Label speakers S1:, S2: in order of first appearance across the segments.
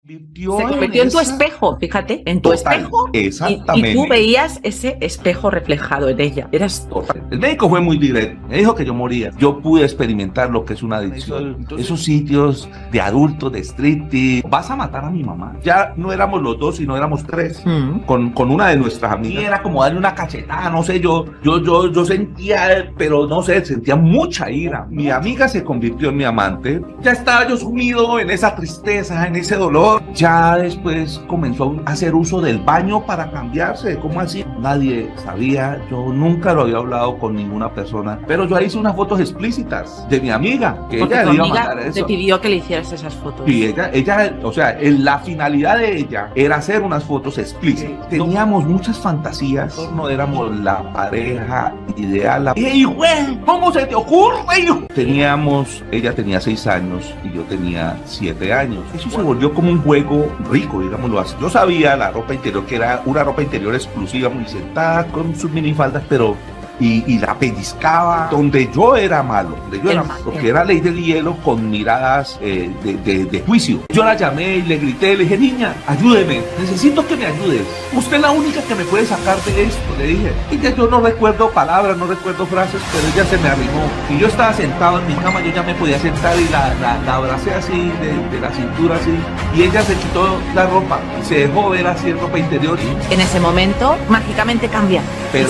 S1: Se
S2: convirtió
S1: convirtió en tu
S2: esa...
S1: espejo, fíjate, en tu
S2: Total,
S1: espejo. Y
S2: exactamente.
S1: tú veías ese espejo reflejado en ella. Eras
S2: Total. El médico fue muy directo, me dijo que yo moría. Yo pude experimentar lo que es una adicción. Esos sitios de adultos, de striptease. Vas a matar a mi mamá. Ya no éramos los dos, sino éramos tres. Con una de nuestras amigas. Y era como darle una cachetada, no sé, yo sentía, pero no sé, sentía mucha ira. Mi amiga se convirtió en mi amante. Ya estaba yo sumido en esa tristeza, en ese dolor. Ya después comenzó a hacer uso del baño para cambiarse. ¿Cómo así? Nadie sabía, yo nunca lo había hablado con ninguna persona, pero yo hice unas fotos explícitas de mi amiga, que
S1: porque
S2: ella
S1: tu
S2: le iba a
S1: amiga
S2: mandar
S1: te
S2: eso.
S1: pidió que le hicieras esas fotos.
S2: Y ella, o sea, la finalidad de ella era hacer unas fotos explícitas. Teníamos muchas fantasías, no éramos la pareja ideal. ¡Ey, güey! ¿Cómo se te ocurre, hijo? Ella tenía 6 años y yo tenía 7 años. Eso se volvió como un juego rico, digámoslo así. Yo sabía la ropa interior, que era una ropa interior exclusiva, muy sentada, con sus minifaldas, pero... Y la pellizcaba donde yo era malo, porque era ley del hielo con miradas de juicio. Yo la llamé y le grité, le dije, niña, ayúdeme, necesito que me ayudes. Usted es la única que me puede sacar de esto, le dije. Y ya yo no recuerdo palabras, no recuerdo frases, pero ella se me arrimó. Y yo estaba sentado en mi cama, yo ya me podía sentar y la abracé así, de la cintura así. Y ella se quitó la ropa, se dejó ver así en ropa interior.
S1: En ese momento, mágicamente cambia.
S2: Pero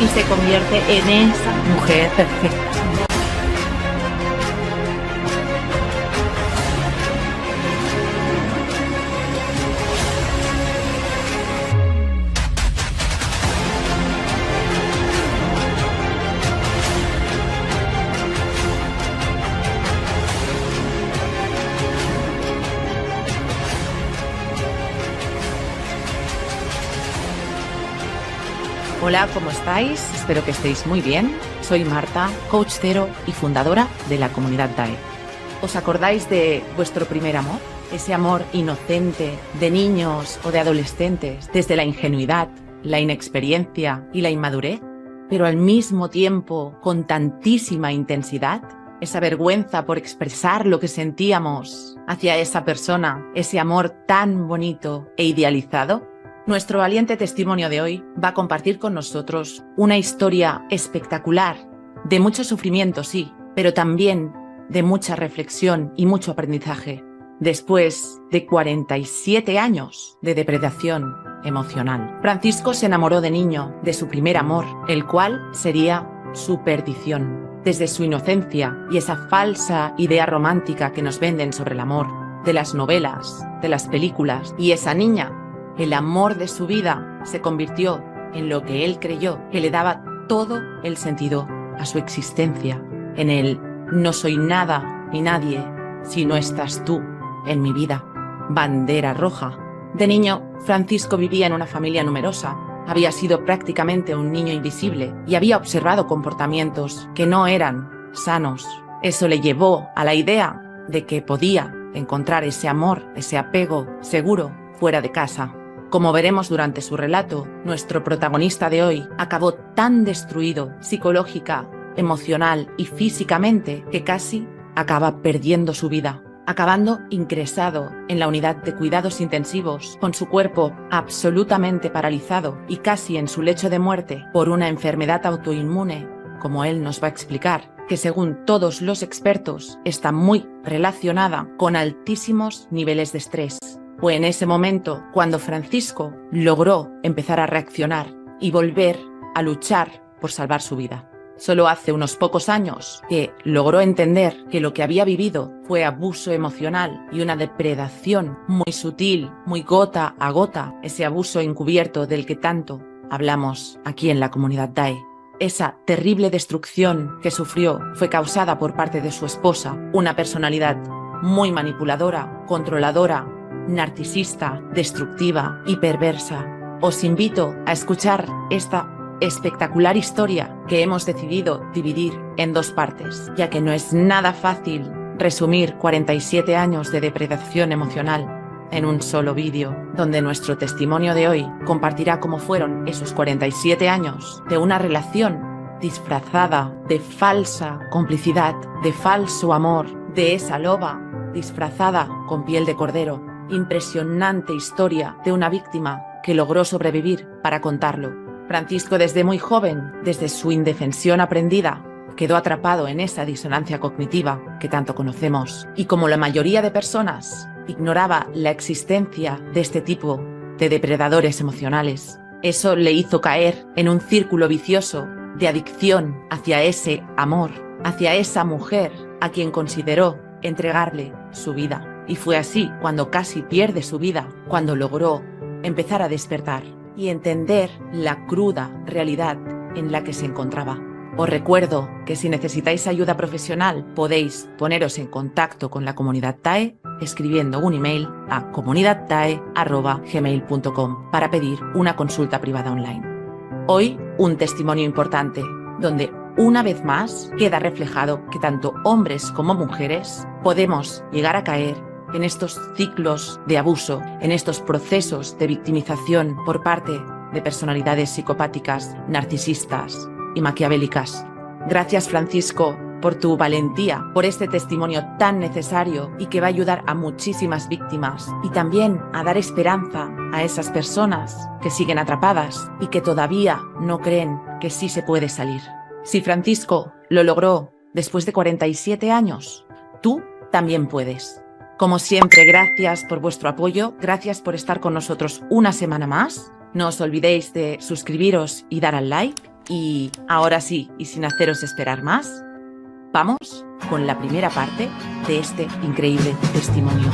S1: y se convierte en esa mujer perfecta. Hola, ¿cómo estáis? Espero que estéis muy bien. Soy Marta, coach cero y fundadora de la comunidad DAE. ¿Os acordáis de vuestro primer amor? Ese amor inocente de niños o de adolescentes, desde la ingenuidad, la inexperiencia y la inmadurez, pero al mismo tiempo con tantísima intensidad. Esa vergüenza por expresar lo que sentíamos hacia esa persona, ese amor tan bonito e idealizado. Nuestro valiente testimonio de hoy va a compartir con nosotros una historia espectacular, de mucho sufrimiento, sí, pero también de mucha reflexión y mucho aprendizaje, después de 47 años de depredación emocional. Francisco se enamoró de niño de su primer amor, el cual sería su perdición. Desde su inocencia y esa falsa idea romántica que nos venden sobre el amor, de las novelas, de las películas, y esa niña, el amor de su vida, se convirtió en lo que él creyó que le daba todo el sentido a su existencia, en el no soy nada ni nadie si no estás tú en mi vida. Bandera roja. De niño, Francisco vivía en una familia numerosa. Había sido prácticamente un niño invisible y había observado comportamientos que no eran sanos. Eso le llevó a la idea de que podía encontrar ese amor, ese apego seguro fuera de casa. Como veremos durante su relato, nuestro protagonista de hoy acabó tan destruido psicológica, emocional y físicamente que casi acaba perdiendo su vida, acabando ingresado en la unidad de cuidados intensivos con su cuerpo absolutamente paralizado y casi en su lecho de muerte por una enfermedad autoinmune, como él nos va a explicar, que según todos los expertos está muy relacionada con altísimos niveles de estrés. Fue en ese momento cuando Francisco logró empezar a reaccionar y volver a luchar por salvar su vida. Solo hace unos pocos años que logró entender que lo que había vivido fue abuso emocional y una depredación muy sutil, muy gota a gota, ese abuso encubierto del que tanto hablamos aquí en la comunidad DAE. Esa terrible destrucción que sufrió fue causada por parte de su esposa, una personalidad muy manipuladora, controladora, narcisista, destructiva y perversa. Os invito a escuchar esta espectacular historia que hemos decidido dividir en 2 partes, ya que no es nada fácil resumir 47 años de depredación emocional en un solo vídeo, donde nuestro testimonio de hoy compartirá cómo fueron esos 47 años de una relación disfrazada de falsa complicidad, de falso amor, de esa loba disfrazada con piel de cordero. Impresionante historia de una víctima que logró sobrevivir para contarlo. Francisco, desde muy joven, desde su indefensión aprendida, quedó atrapado en esa disonancia cognitiva que tanto conocemos y, como la mayoría de personas, ignoraba la existencia de este tipo de depredadores emocionales. Eso le hizo caer en un círculo vicioso de adicción hacia ese amor, hacia esa mujer a quien consideró entregarle su vida. Y fue así cuando casi pierde su vida, cuando logró empezar a despertar y entender la cruda realidad en la que se encontraba. Os recuerdo que si necesitáis ayuda profesional podéis poneros en contacto con la comunidad TAE escribiendo un email a comunidadtae@gmail.com para pedir una consulta privada online. Hoy un testimonio importante donde una vez más queda reflejado que tanto hombres como mujeres podemos llegar a caer en estos ciclos de abuso, en estos procesos de victimización por parte de personalidades psicopáticas, narcisistas y maquiavélicas. Gracias, Francisco, por tu valentía, por este testimonio tan necesario y que va a ayudar a muchísimas víctimas y también a dar esperanza a esas personas que siguen atrapadas y que todavía no creen que sí se puede salir. Si Francisco lo logró después de 47 años, tú también puedes. Como siempre, gracias por vuestro apoyo, gracias por estar con nosotros una semana más. No os olvidéis de suscribiros y dar al like. Y ahora sí, y sin haceros esperar más, vamos con la primera parte de este increíble testimonio.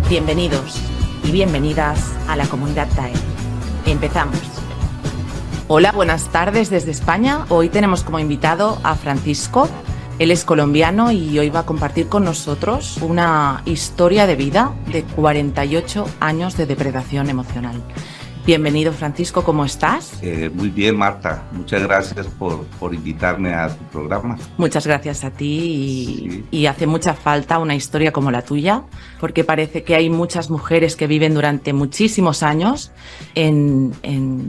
S1: Bienvenidos y bienvenidas a la comunidad TAE. Empezamos. Hola, buenas tardes desde España. Hoy tenemos como invitado a Francisco. Él es colombiano y hoy va a compartir con nosotros una historia de vida de 48 años de depredación emocional. Bienvenido, Francisco, ¿cómo estás?
S2: Muy bien, Marta. Muchas gracias por invitarme a tu programa.
S1: Muchas gracias a ti y hace mucha falta una historia como la tuya, porque parece que hay muchas mujeres que viven durante muchísimos años en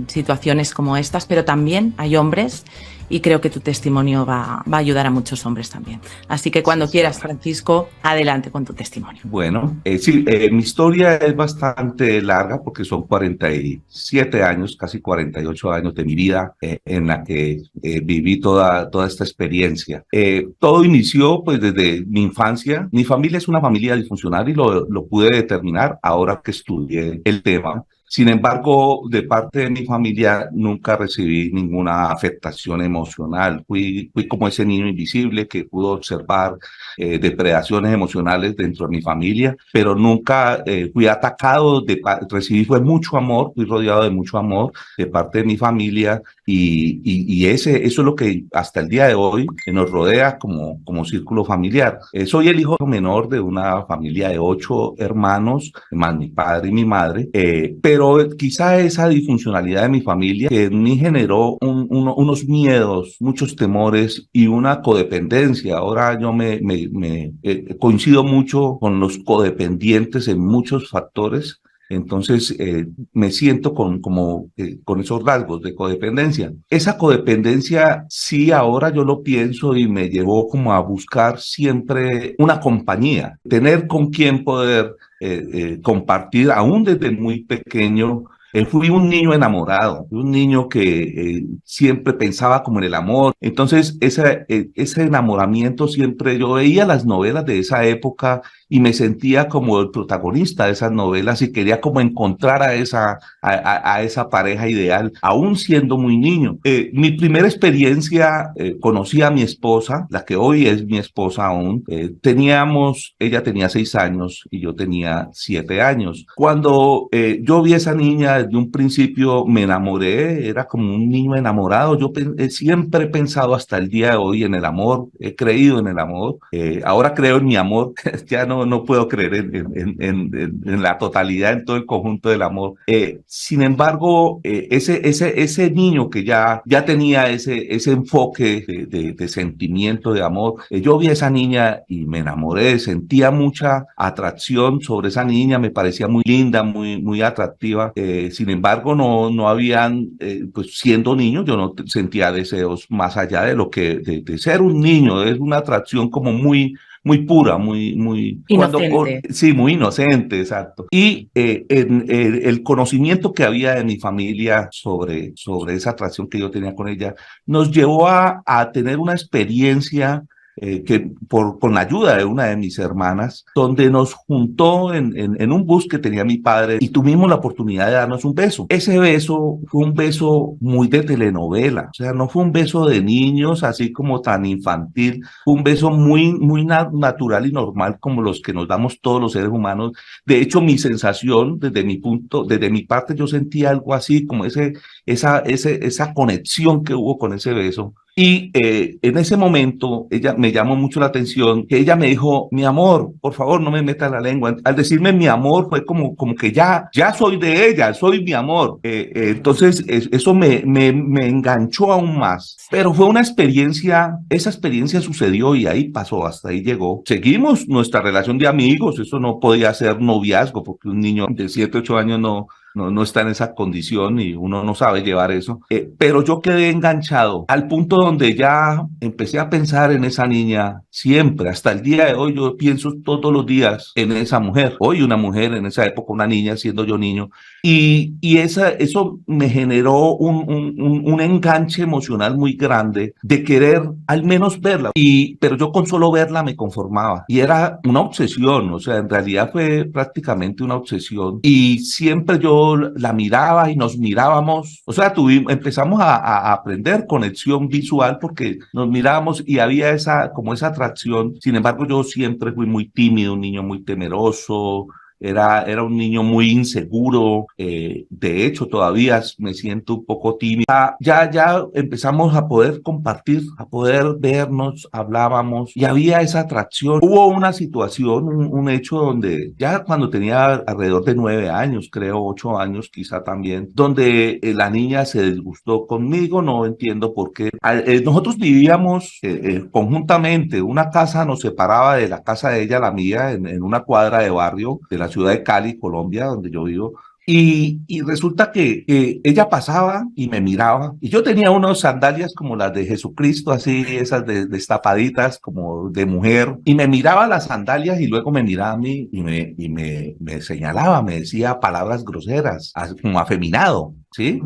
S1: situaciones como estas, pero también hay hombres y creo que tu testimonio va a ayudar a muchos hombres también. Así que cuando quieras, Francisco, adelante con tu testimonio.
S2: Bueno, mi historia es bastante larga porque son 47 años, casi 48 años de mi vida en la que viví toda esta experiencia. Todo inició pues desde mi infancia. Mi familia es una familia disfuncional y lo pude determinar ahora que estudié el tema. Sin embargo, de parte de mi familia nunca recibí ninguna afectación emocional. Fui como ese niño invisible que pudo observar depredaciones emocionales dentro de mi familia, pero nunca fui atacado. Recibí fue mucho amor, fui rodeado de mucho amor de parte de mi familia y eso es lo que hasta el día de hoy nos rodea como círculo familiar. Soy el hijo menor de una familia de 8 hermanos, más mi padre y mi madre, pero quizá esa disfuncionalidad de mi familia que en mí generó unos miedos, muchos temores y una codependencia. Ahora yo coincido mucho con los codependientes en muchos factores. Entonces me siento con esos rasgos de codependencia. Esa codependencia sí ahora yo lo pienso y me llevó como a buscar siempre una compañía, tener con quien poder compartir, aún desde muy pequeño. Fui un niño enamorado, un niño que siempre pensaba como en el amor. Entonces, ese enamoramiento siempre, yo veía las novelas de esa época y me sentía como el protagonista de esas novelas y quería como encontrar a esa pareja ideal, aún siendo muy niño. Mi primera experiencia, conocí a mi esposa, la que hoy es mi esposa aún. Ella tenía 6 años y yo tenía 7 años. Cuando yo vi a esa niña, desde un principio me enamoré, era como un niño enamorado. Yo siempre he pensado hasta el día de hoy en el amor, he creído en el amor. Ahora creo en mi amor, ya no puedo creer en la totalidad, en todo el conjunto del amor. Sin embargo, ese niño que ya tenía ese enfoque de sentimiento, de amor, yo vi a esa niña y me enamoré, sentía mucha atracción sobre esa niña, me parecía muy linda, muy atractiva. Sin embargo, no habían, pues siendo niño, yo no sentía deseos más allá de lo que de ser un niño. Es una atracción como muy muy pura, muy...
S1: Inocente.
S2: Sí, muy inocente, exacto. Y el conocimiento que había de mi familia sobre esa atracción que yo tenía con ella nos llevó a tener una experiencia con la ayuda de una de mis hermanas, donde nos juntó en un bus que tenía mi padre y tuvimos la oportunidad de darnos un beso. Ese beso fue un beso muy de telenovela, o sea, no fue un beso de niños así como tan infantil, fue un beso muy natural y normal como los que nos damos todos los seres humanos. De hecho, mi sensación desde mi parte, yo sentía algo así como esa conexión que hubo con ese beso. Y en ese momento ella me llamó mucho la atención que ella me dijo, mi amor, por favor no me metas la lengua. Al decirme mi amor fue como que ya soy de ella, soy mi amor. Entonces eso me enganchó aún más. Pero fue una experiencia, esa experiencia sucedió y ahí pasó, hasta ahí llegó. Seguimos nuestra relación de amigos, eso no podía ser noviazgo porque un niño de 7, 8 años no está en esa condición y uno no sabe llevar eso. Pero yo quedé enganchado al punto donde ya empecé a pensar en esa niña siempre. Hasta el día de hoy yo pienso todos los días en esa mujer. Hoy una mujer, en esa época una niña, siendo yo niño. Y eso me generó un enganche emocional muy grande de querer al menos verla. Pero yo con solo verla me conformaba. Y era una obsesión, o sea, en realidad fue prácticamente una obsesión. Y siempre yo la miraba y nos mirábamos, o sea, empezamos a aprender conexión visual porque nos mirábamos y había como esa atracción. Sin embargo, yo siempre fui muy tímido, un niño muy temeroso. Era un niño muy inseguro, de hecho todavía me siento un poco tímido. Ya empezamos a poder compartir, a poder vernos, hablábamos y había esa atracción. Hubo una situación, un hecho donde ya cuando tenía alrededor de 9 años, creo 8 años quizá también, donde la niña se disgustó conmigo, no entiendo por qué. Nosotros vivíamos conjuntamente, una casa nos separaba de la casa de ella, la mía, en una cuadra de barrio de la ciudad de Cali, Colombia, donde yo vivo. Y resulta que ella pasaba y me miraba, y yo tenía unas sandalias como las de Jesucristo, así, esas destapaditas, como de mujer, y me miraba las sandalias y luego me miraba a mí y me señalaba, me decía palabras groseras, como afeminado, ¿sí?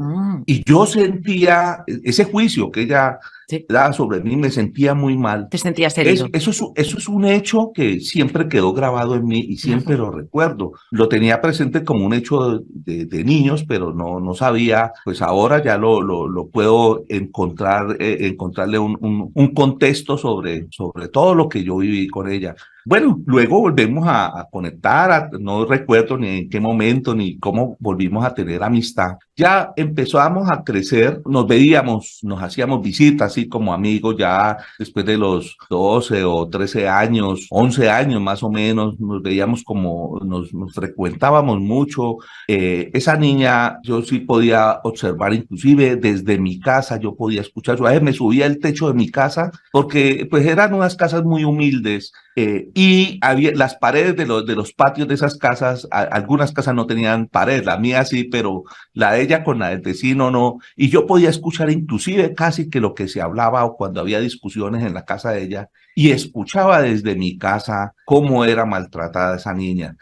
S2: Y yo sentía ese juicio que ella
S1: Sí.
S2: daba sobre mí, me sentía muy mal.
S1: Te sentías herido.
S2: Eso es un hecho que siempre quedó grabado en mí y siempre lo recuerdo. Lo tenía presente como un hecho de niños, pero no sabía, pues ahora ya lo puedo encontrarle un contexto sobre todo lo que yo viví con ella. Bueno, luego volvemos a conectar, no recuerdo ni en qué momento ni cómo volvimos a tener amistad. Ya empezamos a crecer, nos veíamos, nos hacíamos visitas, así como amigos, ya después de los 12 o 13 años, 11 años más o menos, nos veíamos como, nos frecuentábamos mucho. Esa niña yo sí podía observar, inclusive desde mi casa yo podía escuchar, a veces me subía al techo de mi casa, porque pues eran unas casas muy humildes. Y había las paredes de los patios de esas casas, algunas casas no tenían pared, la mía sí, pero la de ella con la del vecino no, y yo podía escuchar inclusive casi que lo que se hablaba o cuando había discusiones en la casa de ella, y escuchaba desde mi casa cómo era maltratada esa niña,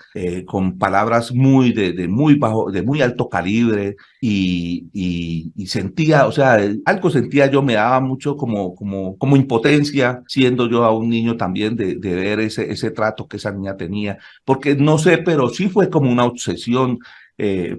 S2: con palabras de muy bajo, de muy alto calibre, y sentía, o sea, algo sentía yo, me daba mucho como impotencia, siendo yo a un niño también de ver ese trato que esa niña tenía, porque no sé, pero sí fue como una obsesión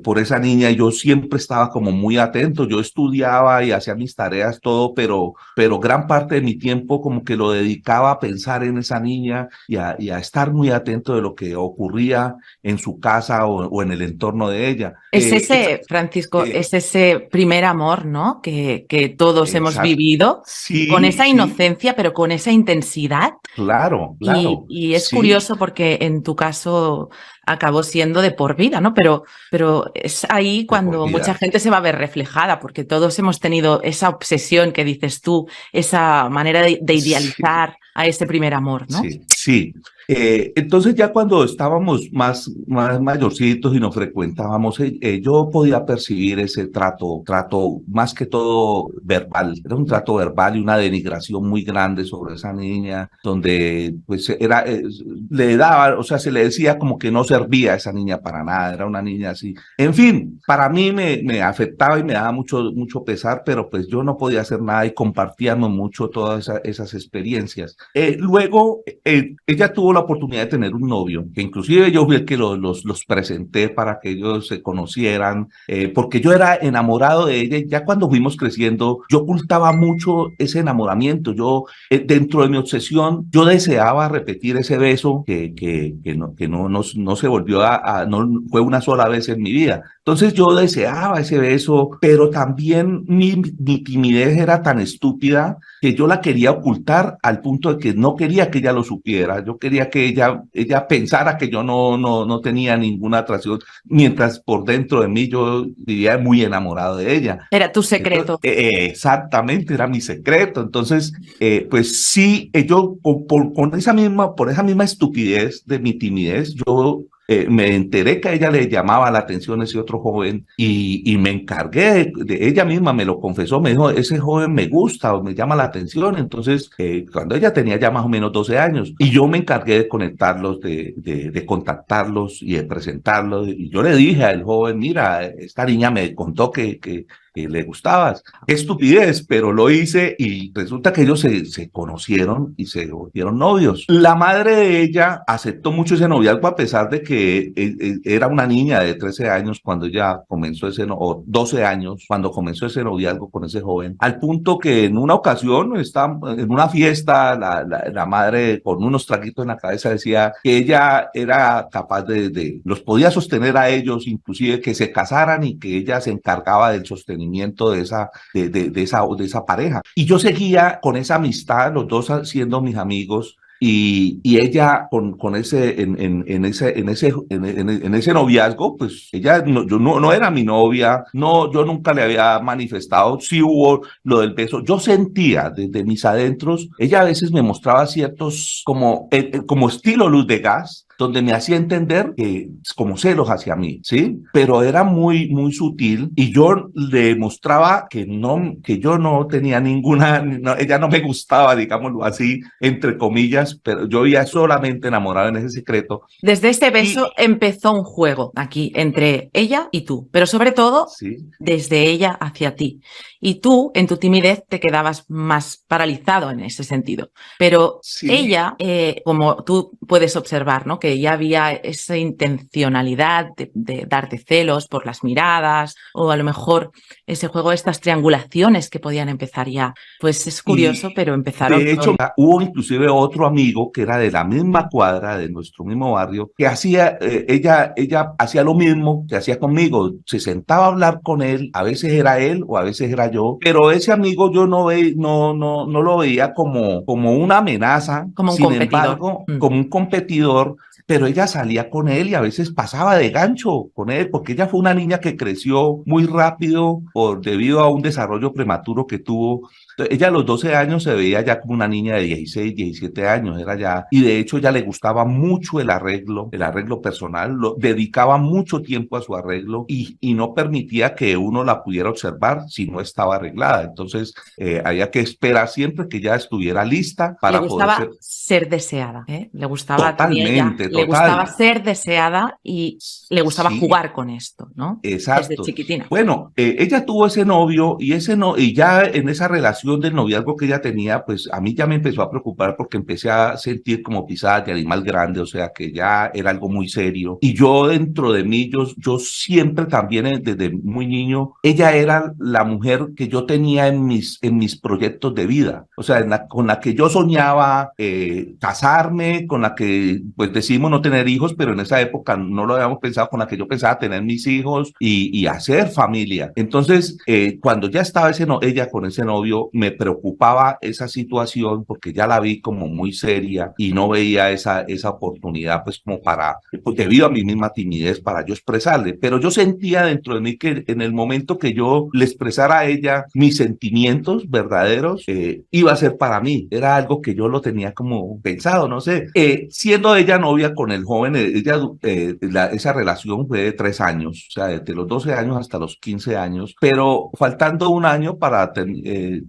S2: por esa niña. Yo siempre estaba como muy atento, yo estudiaba y hacía mis tareas, todo, pero gran parte de mi tiempo como que lo dedicaba a pensar en esa niña y a estar muy atento de lo que ocurría en su casa o en el entorno de ella.
S1: Es ese, Francisco, es ese primer amor, ¿no? Que todos hemos vivido, con
S2: Sí,
S1: esa
S2: sí,
S1: inocencia, pero con esa intensidad.
S2: claro, claro,
S1: Y es
S2: sí,
S1: curioso porque en tu caso acabó siendo de por vida, ¿no? Pero es ahí
S2: de por
S1: cuando mucha
S2: vida.
S1: gente se va a ver reflejada, porque todos hemos tenido esa obsesión que dices tú, esa manera de
S2: Sí,
S1: idealizar a ese primer amor, ¿no?
S2: sí, sí. Entonces ya cuando estábamos más mayorcitos y nos frecuentábamos, yo podía percibir ese trato más que todo verbal. Era un trato verbal y una denigración muy grande sobre esa niña, donde pues le daba, o sea, se le decía como que no servía a esa niña para nada, era una niña así. En fin, para mí me afectaba y me daba mucho pesar, pero pues yo no podía hacer nada y compartíamos mucho todas esas experiencias. Luego, ella tuvo la oportunidad de tener un novio, que inclusive yo fui el que los presenté para que ellos se conocieran, porque yo era enamorado de ella y ya cuando fuimos creciendo, yo ocultaba mucho ese enamoramiento. Yo, dentro de mi obsesión, yo deseaba repetir ese beso que no se volvió no fue una sola vez en mi vida. Entonces yo deseaba ese beso, pero también mi timidez era tan estúpida que yo la quería ocultar al punto de que no quería que ella lo supiera. Yo quería que ella pensara que yo no tenía ninguna atracción, mientras por dentro de mí yo vivía muy enamorado de ella.
S1: Era tu secreto.
S2: Entonces, exactamente, era mi secreto. Entonces, pues sí, yo por esa misma estupidez de mi timidez, yo me enteré que a ella le llamaba la atención ese otro joven y me encargué de ella misma, me lo confesó, me dijo, ese joven me gusta o me llama la atención. Entonces, cuando ella tenía ya más o menos 12 años, y yo me encargué de conectarlos, de contactarlos y de presentarlos. Y yo le dije al joven, mira, esta niña me contó que le gustabas. Qué estupidez, pero lo hice y resulta que ellos se conocieron y se volvieron novios. La madre de ella aceptó mucho ese noviazgo a pesar de que era una niña de 13 años cuando ella comenzó o 12 años cuando comenzó ese noviazgo con ese joven, al punto que en una ocasión, en una fiesta, la madre con unos traguitos en la cabeza decía que ella era capaz los podía sostener a ellos, inclusive que se casaran y que ella se encargaba del sostenimiento de esa pareja. Y yo seguía con esa amistad, los dos siendo mis amigos. Y ella con en ese noviazgo, pues ella no era mi novia, no, yo nunca le había manifestado, sí hubo lo del beso. Yo sentía desde mis adentros, ella a veces me mostraba ciertos como estilo luz de gas, donde me hacía entender que como celos hacia mí, ¿sí? Pero era muy sutil y yo le mostraba que yo no tenía ella no me gustaba, digámoslo así, entre comillas, pero yo ya solamente enamorado en ese secreto.
S1: Desde este beso empezó un juego aquí entre ella y tú, pero sobre todo
S2: sí,
S1: desde ella hacia ti. Y tú, en tu timidez, te quedabas más paralizado en ese sentido. Pero
S2: sí.
S1: ella, como tú puedes observar, ¿no? Que ya había esa intencionalidad de darte celos por las miradas o a lo mejor ese juego, estas triangulaciones que podían empezar ya. Pues es curioso, pero empezaron.
S2: De hecho, hubo inclusive otro amigo que era de la misma cuadra, de nuestro mismo barrio, que hacía, ella hacía lo mismo que hacía conmigo. Se sentaba a hablar con él, a veces era él o a veces era yo, pero ese amigo yo no lo veía como una amenaza,
S1: Como un
S2: sin
S1: competidor.
S2: embargo, como un competidor. Pero ella salía con él y a veces pasaba de gancho con él, porque ella fue una niña que creció muy rápido debido a un desarrollo prematuro que tuvo. Ella a los 12 años se veía ya como una niña de 16, 17 años, era ya, y de hecho ella le gustaba mucho el arreglo personal, dedicaba mucho tiempo a su arreglo y no permitía que uno la pudiera observar si no estaba arreglada. Entonces había que esperar siempre que ella estuviera lista para
S1: le gustaba
S2: poder
S1: ser deseada, ¿eh? Le gustaba
S2: totalmente,
S1: le gustaba ser deseada y le gustaba jugar con esto, ¿no?
S2: Exacto.
S1: Desde chiquitina.
S2: Bueno, ella tuvo ese novio y ya en esa relación del noviazgo que ella tenía, pues a mí ya me empezó a preocupar porque empecé a sentir como pisadas de animal grande, o sea que ya era algo muy serio. Y yo dentro de mí, yo siempre también desde muy niño, ella era la mujer que yo tenía en mis proyectos de vida, o sea, con la que yo soñaba casarme, con la que pues decidimos no tener hijos, pero en esa época no lo habíamos pensado, con la que yo pensaba tener mis hijos y hacer familia. Entonces, cuando ya estaba ella con ese novio, me preocupaba esa situación porque ya la vi como muy seria y no veía esa oportunidad pues como para, pues debido a mi misma timidez para yo expresarle, pero yo sentía dentro de mí que en el momento que yo le expresara a ella mis sentimientos verdaderos, iba a ser para mí, era algo que yo lo tenía como pensado, no sé, siendo ella novia con el joven, ella, esa relación fue de 3 años, o sea, desde los 12 años hasta los 15 años, pero faltando un año para,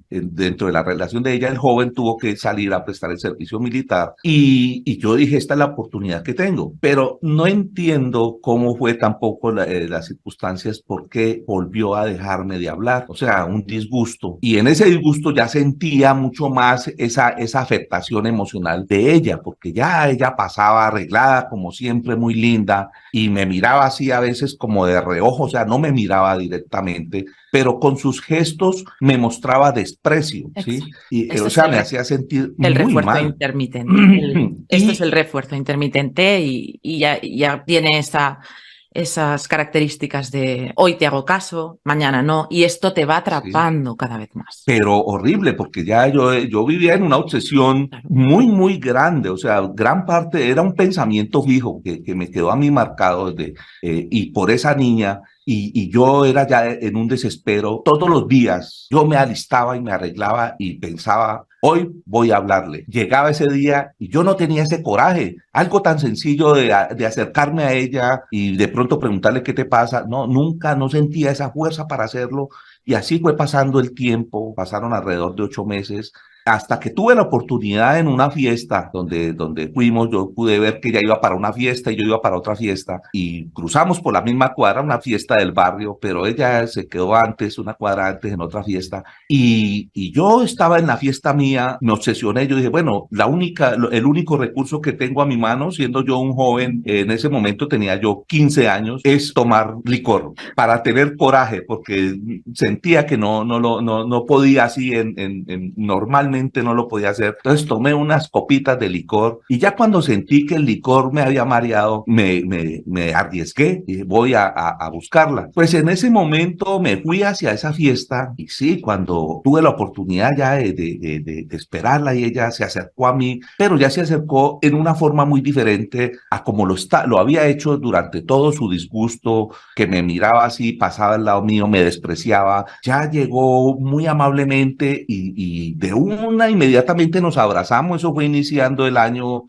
S2: dentro de la relación de ella, el joven tuvo que salir a prestar el servicio militar y yo dije, esta es la oportunidad que tengo, pero no entiendo cómo fue tampoco las circunstancias, por qué volvió a dejarme de hablar, o sea, un disgusto, y en ese disgusto ya sentía mucho más esa afectación emocional de ella, porque ya ella pasaba arreglada como siempre, muy linda, y me miraba así a veces como de reojo, o sea, no me miraba directamente, pero con sus gestos me mostraba desprecio, ¿sí? Y, o sea, me hacía sentir
S1: el
S2: muy
S1: refuerzo
S2: mal.
S1: intermitente. Esto es el refuerzo intermitente y ya tiene esas características de hoy te hago caso, mañana no, y esto te va atrapando sí, cada vez más.
S2: Pero horrible, porque ya yo vivía en una obsesión muy, muy grande, o sea, gran parte era un pensamiento fijo que me quedó a mí marcado desde, y por esa niña. Y yo era ya en un desespero. Todos los días yo me alistaba y me arreglaba y pensaba, hoy voy a hablarle. Llegaba ese día y yo no tenía ese coraje. Algo tan sencillo de acercarme a ella y de pronto preguntarle qué te pasa. No, nunca, no sentía esa fuerza para hacerlo. Y así fue pasando el tiempo. Pasaron alrededor de 8 meses. Hasta que tuve la oportunidad en una fiesta donde fuimos, yo pude ver que ella iba para una fiesta y yo iba para otra fiesta y cruzamos por la misma cuadra, una fiesta del barrio, pero ella se quedó antes, una cuadra antes en otra fiesta y yo estaba en la fiesta mía, me obsesioné, yo dije, bueno, el único recurso que tengo a mi mano, siendo yo un joven, en ese momento tenía yo 15 años, es tomar licor para tener coraje, porque sentía que no podía así normalmente no lo podía hacer. Entonces tomé unas copitas de licor y ya cuando sentí que el licor me había mareado, me arriesgué y voy a buscarla. Pues en ese momento me fui hacia esa fiesta y sí, cuando tuve la oportunidad ya de esperarla y ella se acercó a mí, pero ya se acercó en una forma muy diferente a como lo había hecho durante todo su disgusto, que me miraba así, pasaba al lado mío, me despreciaba. Ya llegó muy amablemente y de inmediatamente nos abrazamos. Eso fue iniciando el año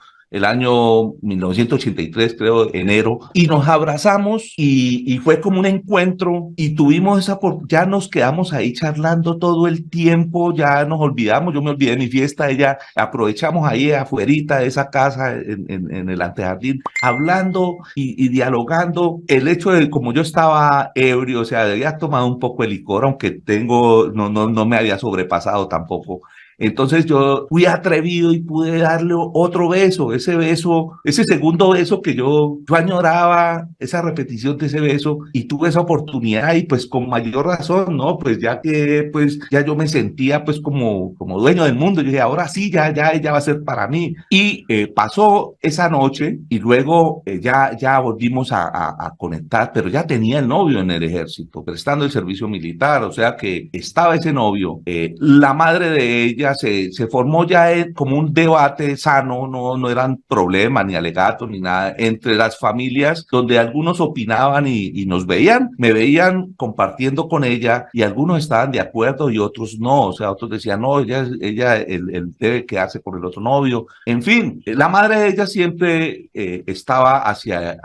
S2: 1983, creo, enero, y nos abrazamos y fue como un encuentro y tuvimos ya nos quedamos ahí charlando todo el tiempo, ya nos olvidamos, yo me olvidé de mi fiesta, ella aprovechamos ahí afuerita de esa casa en el antejardín, hablando y dialogando. El hecho de como yo estaba ebrio, o sea, había tomado un poco de licor, aunque no me había sobrepasado tampoco. Entonces yo fui atrevido y pude darle otro beso, ese segundo beso que yo añoraba, esa repetición de ese beso, y tuve esa oportunidad y pues con mayor razón, ¿no? Pues ya que pues ya yo me sentía pues como dueño del mundo, yo dije, ahora sí, ya ella va a ser para mí. Y pasó esa noche y luego ya volvimos a conectar, pero ya tenía el novio en el ejército, prestando el servicio militar, o sea que estaba ese novio. La madre de ella se formó ya como un debate sano, no eran problemas ni alegatos ni nada entre las familias, donde algunos opinaban y me veían compartiendo con ella y algunos estaban de acuerdo y otros no, o sea, otros decían, no, él debe quedarse con el otro novio. En fin, la madre de ella siempre estaba hacia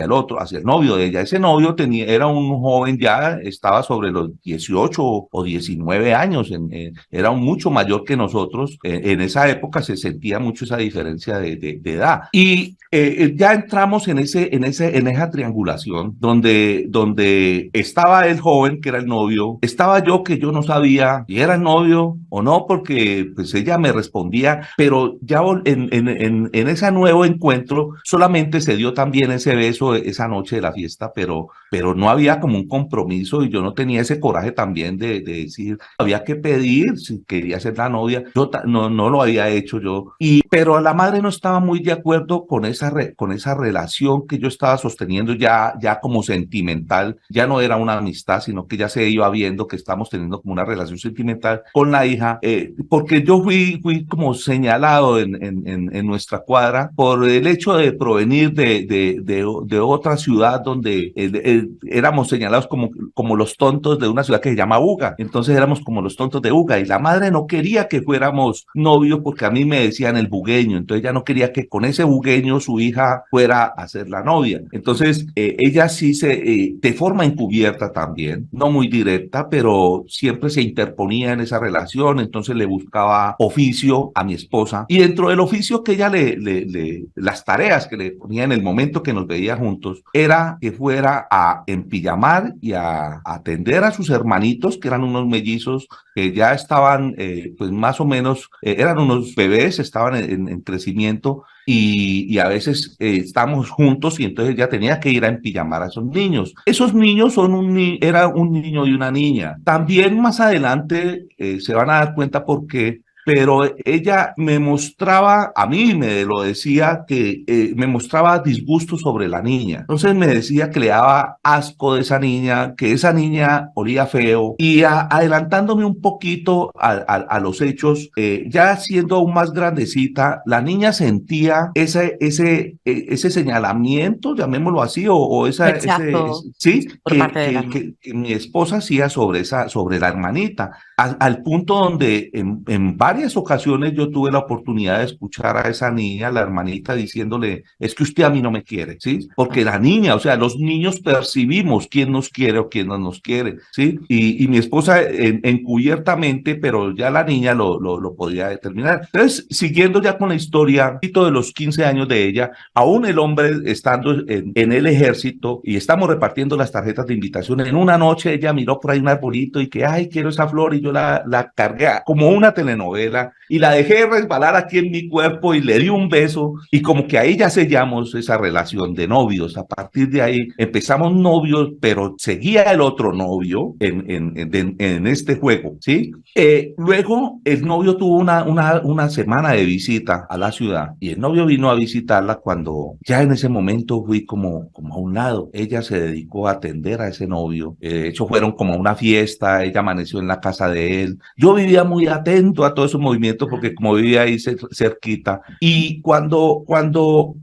S2: el novio de ella. Ese novio era un joven ya, estaba sobre los 18 o 19 años, era mucho mayor que nosotros. En esa época se sentía mucho esa diferencia de edad. Y ya entramos en esa triangulación donde estaba el joven que era el novio, estaba yo que yo no sabía si era el novio o no, porque pues ella me respondía, pero ya en ese nuevo encuentro solamente se dio también ese beso esa noche de la fiesta, pero no había como un compromiso y yo no tenía ese coraje también de decir, había que pedir si quería quería ser la novia. Yo no lo había hecho yo. Pero la madre no estaba muy de acuerdo con con esa relación que yo estaba sosteniendo ya como sentimental. Ya no era una amistad, sino que ya se iba viendo que estamos teniendo como una relación sentimental con la hija, porque yo fui como señalado en nuestra cuadra por el hecho de provenir de otra ciudad donde éramos señalados como los tontos de una ciudad que se llama Buga. Entonces éramos como los tontos de Buga y la madre no quería que fuéramos novios porque a mí me decían el bugueño, entonces ella no quería que con ese bugueño su hija fuera a ser la novia. Entonces ella sí de forma encubierta también, no muy directa, pero siempre se interponía en esa relación, entonces le buscaba oficio a mi esposa y dentro del oficio que ella las tareas que le ponía en el momento que nos veía juntos era que fuera a empillamar y a atender a sus hermanitos que eran unos mellizos que ya estaban pues más o menos, eran unos bebés, estaban en crecimiento y a veces estábamos juntos y entonces ella tenía que ir a empillamar a esos niños. Esos niños era un niño y una niña. También más adelante se van a dar cuenta por qué. Pero ella me mostraba, a mí me lo decía, que me mostraba disgusto sobre la niña. Entonces me decía que le daba asco de esa niña olía feo. Y adelantándome un poquito a los hechos, ya siendo aún más grandecita, la niña sentía ese señalamiento, llamémoslo así, o
S1: Rechazo
S2: sí,
S1: por parte de la
S2: que mi esposa hacía sobre la hermanita, al punto donde en varias ocasiones yo tuve la oportunidad de escuchar a esa niña, la hermanita, diciéndole, es que usted a mí no me quiere, ¿sí? Porque la niña, o sea, los niños percibimos quién nos quiere o quién no nos quiere, ¿sí? Y mi esposa encubiertamente, pero ya la niña lo podía determinar. Entonces, siguiendo ya con la historia, de los 15 años de ella, aún el hombre estando en el ejército y estamos repartiendo las tarjetas de invitación, en una noche ella miró por ahí un arbolito y que, ay, quiero esa flor, y yo la cargué como una telenovela y la dejé resbalar aquí en mi cuerpo y le di un beso y como que ahí ya sellamos esa relación de novios. A partir de ahí empezamos novios, pero seguía el otro novio en este juego, ¿sí? Luego el novio tuvo una semana de visita a la ciudad y el novio vino a visitarla cuando ya en ese momento fui como a un lado. Ella se dedicó a atender a ese novio. De hecho, fueron como a una fiesta, ella amaneció en la casa de él. Yo vivía muy atento a todos esos movimientos porque como vivía ahí cerquita. Y cuando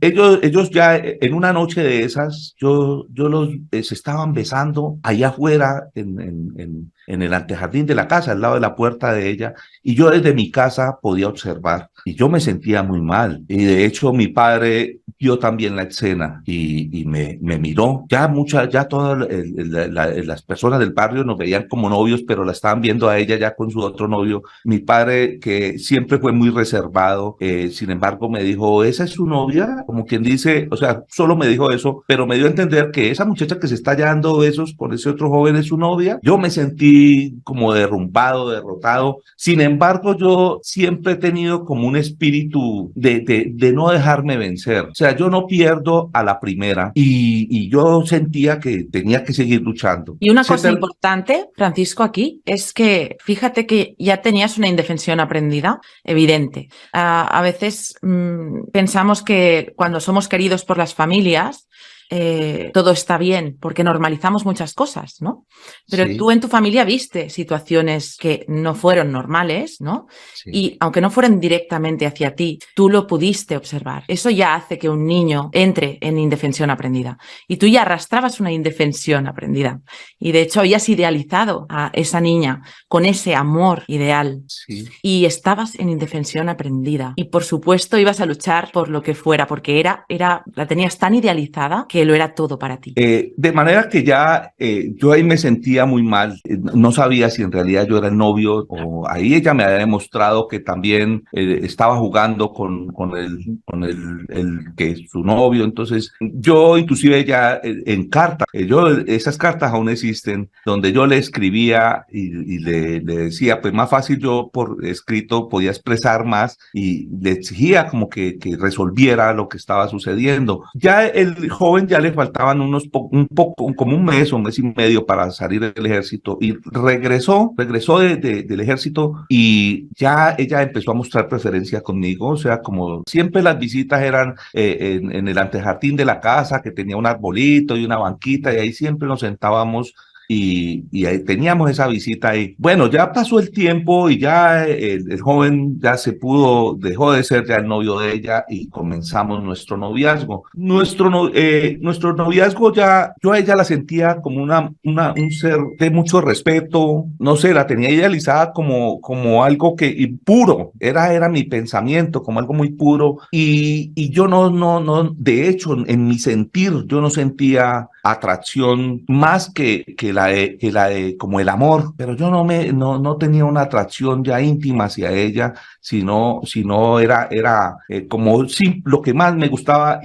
S2: ellos ya en una noche de esas, se estaban besando allá afuera en el antejardín de la casa, al lado de la puerta de ella, y yo desde mi casa podía observar, y yo me sentía muy mal, y de hecho mi padre vio también la escena y me miró, ya todas las personas del barrio nos veían como novios, pero la estaban viendo a ella ya con su otro novio. Mi padre, que siempre fue muy reservado, sin embargo me dijo, ¿esa es su novia? Como quien dice, o sea, solo me dijo eso, pero me dio a entender que esa muchacha que se está dando besos con ese otro joven es su novia. Yo me sentí como derrumbado, derrotado. Sin embargo, yo siempre he tenido como un espíritu de no dejarme vencer. O sea, yo no pierdo a la primera y yo sentía que tenía que seguir luchando.
S1: Y una cosa importante, Francisco, aquí es que fíjate que ya tenías una indefensión aprendida, evidente. A veces pensamos que cuando somos queridos por las familias, todo está bien, porque normalizamos muchas cosas, ¿no? Pero sí, tú en tu familia viste situaciones que no fueron normales, ¿no? Sí. Y aunque no fueran directamente hacia ti, tú lo pudiste observar. Eso ya hace que un niño entre en indefensión aprendida. Y tú ya arrastrabas una indefensión aprendida. Y de hecho habías idealizado a esa niña con ese amor ideal. Sí. Y estabas en indefensión aprendida. Y por supuesto ibas a luchar por lo que fuera, porque la tenías tan idealizada que lo era todo para ti.
S2: De manera que ya yo ahí me sentía muy mal, no sabía si en realidad yo era el novio o ahí ella me había demostrado que también estaba jugando con el que es su novio. Entonces yo inclusive ya en carta, esas cartas aún existen, donde yo le escribía y le decía, pues más fácil yo por escrito podía expresar más y le exigía como que resolviera lo que estaba sucediendo. Ya el joven ya le faltaban como un mes y medio para salir del ejército y regresó del ejército y ya ella empezó a mostrar preferencia conmigo, o sea, como siempre las visitas eran en el antejardín de la casa que tenía un arbolito y una banquita y ahí siempre nos sentábamos y ahí teníamos esa visita ahí. Bueno, ya pasó el tiempo y ya el joven ya dejó de ser ya el novio de ella y comenzamos nuestro noviazgo. Nuestro noviazgo ya, yo a ella la sentía como un ser de mucho respeto, no sé, la tenía idealizada como algo y puro, era mi pensamiento, como algo muy puro y yo no, de hecho, en mi sentir, yo no sentía atracción más que la de como el amor, pero yo no tenía una atracción ya íntima hacia ella, sino era como sí, lo que más me gustaba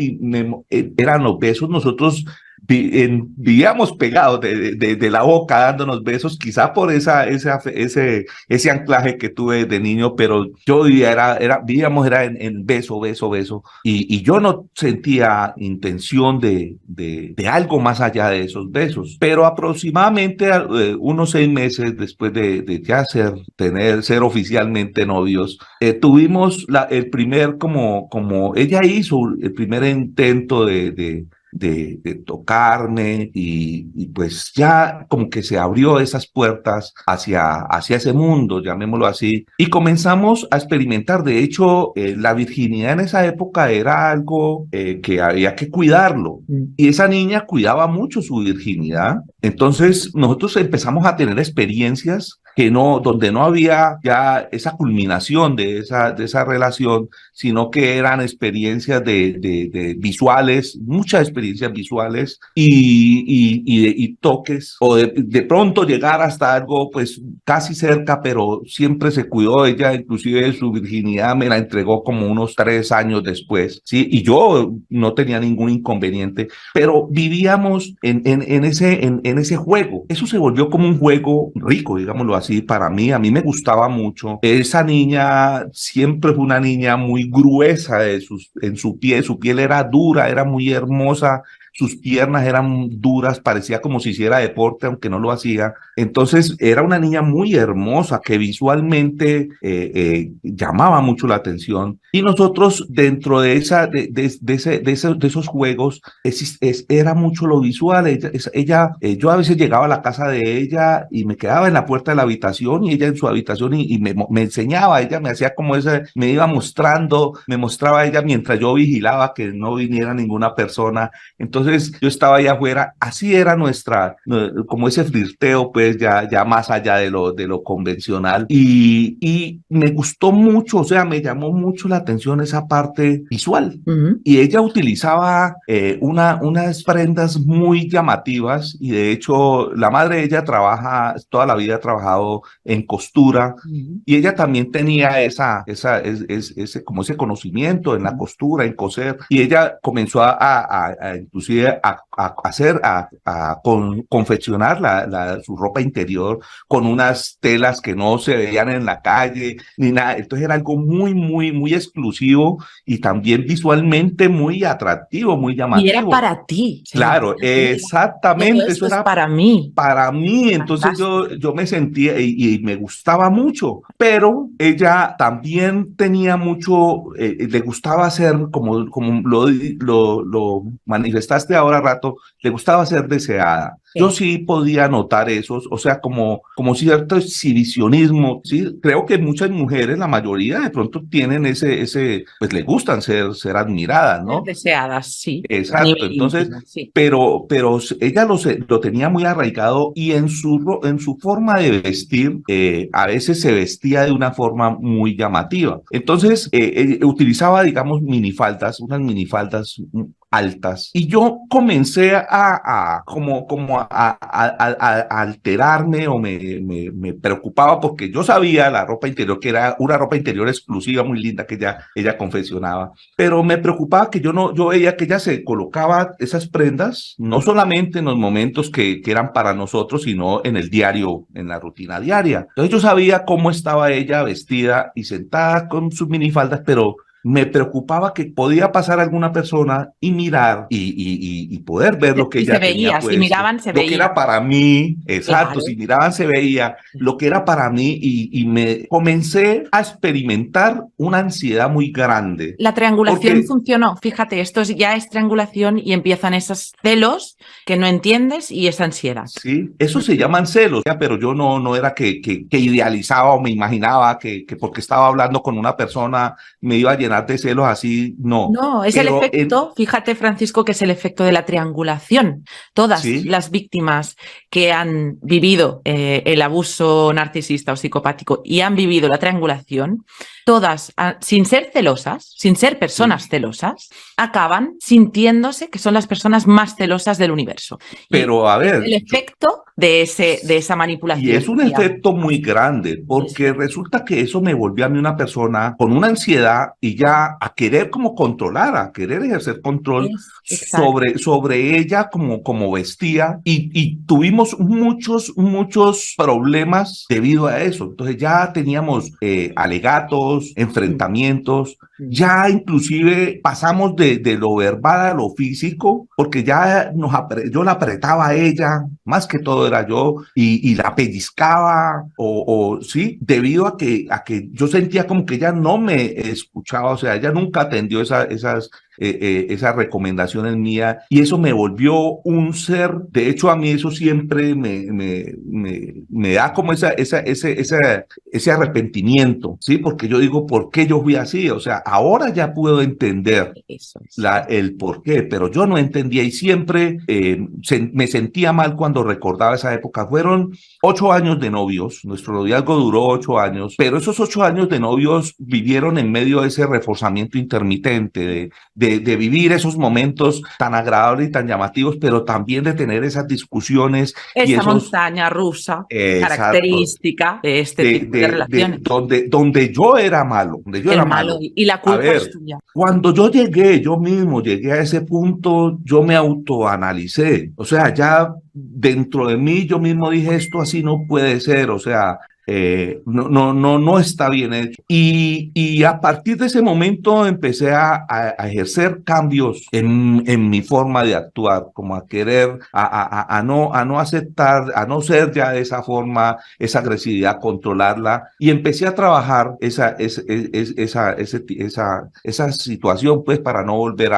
S2: eran los besos. Nosotros vivíamos pegados de la boca dándonos besos, quizá por ese anclaje que tuve de niño, pero yo vivíamos en beso, beso, beso, y yo no sentía intención de algo más allá de esos besos, pero aproximadamente unos 6 meses después de ya ser oficialmente novios, tuvimos el primer, como ella hizo el primer intento de tocarme y pues ya como que se abrió esas puertas hacia ese mundo, llamémoslo así, y comenzamos a experimentar. De hecho, la virginidad en esa época era algo que había que cuidarlo y esa niña cuidaba mucho su virginidad. Entonces nosotros empezamos a tener experiencias donde no había ya esa culminación de esa relación, sino que eran experiencias de visuales, muchas experiencias visuales y toques, o de pronto llegar hasta algo pues casi cerca, pero siempre se cuidó ella, inclusive su virginidad me la entregó como unos 3 años después, ¿sí? Y yo no tenía ningún inconveniente, pero vivíamos en ese juego. Eso se volvió como un juego rico, digámoslo así, para mí. A mí me gustaba mucho. Esa niña siempre fue una niña muy gruesa en su piel era dura, era muy hermosa. Sus piernas eran duras, parecía como si hiciera deporte, aunque no lo hacía. Entonces era una niña muy hermosa que visualmente llamaba mucho la atención. Y nosotros dentro de esos juegos era mucho lo visual. Yo a veces llegaba a la casa de ella y me quedaba en la puerta de la habitación y ella en su habitación y me enseñaba. Ella me hacía como me iba mostrando, me mostraba ella mientras yo vigilaba que no viniera ninguna persona. Entonces yo estaba allá afuera, así era como ese flirteo, pues ya más allá de lo convencional. Y me gustó mucho, o sea, me llamó mucho la atención esa parte visual. Y ella utilizaba unas prendas muy llamativas y de hecho la madre de ella toda la vida ha trabajado en costura y ella también tenía como ese conocimiento en la costura, en coser, y ella comenzó inclusive confeccionar su ropa interior con unas telas que no se veían en la calle ni nada. Entonces era algo muy, muy, muy exclusivo y también visualmente muy atractivo, muy llamativo.
S1: Y era para ti.
S2: Claro, exactamente.
S1: Eso era para mí.
S2: Para mí, entonces yo me sentía y me gustaba mucho, pero ella también tenía mucho, le gustaba hacer, como lo manifestaste ahora rato, le gustaba ser deseada. Sí. Yo sí podía notar eso, o sea, como cierto exhibicionismo, ¿sí? Creo que muchas mujeres, la mayoría de pronto tienen pues le gustan ser admiradas, ¿no?
S1: Ser deseadas, sí.
S2: Exacto, entonces, íntimo, sí. pero ella lo tenía muy arraigado y en su forma de vestir, a veces se vestía de una forma muy llamativa. Entonces, utilizaba, digamos, unas minifaldas altas. Y yo comencé a alterarme o me preocupaba porque yo sabía la ropa interior, que era una ropa interior exclusiva, muy linda que ella confeccionaba, pero me preocupaba que yo veía que ella se colocaba esas prendas, no solamente en los momentos que eran para nosotros, sino en el diario, en la rutina diaria. Entonces yo sabía cómo estaba ella vestida y sentada con sus minifaldas, pero me preocupaba que podía pasar alguna persona y mirar y poder ver lo que
S1: Y
S2: ella
S1: se veía,
S2: tenía
S1: si
S2: puesto.
S1: miraban, se
S2: Lo que
S1: veía.
S2: era para mí, exacto,
S1: Claro.
S2: si miraban se veía, lo que era para mí y me comencé a experimentar una ansiedad muy grande.
S1: La triangulación
S2: Porque
S1: funcionó. Fíjate, ya es triangulación y empiezan esos celos que no entiendes y esa ansiedad.
S2: sí, eso se llaman celos, ya, pero yo no era que idealizaba o me imaginaba que porque estaba hablando con una persona me iba a llenar de celos así, no.
S1: No, es el
S2: Pero
S1: efecto, fíjate Francisco, que es el efecto de la triangulación. Todas
S2: sí,
S1: las víctimas que han vivido el abuso narcisista o psicopático y han vivido la triangulación, todas, sin ser celosas, sin ser personas celosas, acaban sintiéndose que son las personas más celosas del universo.
S2: pero a
S1: Y es
S2: ver,
S1: el efecto de esa
S2: y es
S1: manipulación.
S2: un efecto muy grande, porque resulta que eso me volvió a mí una persona con una ansiedad y ya a querer como controlar, a querer ejercer control
S1: Exacto.
S2: sobre ella como vestía y tuvimos muchos problemas debido a eso. Entonces ya teníamos alegatos, enfrentamientos, ya inclusive pasamos de lo verbal a lo físico, porque ya yo la apretaba a ella, más que todo era yo, y la pellizcaba, sí, debido a que yo sentía como que ella no me escuchaba, o sea, ella nunca atendió esas recomendaciones mías y eso me volvió un ser. De hecho, a mí eso siempre me da como ese arrepentimiento, ¿sí? Porque yo digo, ¿por qué yo fui así? O sea, ahora ya puedo entender
S1: Eso es.
S2: el por qué, pero yo no entendía y siempre me sentía mal cuando recordaba esa época. Fueron 8 años de novios, nuestro noviazgo duró 8 años, pero esos 8 años de novios vivieron en medio de ese reforzamiento intermitente, de vivir esos momentos tan agradables y tan llamativos, pero también de tener esas discusiones y
S1: Esa
S2: esos...
S1: montaña rusa
S2: Exacto.
S1: característica de este tipo de relaciones.
S2: Donde yo era malo, donde yo
S1: El
S2: era
S1: malo
S2: malo.
S1: y la
S2: A
S1: culpa es
S2: ver,
S1: tuya.
S2: cuando yo mismo llegué a ese punto, yo me autoanalicé. O sea, ya dentro de mí yo mismo dije, esto así no puede ser. O sea, no está bien hecho. Y a partir de ese momento empecé a ejercer cambios en mi forma de actuar, como a querer, a no aceptar, a no ser ya de esa forma, esa agresividad, controlarla. Y empecé a trabajar esa situación, pues, para no volver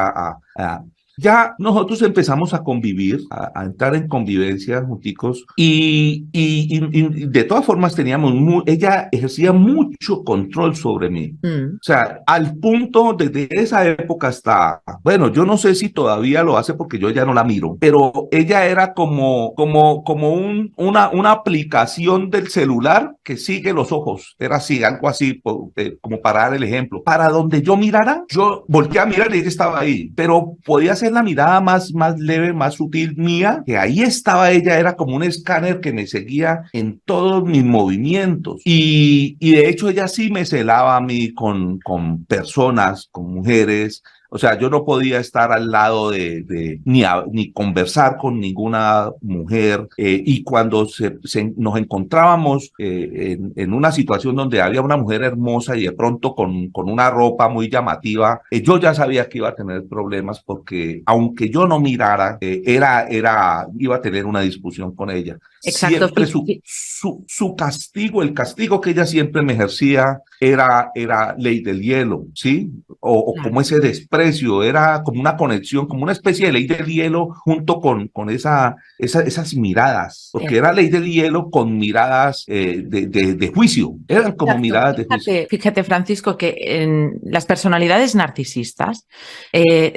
S2: ya nosotros empezamos a convivir, a entrar en convivencia junticos y de todas formas ella ejercía mucho control sobre mí. O sea, al punto desde esa época hasta, bueno, yo no sé si todavía lo hace porque yo ya no la miro, pero ella era como una aplicación del celular que sigue los ojos. Era así, algo así, como para dar el ejemplo. Para donde yo mirara, yo volteé a mirar y ella estaba ahí, pero podía ser la mirada más leve, más sutil mía, que ahí estaba ella, era como un escáner que me seguía en todos mis movimientos. Y de hecho ella sí me celaba a mí con personas, con mujeres. O sea, yo no podía estar al lado ni conversar con ninguna mujer. Y cuando nos encontrábamos en una situación donde había una mujer hermosa y de pronto con una ropa muy llamativa, yo ya sabía que iba a tener problemas porque aunque yo no mirara, iba a tener una discusión con ella.
S1: Exacto.
S2: Siempre su castigo, el castigo que ella siempre me ejercía era ley del hielo, ¿sí? O como ese desprecio, era como una conexión, como una especie de ley del hielo junto con esas miradas, porque era ley del hielo con miradas de juicio, eran como
S1: Exacto.
S2: miradas de juicio.
S1: Fíjate, Francisco, que en las personalidades narcisistas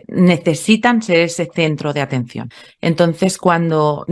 S1: necesitan ser ese centro de atención. Entonces, cuando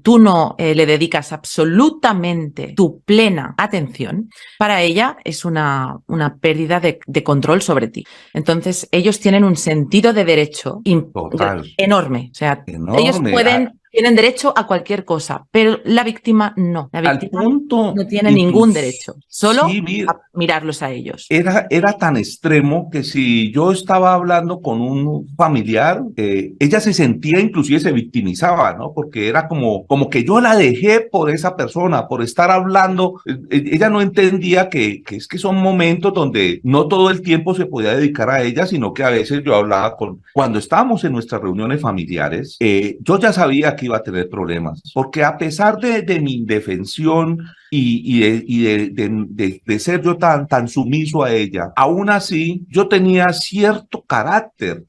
S1: tú no le dedicas absolutamente tu plena atención, para ella es una pérdida de control sobre ti. Entonces, ellos tienen un sentido de derecho
S2: Total.
S1: enorme. O sea, ellos
S2: Enorme.
S1: pueden tienen derecho a cualquier cosa, pero la víctima no. La
S2: Al
S1: víctima
S2: punto,
S1: no tiene ningún derecho, solo
S2: sí, mira,
S1: a mirarlos a ellos.
S2: era tan extremo que si yo estaba hablando con un familiar, ella se sentía, inclusive se victimizaba, ¿no? Porque era como que yo la dejé por esa persona, por estar hablando. Ella no entendía que es que son momentos donde no todo el tiempo se podía dedicar a ella, sino que a veces yo hablaba cuando estábamos en nuestras reuniones familiares, yo ya sabía que iba a tener problemas, porque a pesar de mi indefensión, de ser yo tan sumiso a ella, aún así yo tenía cierto carácter.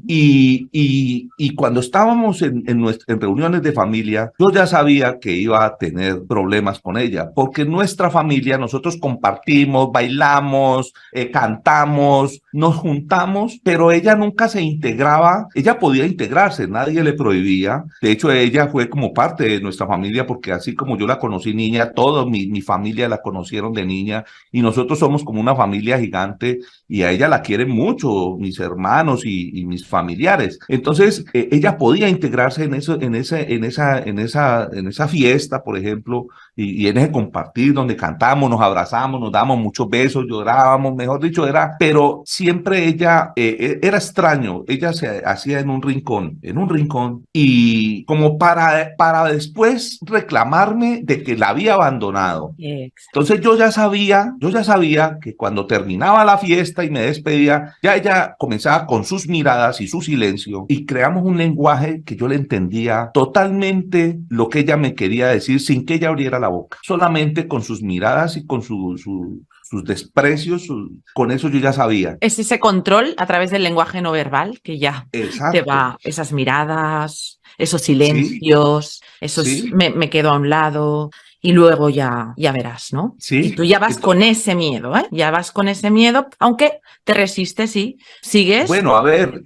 S2: Y cuando estábamos en reuniones de familia, yo ya sabía que iba a tener problemas con ella, porque en nuestra familia nosotros compartimos, bailamos, cantamos, nos juntamos, pero ella nunca se integraba. Ella podía integrarse, nadie le prohibía. De hecho, ella fue como parte de nuestra familia, porque así como yo la conocí niña, toda mi familia la conocieron de niña, y nosotros somos como una familia gigante, y a ella la quieren mucho, mis hermanos y mis familiares. Entonces, ella podía integrarse en esa fiesta, por ejemplo, y en ese compartir donde cantamos, nos abrazamos, nos damos muchos besos, llorábamos, mejor dicho, pero siempre ella, era extraño, ella se hacía en un rincón, y como para después reclamarme de que la había abandonado. Entonces yo ya sabía que cuando terminaba la fiesta y me despedía, ya ella comenzaba con sus miradas y su silencio, y creamos un lenguaje que yo le entendía totalmente lo que ella me quería decir sin que ella abriera la boca, solamente con sus miradas y con sus desprecios, con eso yo ya sabía.
S1: Es ese control a través del lenguaje no verbal que ya
S2: Exacto.
S1: te va, esas miradas, esos silencios,
S2: sí,
S1: esos
S2: sí.
S1: Me quedo a un lado. Y luego ya verás, ¿no?
S2: Sí.
S1: Y tú ya vas con ese miedo, ¿eh? Ya vas con ese miedo, aunque te resistes y sigues.
S2: Bueno, a ver,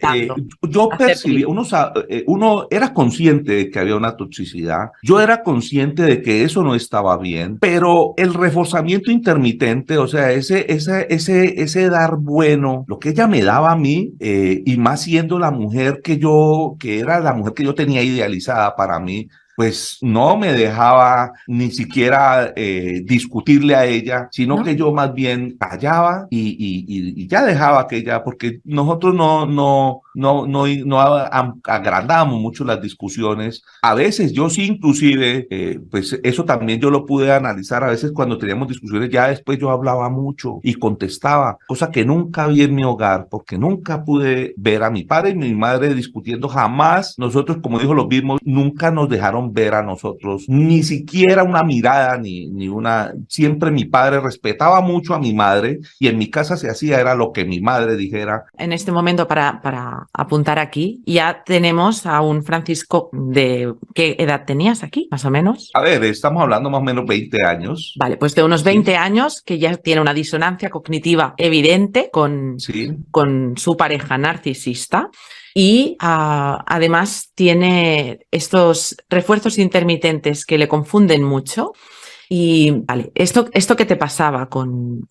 S2: yo percibí, uno era consciente de que había una toxicidad, yo era consciente de que eso no estaba bien, pero el reforzamiento intermitente, o sea, ese dar bueno, lo que ella me daba a mí, y más siendo la mujer que era la mujer que yo tenía idealizada para mí, pues no me dejaba ni siquiera discutirle a ella, sino que yo más bien callaba y ya dejaba que ella, porque nosotros no agrandábamos mucho las discusiones. A veces yo sí, inclusive, pues eso también yo lo pude analizar. A veces cuando teníamos discusiones, ya después yo hablaba mucho y contestaba, cosa que nunca vi en mi hogar, porque nunca pude ver a mi padre y mi madre discutiendo. Jamás nosotros, como dijo los mismos, nunca nos dejaron ver a nosotros, ni siquiera una mirada, ni una. Siempre mi padre respetaba mucho a mi madre, y en mi casa se hacía, era lo que mi madre dijera.
S1: En este momento, para apuntar aquí, ya tenemos a un Francisco. ¿De qué edad tenías aquí, más o menos?
S2: A ver, estamos hablando más o menos 20 años.
S1: Vale, pues de unos 20 años, que ya tiene una disonancia cognitiva evidente con su pareja narcisista. Y además tiene estos refuerzos intermitentes que le confunden mucho. Y vale, esto que te pasaba con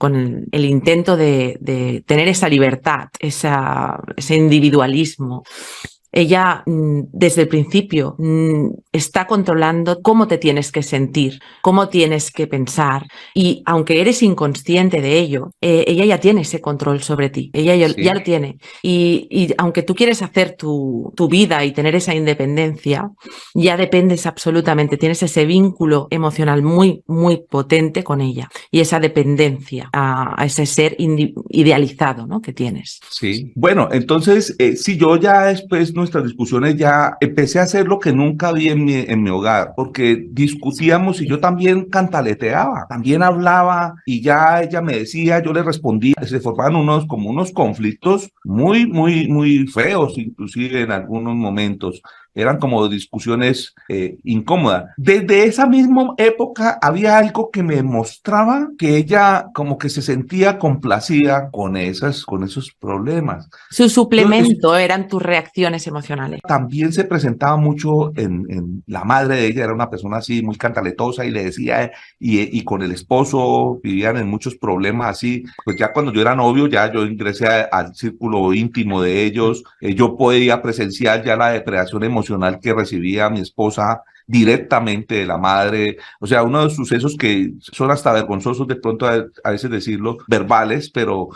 S1: el intento de tener esa libertad, ese individualismo, ella desde el principio está controlando cómo te tienes que sentir, cómo tienes que pensar, y aunque eres inconsciente de ello, ella ya tiene ese control sobre ti, ella ya lo tiene, y aunque tú quieres hacer tu vida y tener esa independencia, ya dependes absolutamente, tienes ese vínculo emocional muy, muy potente con ella, y esa dependencia a ese ser idealizado, ¿no?, que tienes.
S2: Sí, bueno, entonces, si yo ya después nuestras discusiones ya empecé a hacer lo que nunca vi en mi hogar, porque discutíamos y yo también cantaleteaba, también hablaba, y ya ella me decía, yo le respondía, se formaban unos conflictos muy, muy, muy feos, inclusive en algunos momentos. Eran como discusiones incómodas. Desde esa misma época había algo que me mostraba que ella como que se sentía complacida con esos problemas.
S1: Su suplemento eran tus reacciones emocionales.
S2: También se presentaba mucho en la madre de ella, era una persona así muy cantaletosa, y le decía, y con el esposo vivían en muchos problemas así. Pues ya cuando yo era novio, ya yo ingresé al círculo íntimo de ellos, yo podía presenciar ya la depredación emocional emocional que recibía mi esposa directamente de la madre, o sea, uno de los sucesos que son hasta vergonzosos de pronto a veces decirlo, verbales, pero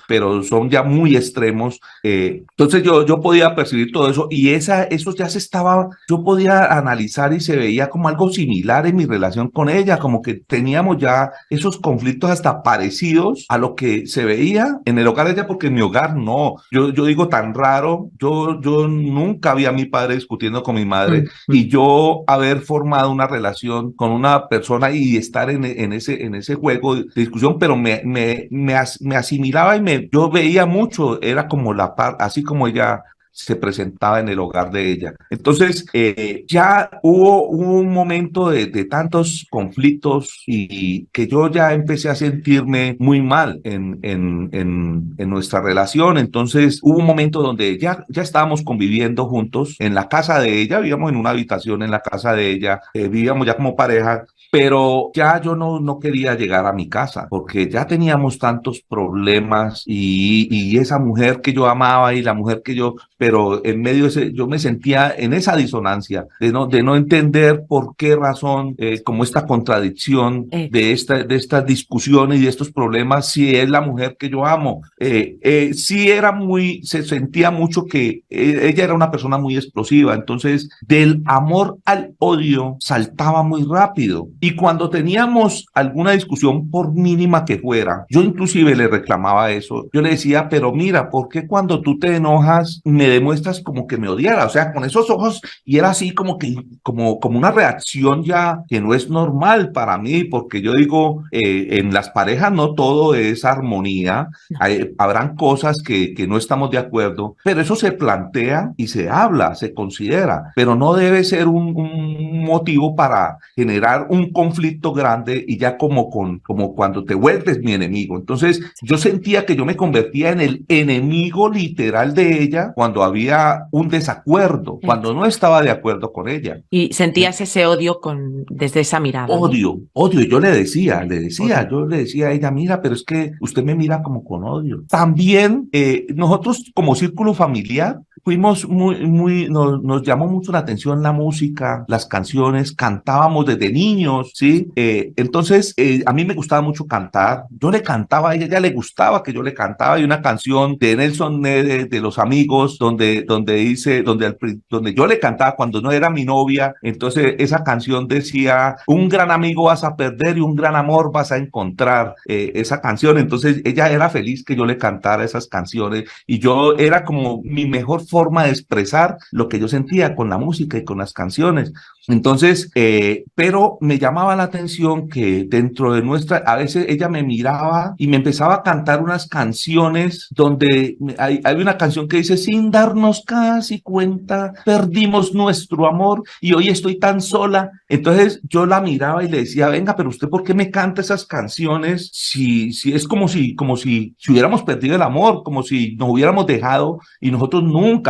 S2: son ya muy extremos. Entonces yo podía percibir todo eso y eso ya yo podía analizar y se veía como algo similar en mi relación con ella, como que teníamos ya esos conflictos hasta parecidos a lo que se veía en el hogar de ella, porque en mi hogar no, yo digo tan raro, yo nunca vi a mi padre discutiendo con mi madre y yo haber formado una relación con una persona y estar en ese juego de discusión, pero me asimilaba y yo veía mucho, era como así como ella se presentaba en el hogar de ella. Entonces, ya hubo un momento de tantos conflictos y que yo ya empecé a sentirme muy mal en nuestra relación. Entonces, hubo un momento donde ya estábamos conviviendo juntos en la casa de ella, vivíamos en una habitación en la casa de ella, vivíamos ya como pareja, pero ya yo no quería llegar a mi casa porque ya teníamos tantos problemas y esa mujer que yo amaba y la mujer que pero en medio yo me sentía en esa disonancia de no entender por qué razón, como esta contradicción de esta discusión y de estos problemas, si es la mujer que yo amo. Sí se sentía mucho que ella era una persona muy explosiva, entonces del amor al odio saltaba muy rápido. Y cuando teníamos alguna discusión, por mínima que fuera, yo inclusive le reclamaba eso. Yo le decía, pero mira, ¿por qué cuando tú te enojas me demuestras como que me odiara? O sea, con esos ojos, y era así como una reacción ya que no es normal para mí, porque yo digo, en las parejas no todo es armonía, habrán cosas que no estamos de acuerdo, pero eso se plantea y se habla, se considera, pero no debe ser un motivo para generar un conflicto grande y ya como cuando te vuelves mi enemigo. Entonces yo sentía que yo me convertía en el enemigo literal de ella cuando había un desacuerdo, cuando no estaba de acuerdo con ella.
S1: Y sentías ese odio desde esa mirada.
S2: Odio, y yo le decía a ella, mira, pero es que usted me mira como con odio. También nosotros como círculo familiar fuimos nos llamó mucho la atención la música, las canciones, cantábamos desde niños, ¿sí? Entonces, a mí me gustaba mucho cantar, yo le cantaba a ella le gustaba que yo le cantaba, y una canción de Nelson Nede, de Los Amigos, donde yo le cantaba cuando no era mi novia, entonces esa canción decía, un gran amigo vas a perder y un gran amor vas a encontrar, esa canción, entonces ella era feliz que yo le cantara esas canciones, y yo era como mi mejor forma de expresar lo que yo sentía con la música y con las canciones. Entonces, pero me llamaba la atención que dentro de a veces ella me miraba y me empezaba a cantar unas canciones donde hay una canción que dice, sin darnos casi cuenta, perdimos nuestro amor y hoy estoy tan sola. Entonces yo la miraba y le decía, venga, pero usted ¿por qué me canta esas canciones si es como si hubiéramos perdido el amor, como si nos hubiéramos dejado y nosotros nunca,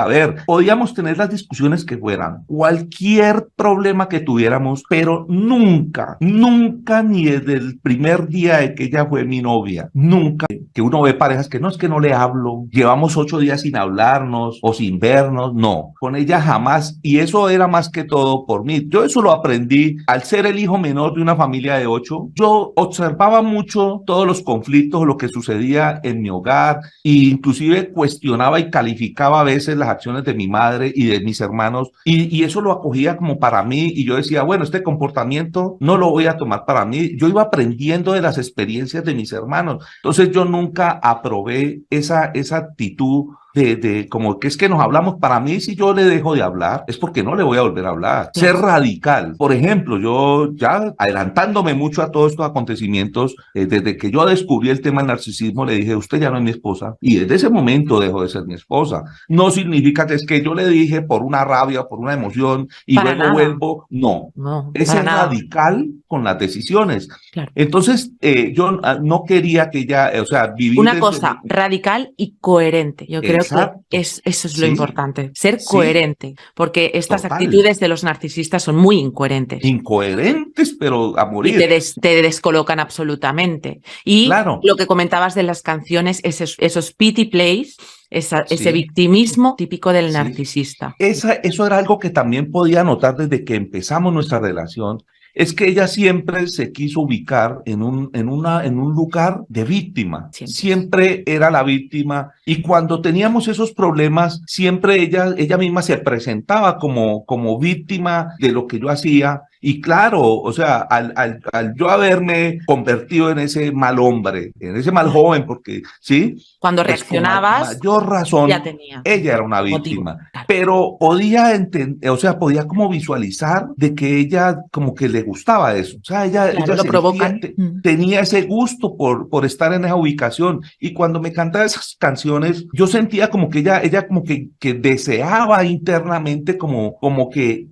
S2: podíamos tener las discusiones que fueran, cualquier problema que tuviéramos, pero nunca, ni desde el primer día de que ella fue mi novia, nunca, que uno ve parejas que no es que no le hablo, llevamos 8 días sin hablarnos o sin vernos, no, con ella jamás, y eso era más que todo por mí. Yo eso lo aprendí al ser el hijo menor de una familia de 8, yo observaba mucho todos los conflictos, lo que sucedía en mi hogar, e inclusive cuestionaba y calificaba a veces las acciones de mi madre y de mis hermanos, y eso lo acogía como para mí, y yo decía, bueno, este comportamiento no lo voy a tomar para mí. Yo iba aprendiendo de las experiencias de mis hermanos, entonces yo nunca aprobé esa actitud de como que es que nos hablamos. Para mí, si yo le dejo de hablar, es porque no le voy a volver a hablar. Ser radical. Por ejemplo, yo ya adelantándome mucho a todos estos acontecimientos, desde que yo descubrí el tema del narcisismo, le dije, usted ya no es mi esposa, y desde ese momento dejó de ser mi esposa. No significa que es que yo le dije por una rabia, por una emoción, y
S1: para
S2: luego
S1: nada.
S2: Vuelvo. No, es ser radical con las decisiones. Claro. Entonces, yo no quería que ella, o sea, vivir...
S1: Una cosa radical y coherente. Yo creo creo
S2: Exacto.
S1: que eso es lo
S2: Sí,
S1: importante, ser
S2: sí,
S1: coherente, porque estas
S2: total.
S1: actitudes de los narcisistas son muy incoherentes
S2: Incoherentes, pero a
S1: y
S2: morir.
S1: te descolocan absolutamente. Y
S2: Claro,
S1: lo que comentabas de las canciones, esos pity plays, ese
S2: sí,
S1: victimismo típico del
S2: sí.
S1: narcisista.
S2: Eso era algo que también podía notar desde que empezamos nuestra relación, es que ella siempre se quiso ubicar en un lugar de víctima.
S1: Siempre.
S2: Siempre era la víctima y cuando teníamos esos problemas, siempre ella misma se presentaba como víctima de lo que yo hacía. Y claro, o sea, al yo haberme convertido en ese mal hombre, en ese mal joven, porque sí,
S1: Cuando
S2: pues con
S1: reaccionabas,
S2: mayor
S1: ya
S2: razón,
S1: tenía
S2: ella era una
S1: un motivo.
S2: víctima,
S1: Claro.
S2: pero podía entender, o sea, podía como visualizar de que ella como que le gustaba eso, o sea,
S1: Claro,
S2: ella
S1: lo
S2: sentía,
S1: provocan.
S2: tenía ese gusto por estar en esa ubicación y cuando me cantaba esas canciones, yo sentía como que ella como que deseaba internamente como que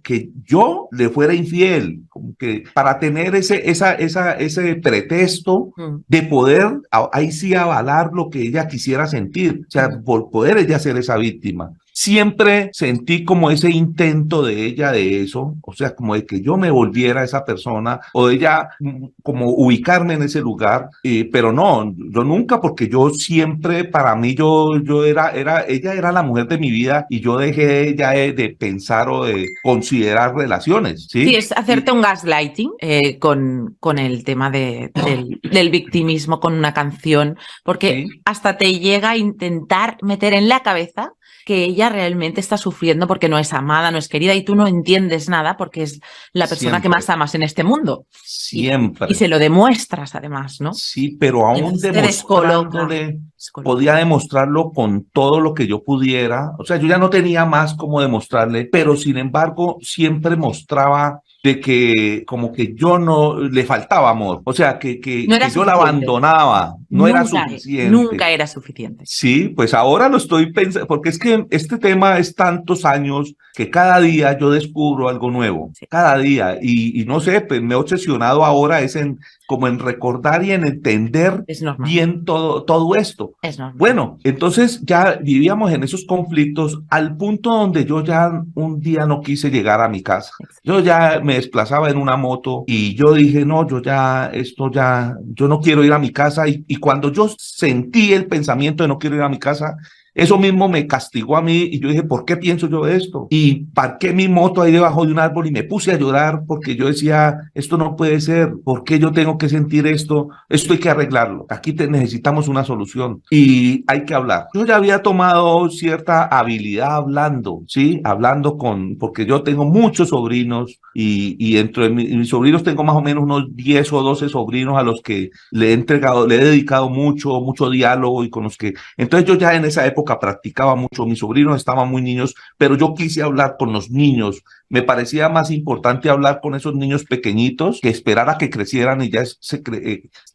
S2: yo le fuera infiel, como que para tener ese pretexto
S1: Mm.
S2: de poder ahí sí avalar lo que ella quisiera sentir, o sea, por poder ella ser esa víctima. Siempre sentí como ese intento de ella de eso, o sea, como de que yo me volviera esa persona o de ella como ubicarme en ese lugar, pero no, yo nunca, porque yo siempre, para mí, ella era la mujer de mi vida y yo dejé ya de pensar o de considerar relaciones,
S1: Sí,
S2: ¿sí?
S1: es hacerte un gaslighting con el tema del victimismo con una canción, porque
S2: Sí,
S1: hasta te llega a intentar meter en la cabeza que ella realmente está sufriendo porque no es amada, no es querida y tú no entiendes nada porque es la persona que más
S2: siempre,
S1: amas en este mundo. Y
S2: siempre.
S1: se lo demuestras además, ¿no?
S2: Sí, pero aún
S1: Entonces te descoloca.
S2: demostrándole, podía demostrarlo con todo lo que yo pudiera. O sea, yo ya no tenía más como demostrarle, pero sin embargo, siempre mostraba de que como que yo no le faltaba amor. O sea,
S1: No era
S2: que yo la
S1: suficiente.
S2: abandonaba, no era suficiente.
S1: Nunca era suficiente.
S2: Sí, pues ahora lo estoy pensando, porque es que este tema es tantos años que cada día yo descubro algo nuevo,
S1: Sí,
S2: cada día, y no sé, pues me he obsesionado ahora es como en recordar y en entender
S1: es normal.
S2: bien todo esto.
S1: Es normal.
S2: Bueno, entonces ya vivíamos en esos conflictos al punto donde yo ya un día no quise llegar a mi casa. Yo ya me desplazaba en una moto y yo dije, no, yo no quiero ir a mi casa. Y cuando yo sentí el pensamiento de no quiero ir a mi casa, eso mismo me castigó a mí y yo dije, ¿por qué pienso yo esto? Y parqué mi moto ahí debajo de un árbol y me puse a llorar porque yo decía, esto no puede ser, ¿por qué yo tengo que sentir esto? Esto hay que arreglarlo, aquí necesitamos una solución y hay que hablar. Yo ya había tomado cierta habilidad hablando, ¿sí? Hablando porque yo tengo muchos sobrinos y dentro de mis sobrinos tengo más o menos unos 10 o 12 sobrinos a los que le he dedicado mucho diálogo y con los que entonces yo ya en esa época practicaba mucho, mis sobrinos estaban muy niños, pero yo quise hablar con los niños. Me parecía más importante hablar con esos niños pequeñitos que esperar a que crecieran y ya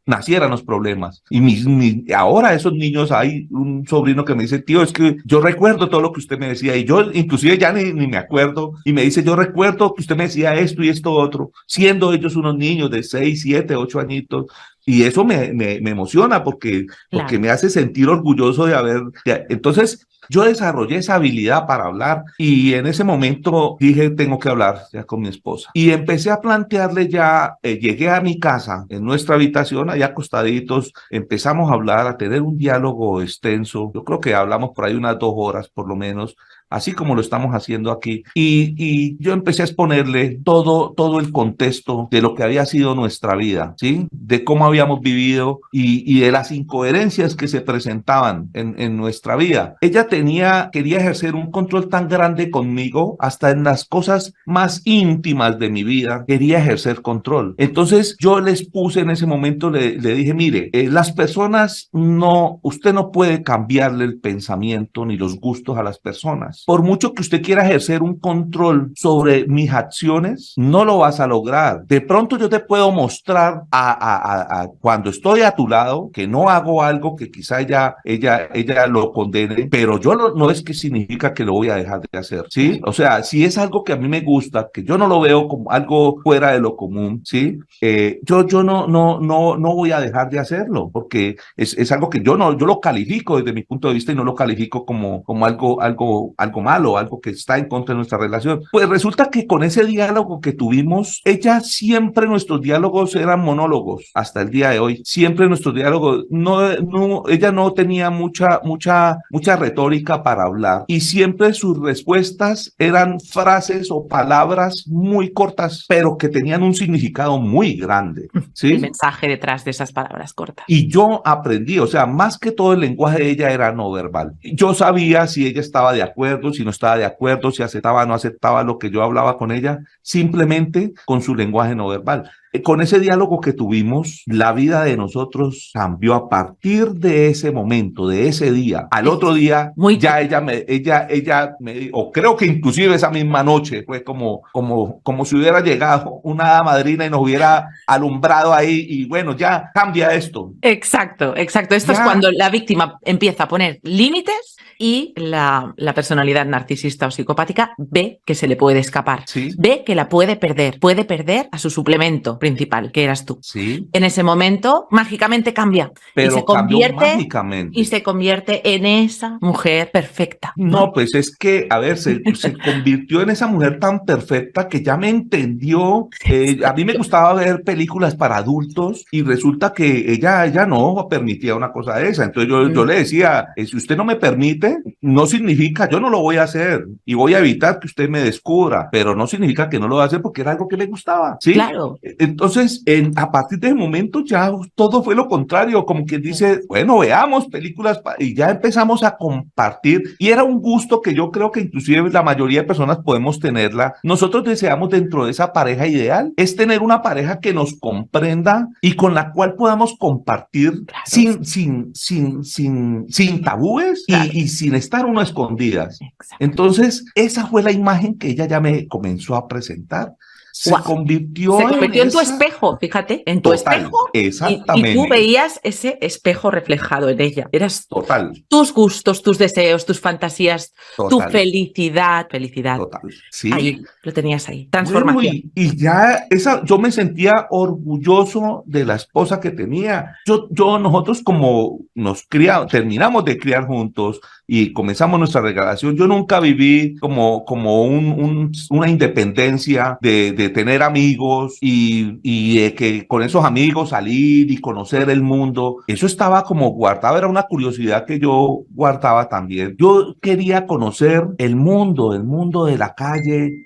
S2: nacieran los problemas. Y ahora esos niños, hay un sobrino que me dice, tío, es que yo recuerdo todo lo que usted me decía y yo inclusive ya ni me acuerdo y me dice, yo recuerdo que usted me decía esto y esto otro, siendo ellos unos niños de 6, 7, 8 añitos. Y eso me emociona porque
S1: Claro.
S2: me hace sentir orgulloso entonces, yo desarrollé esa habilidad para hablar y en ese momento dije, tengo que hablar ya con mi esposa. Y empecé a plantearle ya, llegué a mi casa, en nuestra habitación, allá acostaditos, empezamos a hablar, a tener un diálogo extenso. Yo creo que hablamos por ahí unas 2 horas por lo menos, así como lo estamos haciendo aquí. Y yo empecé a exponerle todo el contexto de lo que había sido nuestra vida, ¿sí? De cómo habíamos vivido y de las incoherencias que se presentaban en nuestra vida. Ella quería ejercer un control tan grande conmigo, hasta en las cosas más íntimas de mi vida, quería ejercer control. Entonces yo les puse en ese momento, le dije, mire, las personas usted no puede cambiarle el pensamiento ni los gustos a las personas. por mucho que usted quiera ejercer un control sobre mis acciones, no lo vas a lograr. De pronto yo te puedo mostrar cuando estoy a tu lado que no hago algo que quizá ella lo condene, pero yo no es que significa que lo voy a dejar de hacer, ¿sí? O sea, si es algo que a mí me gusta, que yo no lo veo como algo fuera de lo común, ¿sí? Yo no voy a dejar de hacerlo, porque es algo que yo lo califico desde mi punto de vista y no lo califico como algo malo, algo que está en contra de nuestra relación. Pues resulta que con ese diálogo que tuvimos, nuestros diálogos eran monólogos hasta el día de hoy. Siempre nuestros diálogos, ella no tenía mucha retórica para hablar y siempre sus respuestas eran frases o palabras muy cortas, pero que tenían un significado muy grande, ¿sí?
S1: El mensaje detrás de esas palabras cortas.
S2: Y yo aprendí, o sea, más que todo el lenguaje de ella era no verbal. Yo sabía si ella estaba de acuerdo, si no estaba de acuerdo, si aceptaba o no aceptaba lo que yo hablaba con ella, simplemente con su lenguaje no verbal. Con ese diálogo que tuvimos, la vida de nosotros cambió a partir de ese momento, de ese día. Al otro día, ya ella me, o creo que inclusive esa misma noche, fue como si hubiera llegado una hada madrina y nos hubiera alumbrado ahí y bueno, ya cambia esto.
S1: Exacto. Esto ya. Es cuando la víctima empieza a poner límites y la personalidad narcisista o psicopática ve que se le puede escapar, ¿sí? Ve que la puede perder a su suplemento principal, que eras tú.
S2: Sí.
S1: En ese momento, mágicamente cambia.
S2: Pero
S1: y se convierte en esa mujer perfecta.
S2: No, pues es que, a ver, se convirtió en esa mujer tan perfecta que ya me entendió. A mí me gustaba ver películas para adultos y resulta que ella no permitía una cosa de esa. Entonces yo le decía, si usted no me permite, no significa, yo no lo voy a hacer y voy a evitar que usted me descubra, pero no significa que no lo voy a hacer porque era algo que me gustaba, ¿sí?
S1: Claro.
S2: Entonces, a partir de ese momento ya todo fue lo contrario, como quien dice, bueno, veamos películas y ya empezamos a compartir y era un gusto que yo creo que inclusive la mayoría de personas podemos tenerla. Nosotros deseamos dentro de esa pareja ideal, es tener una pareja que nos comprenda y con la cual podamos compartir sin tabúes y sin estar uno escondidas.
S1: Exacto.
S2: Entonces, esa fue la imagen que ella ya me comenzó a presentar. Se convirtió
S1: en tu espejo, fíjate, en tu espejo.
S2: Exactamente.
S1: Y tú veías ese espejo reflejado en ella. Eras
S2: total.
S1: Tus gustos, tus deseos, tus fantasías,
S2: total.
S1: Tu felicidad.
S2: Total. Sí.
S1: Ahí, lo tenías ahí. Transformación.
S2: Bueno, y ya yo me sentía orgulloso de la esposa que tenía. Nosotros como terminamos de criar juntos y comenzamos nuestra relación, yo nunca viví como una independencia de tener amigos y que con esos amigos salir y conocer el mundo. Eso estaba como guardado, era una curiosidad que yo guardaba también. Yo quería conocer el mundo de la calle,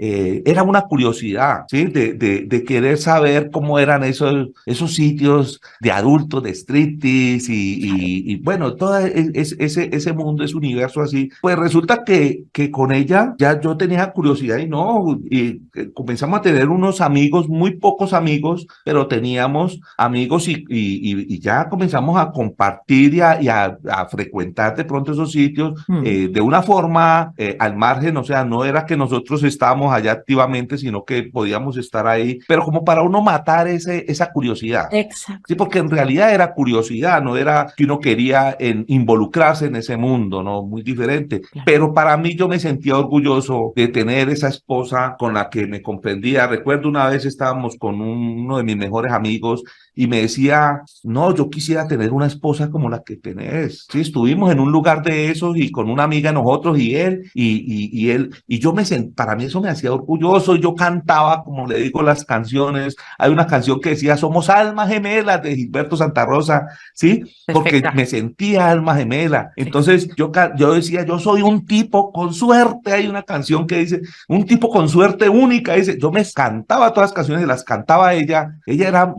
S2: era una curiosidad, ¿sí? De querer saber cómo eran esos sitios de adultos, de striptease y bueno, todo ese mundo, ese universo así. Pues resulta que con ella ya yo tenía curiosidad y comenzamos a tener unos amigos, muy pocos amigos, pero teníamos amigos y ya comenzamos a compartir y a frecuentar de pronto esos sitios de una forma al margen, o sea, no era que nosotros estábamos allá activamente, sino que podíamos estar ahí, pero como para uno matar esa curiosidad.
S1: Exacto.
S2: Sí, porque en realidad era curiosidad, no era que uno quería involucrarse en ese mundo, ¿no? Muy diferente. Claro. Pero para mí yo me sentía orgulloso de tener esa esposa con la que me comprendía. Recuerdo una vez estábamos con uno de mis mejores amigos y me decía, no, yo quisiera tener una esposa como la que tenés. Sí, estuvimos en un lugar de esos y con una amiga de nosotros y él, y yo para mí eso me hacía orgulloso. Yo cantaba, como le digo, las canciones. Hay una canción que decía, somos almas gemelas, de Gilberto Santa Rosa, ¿sí? Porque
S1: Perfecta.
S2: me sentía alma gemela. Entonces yo decía, yo soy un tipo con suerte. Hay una canción que dice, un tipo con suerte única. Dice, yo me cantaba todas las canciones, las cantaba ella. Ella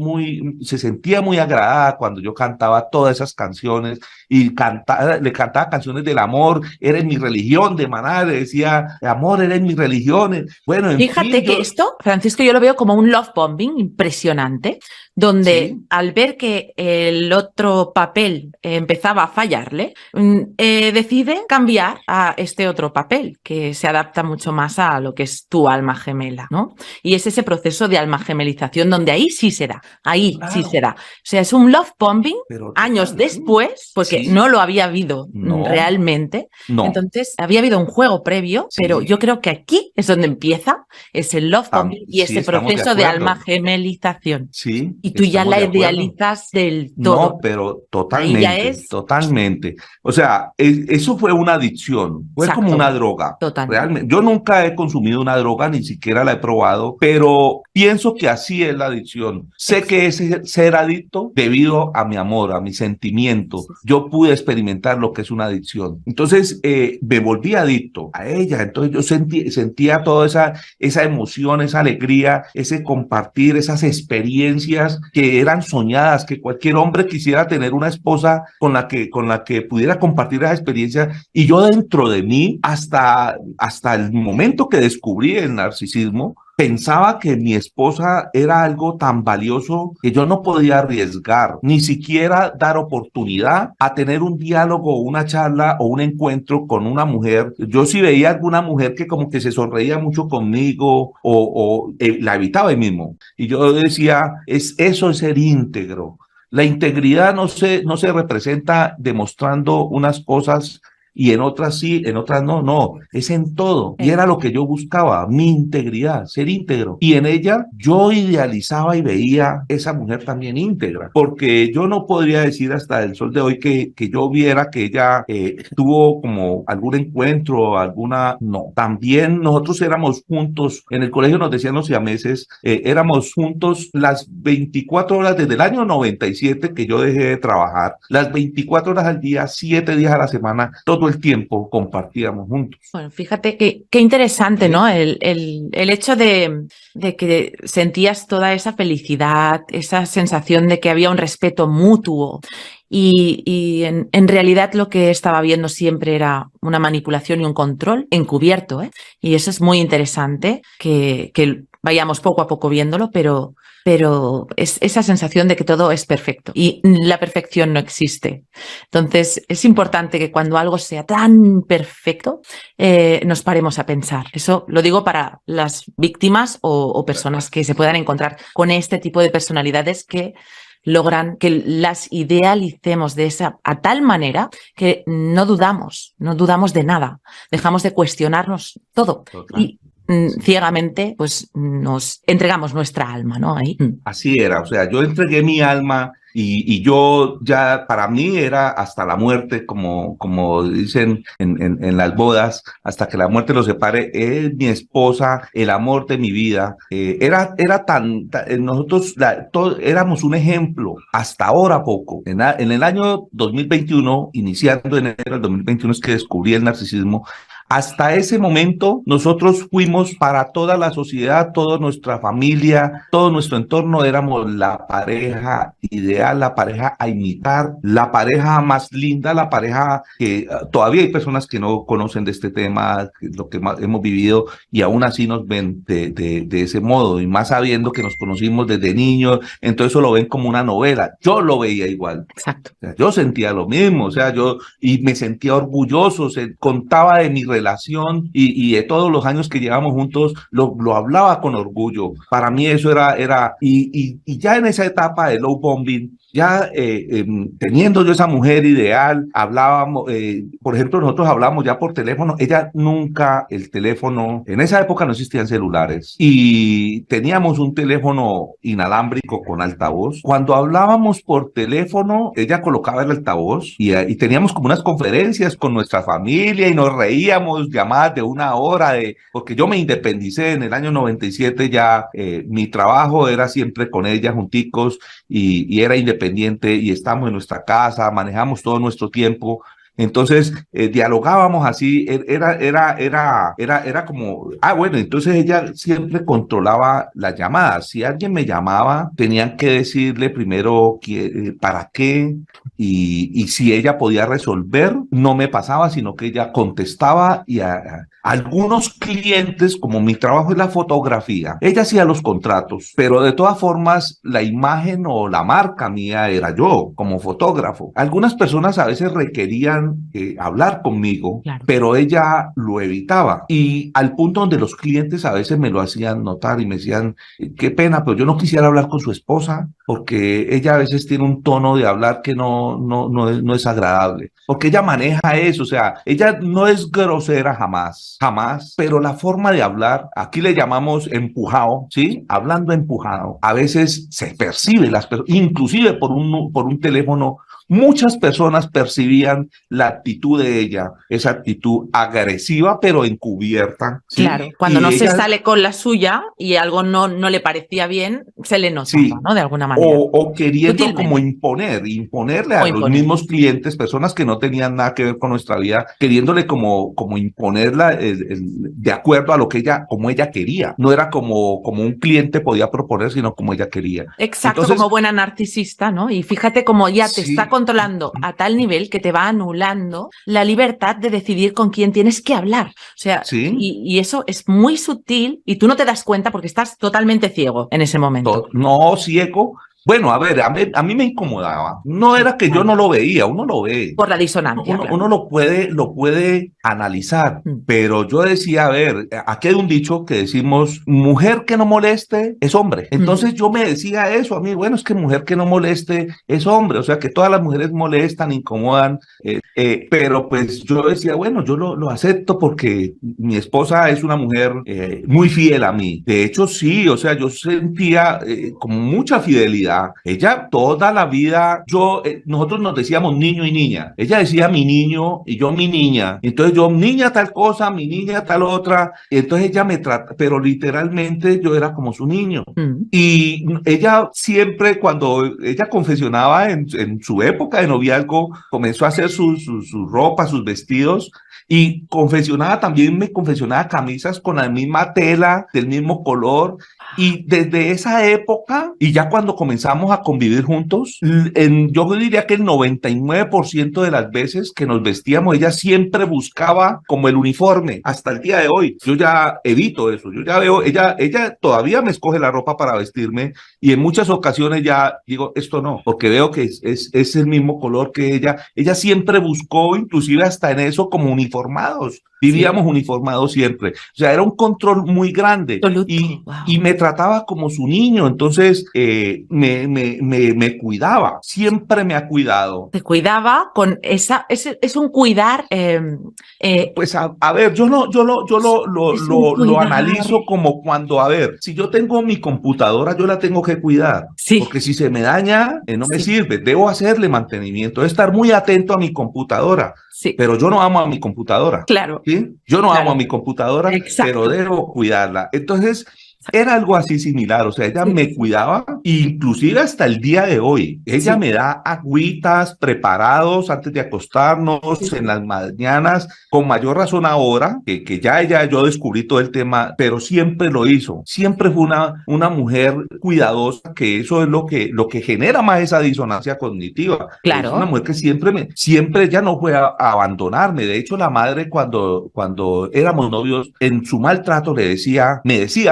S2: se sentía muy agradada cuando yo cantaba todas esas canciones y le cantaba canciones del amor. Eres mi religión, de Maná, le decía, amor, eres mi religión. Bueno,
S1: fíjate que esto, Francisco, yo lo veo como un love bombing impresionante, donde ¿sí? Al ver que el otro papel empezaba a fallarle, decía, decide cambiar a este otro papel que se adapta mucho más a lo que es tu alma gemela, ¿no? Y es ese proceso de alma gemelización donde ahí sí se da, ahí sí se da. O sea, es un love bombing años después, porque no lo había habido realmente. Entonces, había habido un juego previo, pero yo creo que aquí es donde empieza ese love bombing y ese proceso de alma gemelización. Y tú ya la idealizas del todo.
S2: No, pero totalmente. O sea, eso fue una adicción, fue como una droga. Realmente, yo nunca he consumido una droga, ni siquiera la he probado, pero pienso que así es la adicción. Sé que es ser adicto debido a mi amor, a mi sentimiento. Yo pude experimentar lo que es una adicción. Entonces, me volví adicto a ella. Entonces, yo sentía toda esa emoción, esa alegría, ese compartir, esas experiencias que eran soñadas, que cualquier hombre quisiera tener una esposa con la que pudiera compartir esa experiencia. Y yo dentro de mí, hasta el momento que descubrí el narcisismo, pensaba que mi esposa era algo tan valioso que yo no podía arriesgar, ni siquiera dar oportunidad a tener un diálogo, una charla o un encuentro con una mujer. Yo si veía alguna mujer que como que se sonreía mucho conmigo o la evitaba ahí mismo. Y yo decía, eso es ser íntegro. La integridad no se representa demostrando unas cosas y en otras sí, en otras no, es en todo. Y era lo que yo buscaba, mi integridad, ser íntegro. Y en ella yo idealizaba y veía esa mujer también íntegra, porque yo no podría decir hasta el sol de hoy que yo viera que ella tuvo como algún encuentro, no. También nosotros éramos juntos, en el colegio nos decían los siameses, éramos juntos las 24 horas desde el año 97 que yo dejé de trabajar, las 24 horas al día, 7 días a la semana, todo el tiempo compartíamos juntos.
S1: Bueno, fíjate qué interesante, ¿no? El hecho de que sentías toda esa felicidad, esa sensación de que había un respeto mutuo y en realidad lo que estaba viendo siempre era una manipulación y un control encubierto, ¿eh? Y eso es muy interesante que vayamos poco a poco viéndolo, pero es esa sensación de que todo es perfecto y la perfección no existe. Entonces, es importante que cuando algo sea tan perfecto, nos paremos a pensar. Eso lo digo para las víctimas o personas que se puedan encontrar con este tipo de personalidades que logran que las idealicemos a tal manera que no dudamos de nada, dejamos de cuestionarnos todo. Y ciegamente pues nos entregamos nuestra alma, ¿no? Ahí.
S2: Así era, o sea, yo entregué mi alma y yo ya, para mí era hasta la muerte, como dicen en las bodas, hasta que la muerte los separe, es mi esposa, el amor de mi vida. Era nosotros todos éramos un ejemplo, hasta ahora poco. En el año 2021, iniciando enero del 2021 es que descubrí el narcisismo. Hasta ese momento nosotros fuimos para toda la sociedad, toda nuestra familia, todo nuestro entorno, éramos la pareja ideal, la pareja a imitar, la pareja más linda, la pareja que todavía hay personas que no conocen de este tema, lo que más hemos vivido y aún así nos ven de ese modo y más sabiendo que nos conocimos desde niños, entonces eso lo ven como una novela. Yo lo veía igual.
S1: Exacto.
S2: O sea, yo sentía lo mismo, o sea, y me sentía orgulloso, contaba de mi relación y de todos los años que llevamos juntos, lo hablaba con orgullo. Para mí eso era y ya en esa etapa de low bombing, ya teniendo yo esa mujer ideal, hablábamos, por ejemplo, nosotros hablábamos ya por teléfono, ella nunca el teléfono, en esa época no existían celulares y teníamos un teléfono inalámbrico con altavoz. Cuando hablábamos por teléfono, ella colocaba el altavoz y teníamos como unas conferencias con nuestra familia y nos reíamos, llamadas de una hora, porque yo me independicé en el año 97 ya, mi trabajo era siempre con ella junticos y era independiente y estamos en nuestra casa, manejamos todo nuestro tiempo. Entonces, dialogábamos así, era como, bueno, entonces ella siempre controlaba las llamadas. Si alguien me llamaba, tenían que decirle primero para qué, y si ella podía resolver, no me pasaba, sino que ella contestaba y a algunos clientes, como mi trabajo es la fotografía, ella hacía los contratos, pero de todas formas la imagen o la marca mía era yo como fotógrafo. Algunas personas a veces requerían hablar conmigo,
S1: Claro.
S2: pero ella lo evitaba y al punto donde los clientes a veces me lo hacían notar y me decían, qué pena, pero yo no quisiera hablar con su esposa porque ella a veces tiene un tono de hablar que no es agradable, porque ella maneja eso, o sea, ella no es grosera jamás, pero la forma de hablar, aquí le llamamos empujado, ¿sí? Hablando empujado, a veces se percibe, inclusive por un teléfono, muchas personas percibían la actitud de ella, esa actitud agresiva, pero encubierta, ¿sí?
S1: Claro, cuando
S2: Y
S1: no se
S2: ella,
S1: sale con la suya y algo no le parecía bien, se le notaba,
S2: sí,
S1: ¿no? De alguna manera.
S2: o queriendo como
S1: Sutilmente.
S2: imponerle
S1: O
S2: a los
S1: imponer.
S2: mismos clientes, personas que no tenían nada que ver con nuestra vida, queriéndole como imponerla de acuerdo a lo que como ella quería. No era como un cliente podía proponer, sino como ella quería.
S1: Exacto,
S2: Entonces,
S1: como buena narcisista, ¿no? Y fíjate cómo ya te está
S2: sí,
S1: controlando a tal nivel que te va anulando la libertad de decidir con quién tienes que hablar. O sea,
S2: sí.
S1: y eso es muy sutil y tú no te das cuenta porque estás totalmente ciego en ese momento.
S2: No, ciego. Bueno, a ver, a mí me incomodaba. No
S1: Sí,
S2: era que yo
S1: vale.
S2: no lo veía, uno lo ve.
S1: Por la disonancia, claro.
S2: Uno lo puede analizar,
S1: Mm.
S2: pero yo decía, a ver, aquí hay un dicho que decimos, mujer que no moleste es hombre. Entonces yo me decía eso a mí, bueno, es que mujer que no moleste es hombre, o sea que todas las mujeres molestan, incomodan, pero pues yo decía, bueno, yo lo acepto porque mi esposa es una mujer muy fiel a mí. De hecho, sí, o sea, yo sentía como mucha fidelidad. Ella toda la vida, nosotros nos decíamos niño y niña. Ella decía mi niño y yo mi niña. Entonces yo, niña tal cosa, mi niña tal otra. Y entonces ella me trata, pero literalmente yo era como su niño. Y ella siempre, cuando ella confesionaba en su época de noviazgo, comenzó a hacer su ropa, sus vestidos, y confeccionaba también, me confeccionaba camisas con la misma tela, del mismo color. Y desde esa época, y ya cuando comenzamos a convivir juntos, yo diría que el 99% de las veces que nos vestíamos, ella siempre buscaba como el uniforme. Hasta el día de hoy, yo ya evito eso. Yo ya veo, ella todavía me escoge la ropa para vestirme y en muchas ocasiones ya digo, esto no, porque veo que es el mismo color que ella. Ella siempre buscó, inclusive hasta en eso, como uniformados. Vivíamos uniformados siempre. O sea, era un control muy grande.
S1: Absoluto.
S2: Y me trataba como su niño, entonces me cuidaba, siempre me ha cuidado.
S1: Te cuidaba con es un cuidar.
S2: Pues a ver, yo
S1: Es un
S2: lo
S1: cuidar.
S2: analizo como cuando, a ver, si yo tengo mi computadora, yo la tengo que cuidar,
S1: Sí.
S2: porque si se me daña, no me
S1: Sí.
S2: sirve, debo hacerle mantenimiento, estar muy atento a mi computadora.
S1: Sí.
S2: Pero yo no amo a mi computadora.
S1: Claro.
S2: ¿Sí? Yo no
S1: Claro.
S2: amo a mi computadora,
S1: Exacto.
S2: pero debo cuidarla. Entonces, era algo así similar, o sea, ella me cuidaba, inclusive hasta el día de hoy. Ella me da agüitas preparados antes de acostarnos en las mañanas, con mayor razón ahora, que ya yo descubrí todo el tema, pero siempre lo hizo. Siempre fue una mujer cuidadosa, que eso es lo que genera más esa disonancia cognitiva.
S1: Claro.
S2: Es una mujer que siempre ella no fue a abandonarme. De hecho, la madre cuando éramos novios, en su maltrato me decía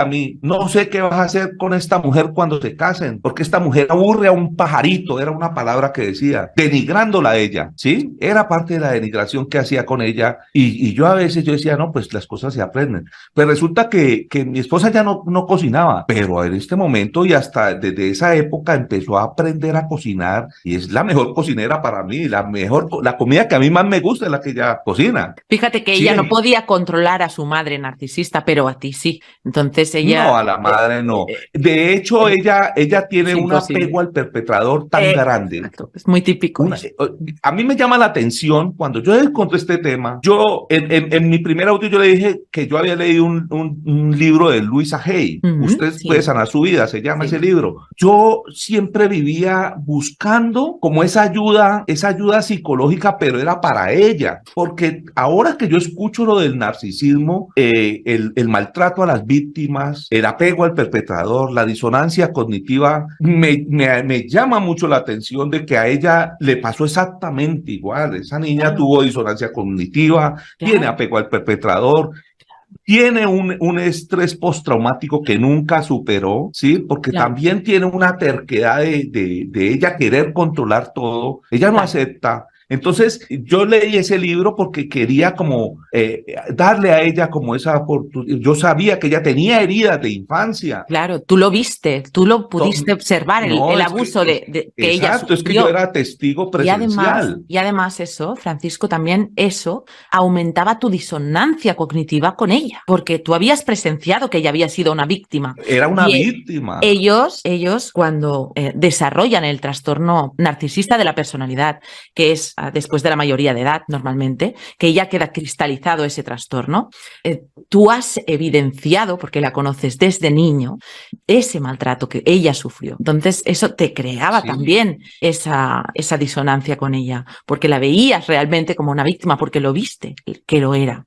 S2: a mí, no sé qué vas a hacer con esta mujer cuando se casen, porque esta mujer aburre a un pajarito, era una palabra que decía, denigrándola a ella, ¿sí? Era parte de la denigración que hacía con ella, y yo a veces yo decía, no, pues las cosas se aprenden. Pues resulta que mi esposa ya no cocinaba, pero en este momento y hasta desde esa época empezó a aprender a cocinar, y es la mejor cocinera para mí, la comida que a mí más me gusta es la que ella cocina.
S1: Fíjate que ella no podía controlar a su madre narcisista, pero a ti sí. Entonces ella...
S2: No, a la madre no. De hecho, ella tiene un apego al perpetrador tan grande.
S1: Exacto, es muy típico.
S2: A mí me llama la atención cuando yo encontré este tema. Yo, en mi primer audio, yo le dije que yo había leído un libro de Louisa Hay. Usted puede sanar su vida, se llama ese libro. Yo siempre vivía buscando como esa ayuda psicológica, pero era para ella. Porque ahora que yo escucho lo del narcisismo, el maltrato a las víctimas, el apego al perpetrador, la disonancia cognitiva, me llama mucho la atención de que a ella le pasó exactamente igual. Esa niña tuvo disonancia cognitiva, tiene apego al perpetrador, tiene un estrés postraumático que nunca superó, ¿sí? Porque también tiene una terquedad de ella querer controlar todo. Ella no acepta. Entonces, yo leí ese libro porque quería como darle a ella como esa oportunidad. Yo sabía que ella tenía heridas de infancia.
S1: Claro, tú lo viste, tú lo pudiste observar, el abuso que ella
S2: exacto,
S1: sufrió.
S2: Es que yo era testigo presencial.
S1: Y además eso, Francisco, también eso aumentaba tu disonancia cognitiva con ella, porque tú habías presenciado que ella había sido una víctima.
S2: Era una víctima.
S1: Ellos cuando desarrollan el trastorno narcisista de la personalidad, que es después de la mayoría de edad normalmente, que ya queda cristalizado ese trastorno, tú has evidenciado, porque la conoces desde niño, ese maltrato que ella sufrió. Entonces eso te creaba también esa disonancia con ella, porque la veías realmente como una víctima, porque lo viste que lo era.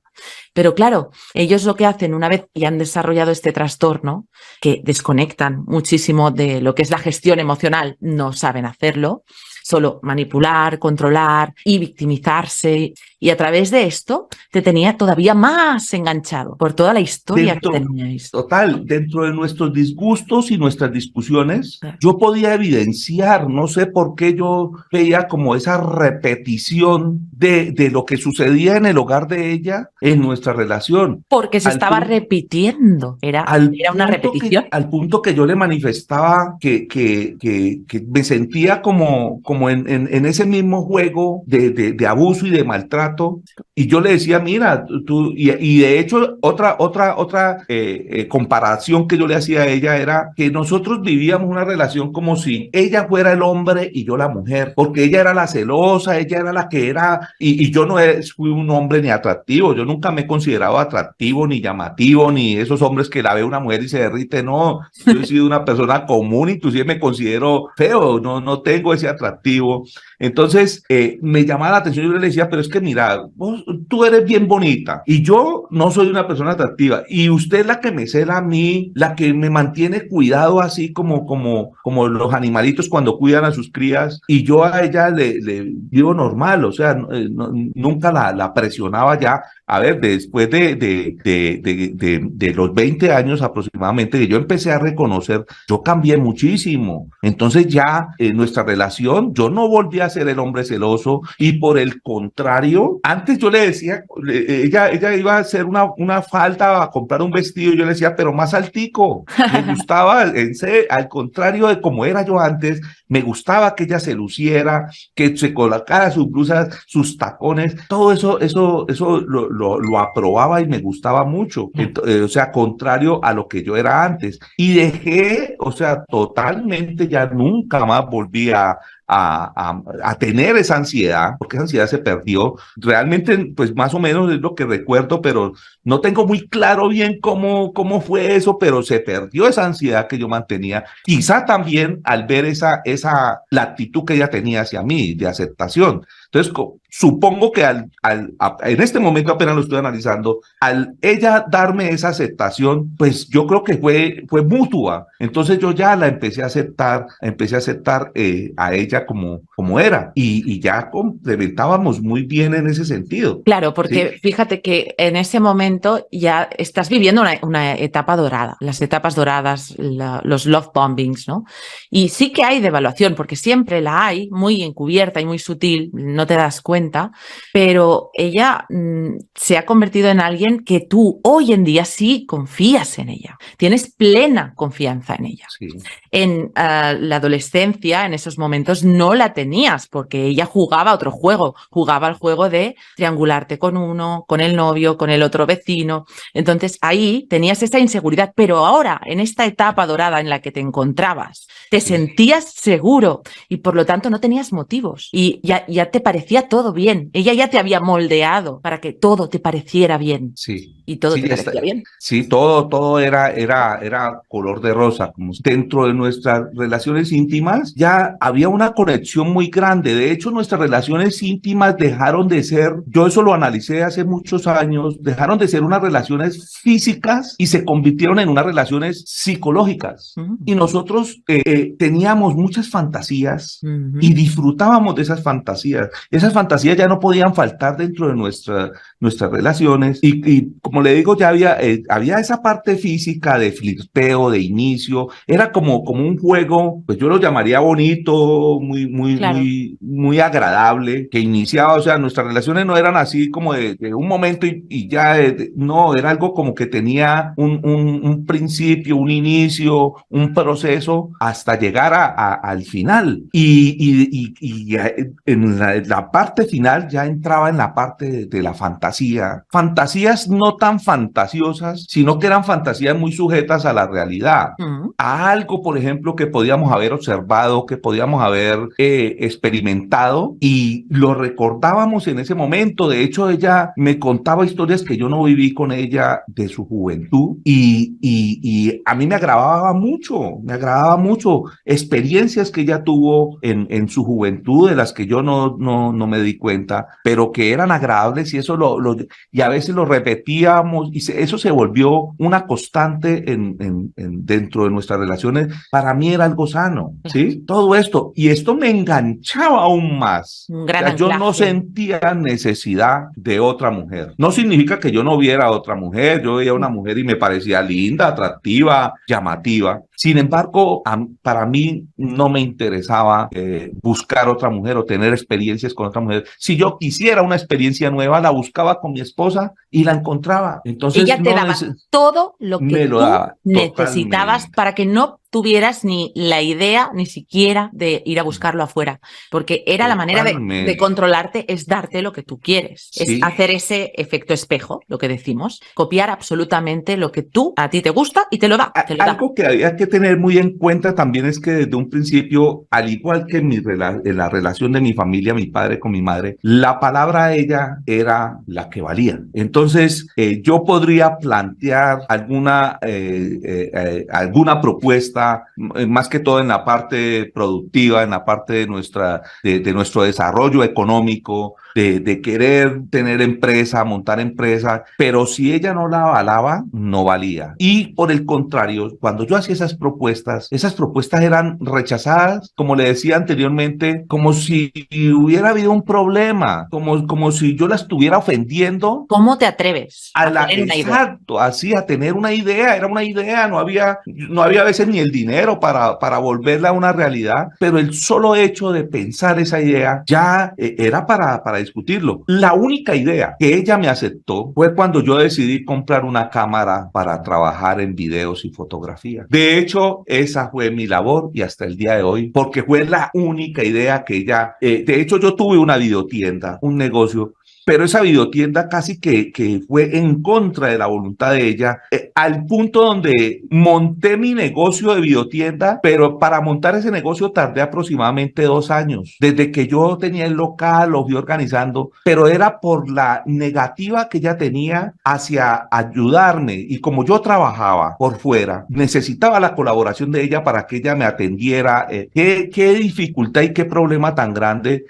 S1: Pero claro, ellos lo que hacen una vez que han desarrollado este trastorno, que desconectan muchísimo de lo que es la gestión emocional, no saben hacerlo, solo manipular, controlar y victimizarse. Y a través de esto te tenía todavía más enganchado por toda la historia que teníais.
S2: Total, dentro de nuestros disgustos y nuestras discusiones, yo podía evidenciar, no sé por qué yo veía como esa repetición de lo que sucedía en el hogar de ella, en nuestra relación.
S1: Porque se estaba repitiendo, era una repetición.
S2: Al punto que yo le manifestaba que me sentía como en ese mismo juego de abuso y de maltrato, y yo le decía, mira, tú, y de hecho otra comparación que yo le hacía a ella era que nosotros vivíamos una relación como si ella fuera el hombre y yo la mujer, porque ella era la celosa, ella era la que era, y yo no fui un hombre ni atractivo, yo nunca me he considerado atractivo, ni llamativo, ni esos hombres que la ve una mujer y se derrite, no, yo he sido una persona común, inclusive me considero feo, no tengo ese atractivo. Entonces me llamaba la atención, yo le decía, pero es que mira, tú eres bien bonita y yo no soy una persona atractiva y usted es la que me cela a mí, la que me mantiene cuidado así como los animalitos cuando cuidan a sus crías, y yo a ella le vivo normal, o sea, nunca la presionaba ya. A ver, después de los 20 años aproximadamente que yo empecé a reconocer, yo cambié muchísimo. Entonces ya en nuestra relación, yo no volví a ser el hombre celoso, y por el contrario, antes yo le decía, ella iba a hacer una falta, a comprar un vestido, y yo le decía, pero más altico, me gustaba, al contrario de como era yo antes, me gustaba que ella se luciera, que se colocara sus blusas, sus tacones, todo eso lo aprobaba y me gustaba mucho. O sea, contrario a lo que yo era antes. Y dejé, o sea, totalmente, ya nunca más volví a tener esa ansiedad, porque esa ansiedad se perdió. Realmente, pues más o menos es lo que recuerdo, pero no tengo muy claro bien cómo fue eso, pero se perdió esa ansiedad que yo mantenía. Quizá también al ver la actitud que ella tenía hacia mí, de aceptación. Entonces, supongo que en este momento apenas lo estoy analizando, al ella darme esa aceptación, pues yo creo que fue mutua. Entonces yo ya la empecé a aceptar a ella como era, y ya complementábamos muy bien en ese sentido.
S1: Claro, porque fíjate que en ese momento ya estás viviendo una etapa dorada, las etapas doradas, los love bombings, ¿no? Y sí que hay devaluación, porque siempre la hay, muy encubierta y muy sutil, no te das cuenta, pero ella se ha convertido en alguien que tú hoy en día sí confías en ella, tienes plena confianza en ella.
S2: Sí.
S1: En la adolescencia, en esos momentos, no la tenías, porque ella jugaba otro juego, jugaba el juego de triangularte con uno, con el novio, con el otro vecino. Entonces ahí tenías esa inseguridad, pero ahora, en esta etapa dorada en la que te encontrabas, te sentías seguro y por lo tanto no tenías motivos y ya te parecía todo bien. Ella ya te había moldeado para que todo te pareciera bien.
S2: Sí.
S1: Y todo te parecía bien.
S2: Sí, todo era color de rosa. Como dentro de nuestras relaciones íntimas ya había una una conexión muy grande. De hecho, nuestras relaciones íntimas dejaron de ser, yo eso lo analicé hace muchos años, dejaron de ser unas relaciones físicas y se convirtieron en unas relaciones psicológicas. Y nosotros teníamos muchas fantasías y disfrutábamos de esas fantasías. Esas fantasías ya no podían faltar dentro de nuestras relaciones. Y como le digo, ya había esa parte física de flirteo, de inicio. Era como un juego, pues yo lo llamaría bonito, muy agradable, que iniciaba, o sea, nuestras relaciones no eran así como de un momento y ya, no, era algo como que tenía un principio, un inicio, un proceso hasta llegar al final. Y en la parte final ya entraba en la parte de la fantasía. Fantasías no tan fantasiosas, sino que eran fantasías muy sujetas a la realidad, a algo, por ejemplo, que podíamos haber observado, que podíamos haber experimentado y lo recordábamos en ese momento. De hecho, ella me contaba historias que yo no viví con ella de su juventud y a mí me agradaba mucho experiencias que ella tuvo en su juventud de las que yo no me di cuenta, pero que eran agradables y eso y a veces lo repetíamos y eso se volvió una constante dentro de nuestras relaciones. Para mí era algo sano, ¿sí? Todo esto. Y esto me enganchaba aún más.
S1: Un gran
S2: O sea, yo no
S1: anclaje.
S2: sentía necesidad de otra mujer. No significa que yo no viera a otra mujer. Yo veía a una mujer y me parecía linda, atractiva, llamativa. Sin embargo, para mí no me interesaba buscar otra mujer o tener experiencias con otra mujer. Si yo quisiera una experiencia nueva, la buscaba con mi esposa y la encontraba. Entonces,
S1: Ella te daba todo lo que tú necesitabas para que no tuvieras ni la idea ni siquiera de ir a buscarlo afuera, porque era la manera de controlarte, es darte lo que tú quieres, sí. Es hacer ese efecto espejo, lo que decimos, copiar absolutamente lo que a ti te gusta y te lo da.
S2: Algo que había que tener muy en cuenta también es que desde un principio, al igual que en la relación de mi familia, mi padre con mi madre, la palabra ella era la que valía. Entonces, yo podría plantear alguna propuesta, más que todo en la parte productiva, en la parte de nuestro desarrollo económico, de querer tener empresa, montar empresa, pero si ella no la avalaba, no valía. Y por el contrario, cuando yo hacía esas propuestas eran rechazadas, como le decía anteriormente, como si hubiera habido un problema, como si yo la estuviera ofendiendo.
S1: ¿Cómo te atreves a tener una idea?
S2: Exacto, así a tener una idea, era una idea, no había a veces ni el dinero para volverla a una realidad, pero el solo hecho de pensar esa idea ya era para discutirlo. La única idea que ella me aceptó fue cuando yo decidí comprar una cámara para trabajar en videos y fotografía. De hecho, esa fue mi labor y hasta el día de hoy, porque fue la única idea que ella, de hecho yo tuve una videotienda, un negocio, pero esa videotienda casi que fue en contra de la voluntad de ella, al punto donde monté mi negocio de videotienda, pero para montar ese negocio tardé aproximadamente 2 años. Desde que yo tenía el local, lo fui organizando, pero era por la negativa que ella tenía hacia ayudarme. Y como yo trabajaba por fuera, necesitaba la colaboración de ella para que ella me atendiera. Qué dificultad y qué problema tan grande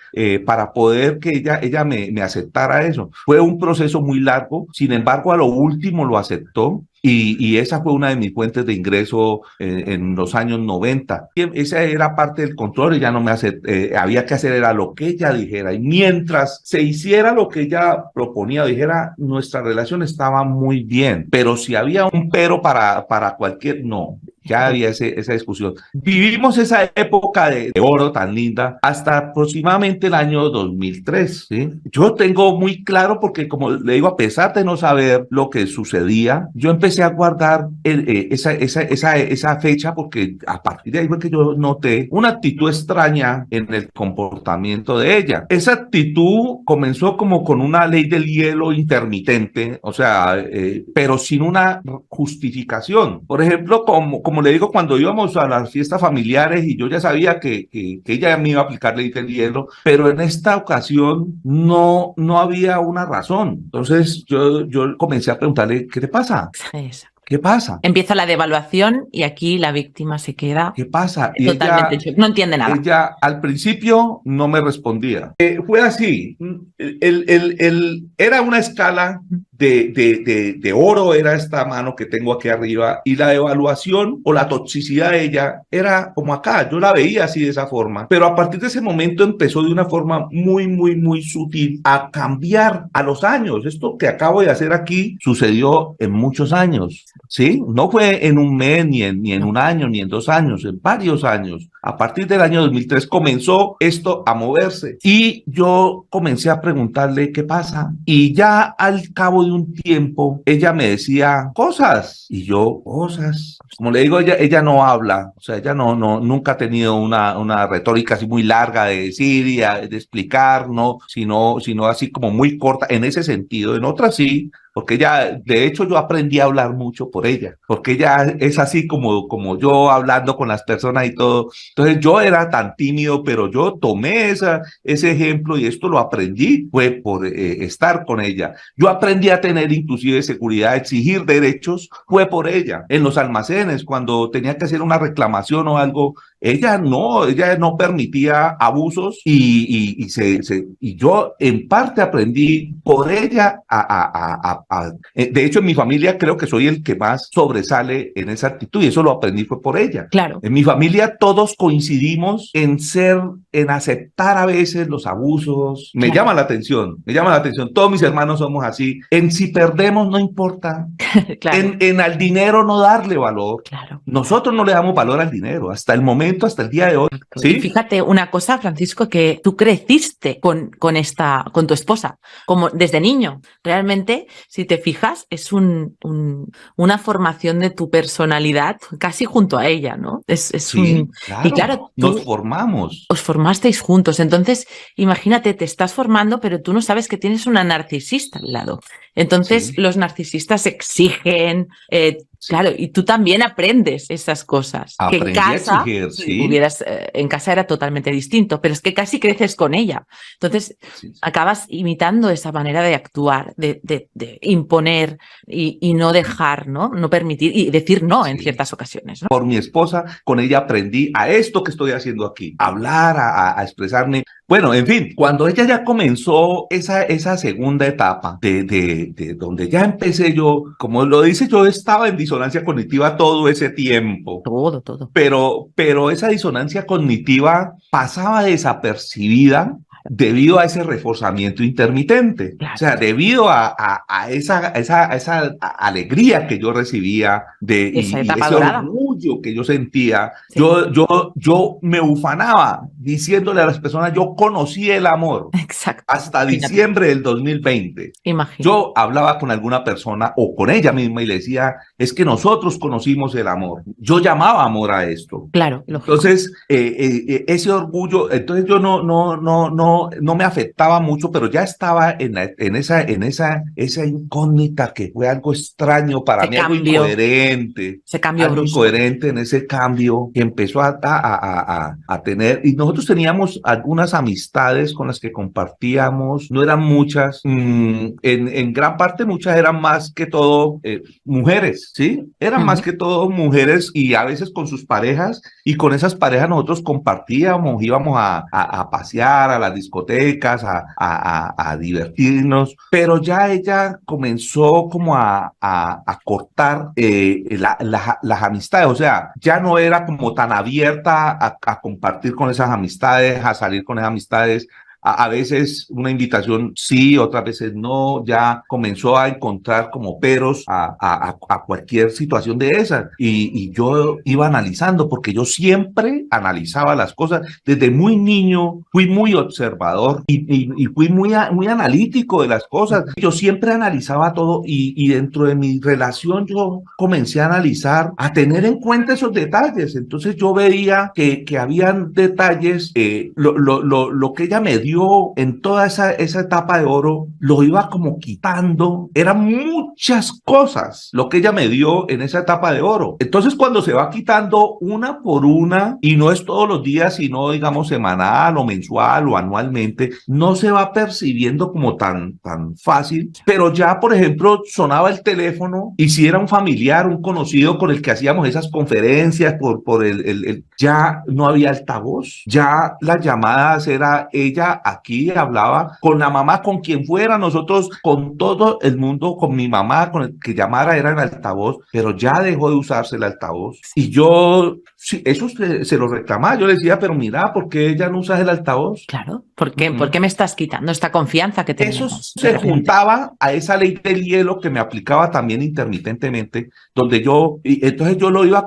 S2: para poder que ella me aceptara eso. Fue un proceso muy largo, sin embargo, a lo último lo aceptó. Y esa fue una de mis fuentes de ingreso en los años 90. Y esa era parte del control, ella no me había que hacer era lo que ella dijera. Y mientras se hiciera lo que ella proponía o dijera, nuestra relación estaba muy bien. Pero si había un pero para cualquier, no. Ya había esa discusión. Vivimos esa época de oro tan linda hasta aproximadamente el año 2003, ¿sí? Yo tengo muy claro porque, como le digo, a pesar de no saber lo que sucedía, yo empecé a guardar esa fecha porque a partir de ahí fue que yo noté una actitud extraña en el comportamiento de ella. Esa actitud comenzó como con una ley del hielo intermitente, o sea, pero sin una justificación. Por ejemplo, como le digo, cuando íbamos a las fiestas familiares y yo ya sabía que ella me iba a aplicar ley del hielo, pero en esta ocasión no había una razón. Entonces yo comencé a preguntarle, ¿qué te pasa?
S1: Exacto.
S2: ¿Qué pasa?
S1: Empieza la devaluación y aquí la víctima se queda
S2: ¿Qué pasa? Y
S1: totalmente en shock, no entiende nada.
S2: ella al principio no me respondía. Fue así. Era una escala de oro, era esta mano que tengo aquí arriba, y la evaluación o la toxicidad de ella era como acá. Yo la veía así de esa forma. Pero a partir de ese momento empezó de una forma muy, muy, muy sutil a cambiar a los años. Esto que acabo de hacer aquí sucedió en muchos años. ¿Sí? No fue en un mes, ni en un año, ni en 2 años, en varios años. A partir del año 2003 comenzó esto a moverse y yo comencé a preguntarle qué pasa. Y ya al cabo de un tiempo, ella me decía cosas y yo, cosas. Como le digo, ella no habla, o sea, ella nunca ha tenido una retórica así muy larga de decir y de explicar, no, sino así como muy corta en ese sentido. En otras sí, porque ella, de hecho, yo aprendí a hablar mucho por ella, porque ella es así como yo hablando con las personas y todo. Entonces yo era tan tímido, pero yo tomé ese ejemplo y esto lo aprendí, fue por estar con ella. Yo aprendí a tener inclusive seguridad, exigir derechos, fue por ella. En los almacenes, cuando tenía que hacer una reclamación o algo, ella no permitía abusos y yo en parte aprendí por ella de hecho, en mi familia creo que soy el que más sobresale en esa actitud y eso lo aprendí fue por ella.
S1: Claro.
S2: En mi familia todos coincidimos en aceptar a veces los abusos. Me llama la atención. Todos mis hermanos somos así. En si perdemos no importa.
S1: Claro.
S2: En al dinero no darle valor.
S1: Claro.
S2: Nosotros no le damos valor al dinero hasta el momento, hasta el día de hoy. ¿Sí?
S1: Y fíjate una cosa, Francisco, que tú creciste con tu esposa, como desde niño. Realmente, si te fijas, es una formación de tu personalidad casi junto a ella, ¿no?
S2: Sí, claro.
S1: Y claro,
S2: nos formamos.
S1: Os formasteis juntos. Entonces, imagínate, te estás formando, pero tú no sabes que tienes una narcisista al lado. Entonces, los narcisistas exigen, claro, y tú también aprendes esas cosas.
S2: Aprendí
S1: que en casa,
S2: a exigir,
S1: sí. En casa era totalmente distinto, pero es que casi creces con ella. Entonces, acabas imitando esa manera de actuar, de imponer y no dejar, ¿no? No permitir y decir no en ciertas ocasiones, ¿no?
S2: Por mi esposa, con ella aprendí a esto que estoy haciendo aquí, a hablar, a expresarme. Bueno, en fin, cuando ella ya comenzó esa segunda etapa de donde ya empecé yo, como lo dice, yo estaba en disonancia cognitiva todo ese tiempo.
S1: Todo.
S2: Pero esa disonancia cognitiva pasaba desapercibida debido a ese reforzamiento intermitente. Claro. O sea, debido a esa alegría que yo recibía y ese orgullo que yo sentía, yo me ufanaba diciéndole a las personas, yo conocí el amor.
S1: Exacto.
S2: Hasta diciembre del 2020.
S1: Imagínate.
S2: Yo hablaba con alguna persona o con ella misma y le decía, es que nosotros conocimos el amor. Yo llamaba amor a esto.
S1: Claro, lógico.
S2: Entonces, ese orgullo, entonces yo no me afectaba mucho, pero ya estaba en esa incógnita que fue algo extraño para mí, algo incoherente.
S1: Se cambió
S2: algo incoherente en ese cambio que empezó a tener. Y nosotros teníamos algunas amistades con las que compartíamos, no eran muchas, en gran parte muchas eran más que todo mujeres, ¿sí? Eran más que todo mujeres y a veces con sus parejas, y con esas parejas nosotros compartíamos, íbamos a pasear a las discotecas, a divertirnos, pero ya ella comenzó como a cortar las amistades, o sea, ya no era como tan abierta a compartir con esas amistades, a salir con esas amistades. A veces una invitación sí, otras veces no, ya comenzó a encontrar como peros a cualquier situación de esas. Y yo iba analizando, porque yo siempre analizaba las cosas. Desde muy niño fui muy observador y fui muy analítico de las cosas. Yo siempre analizaba todo y dentro de mi relación yo comencé a analizar, a tener en cuenta esos detalles. Entonces yo veía que habían detalles, lo que ella me dio dio en toda esa etapa de oro, lo iba como quitando. Eran muchas cosas lo que ella me dio en esa etapa de oro. Entonces, cuando se va quitando una por una, y no es todos los días, sino digamos semanal o mensual o anualmente, no se va percibiendo como tan fácil. Pero ya, por ejemplo, sonaba el teléfono y si era un familiar, un conocido con el que hacíamos esas conferencias por ya no había altavoz, ya las llamadas era ella aquí hablaba con la mamá, con quien fuera, nosotros con todo el mundo, con mi mamá, con el que llamara era en altavoz, pero ya dejó de usarse el altavoz. Y yo, sí, eso se lo reclamaba, yo le decía, pero mira, ¿por qué ya no usas el altavoz?
S1: Claro, ¿por qué me estás quitando esta confianza que
S2: Eso
S1: teníamos?
S2: se juntaba a esa ley del hielo que me aplicaba también intermitentemente, donde y entonces yo lo iba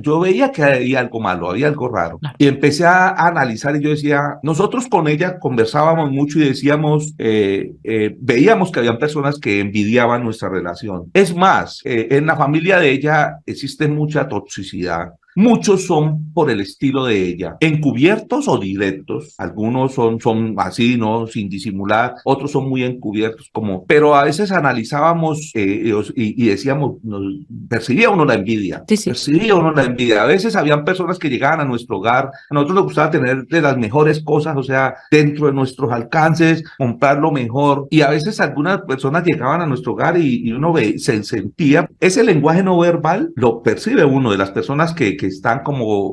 S2: yo veía que había algo malo, había algo raro.
S1: Claro.
S2: Y empecé a analizar y yo decía, nosotros con ella conversábamos mucho y decíamos, veíamos que habían personas que envidiaban nuestra relación. Es más, en la familia de ella existe mucha toxicidad. Muchos son por el estilo de ella, encubiertos o directos. Algunos son así, ¿no? Sin disimular. Otros son muy encubiertos, pero a veces analizábamos y decíamos, percibía uno la envidia.
S1: Sí, sí.
S2: Percibía uno la envidia. A veces habían personas que llegaban a nuestro hogar. A nosotros nos gustaba tener de las mejores cosas, o sea, dentro de nuestros alcances, comprar lo mejor. Y a veces algunas personas llegaban a nuestro hogar y uno se sentía. Ese lenguaje no verbal lo percibe uno de las personas que están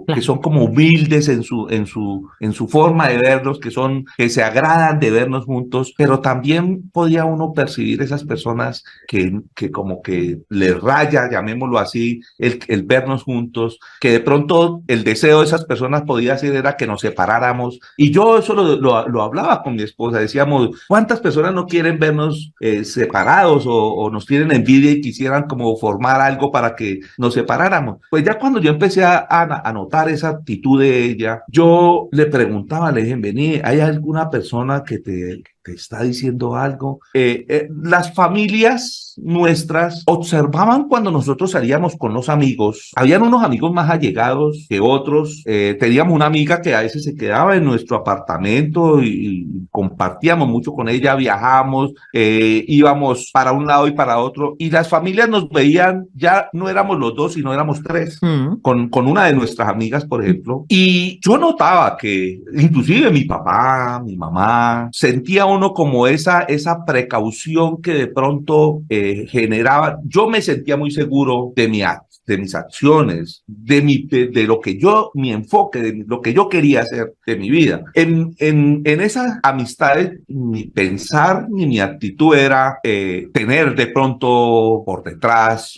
S2: que son como humildes en su forma de verlos, que se agradan de vernos juntos, pero también podía uno percibir esas personas que como que les raya, llamémoslo así, el vernos juntos, que de pronto el deseo de esas personas podía ser era que nos separáramos, y yo eso lo hablaba con mi esposa, decíamos, ¿cuántas personas no quieren vernos separados o nos tienen envidia y quisieran como formar algo para que nos separáramos? Pues ya cuando yo empecé a notar esa actitud de ella, yo le preguntaba, le dije, vení, ¿hay alguna persona que te está diciendo algo? Las familias nuestras observaban cuando nosotros salíamos con los amigos. Habían unos amigos más allegados que otros. Teníamos una amiga que a veces se quedaba en nuestro apartamento y compartíamos mucho con ella, viajamos, íbamos para un lado y para otro, y las familias nos veían, ya no éramos los dos, sino éramos tres, con una de nuestras amigas, por ejemplo, y yo notaba que inclusive mi papá, mi mamá, sentía uno como esa precaución que de pronto generaba. Yo me sentía muy seguro de mis acciones, de lo que mi enfoque, de lo que yo quería hacer de mi vida. En esas amistades, mi pensar ni mi actitud era tener de pronto por detrás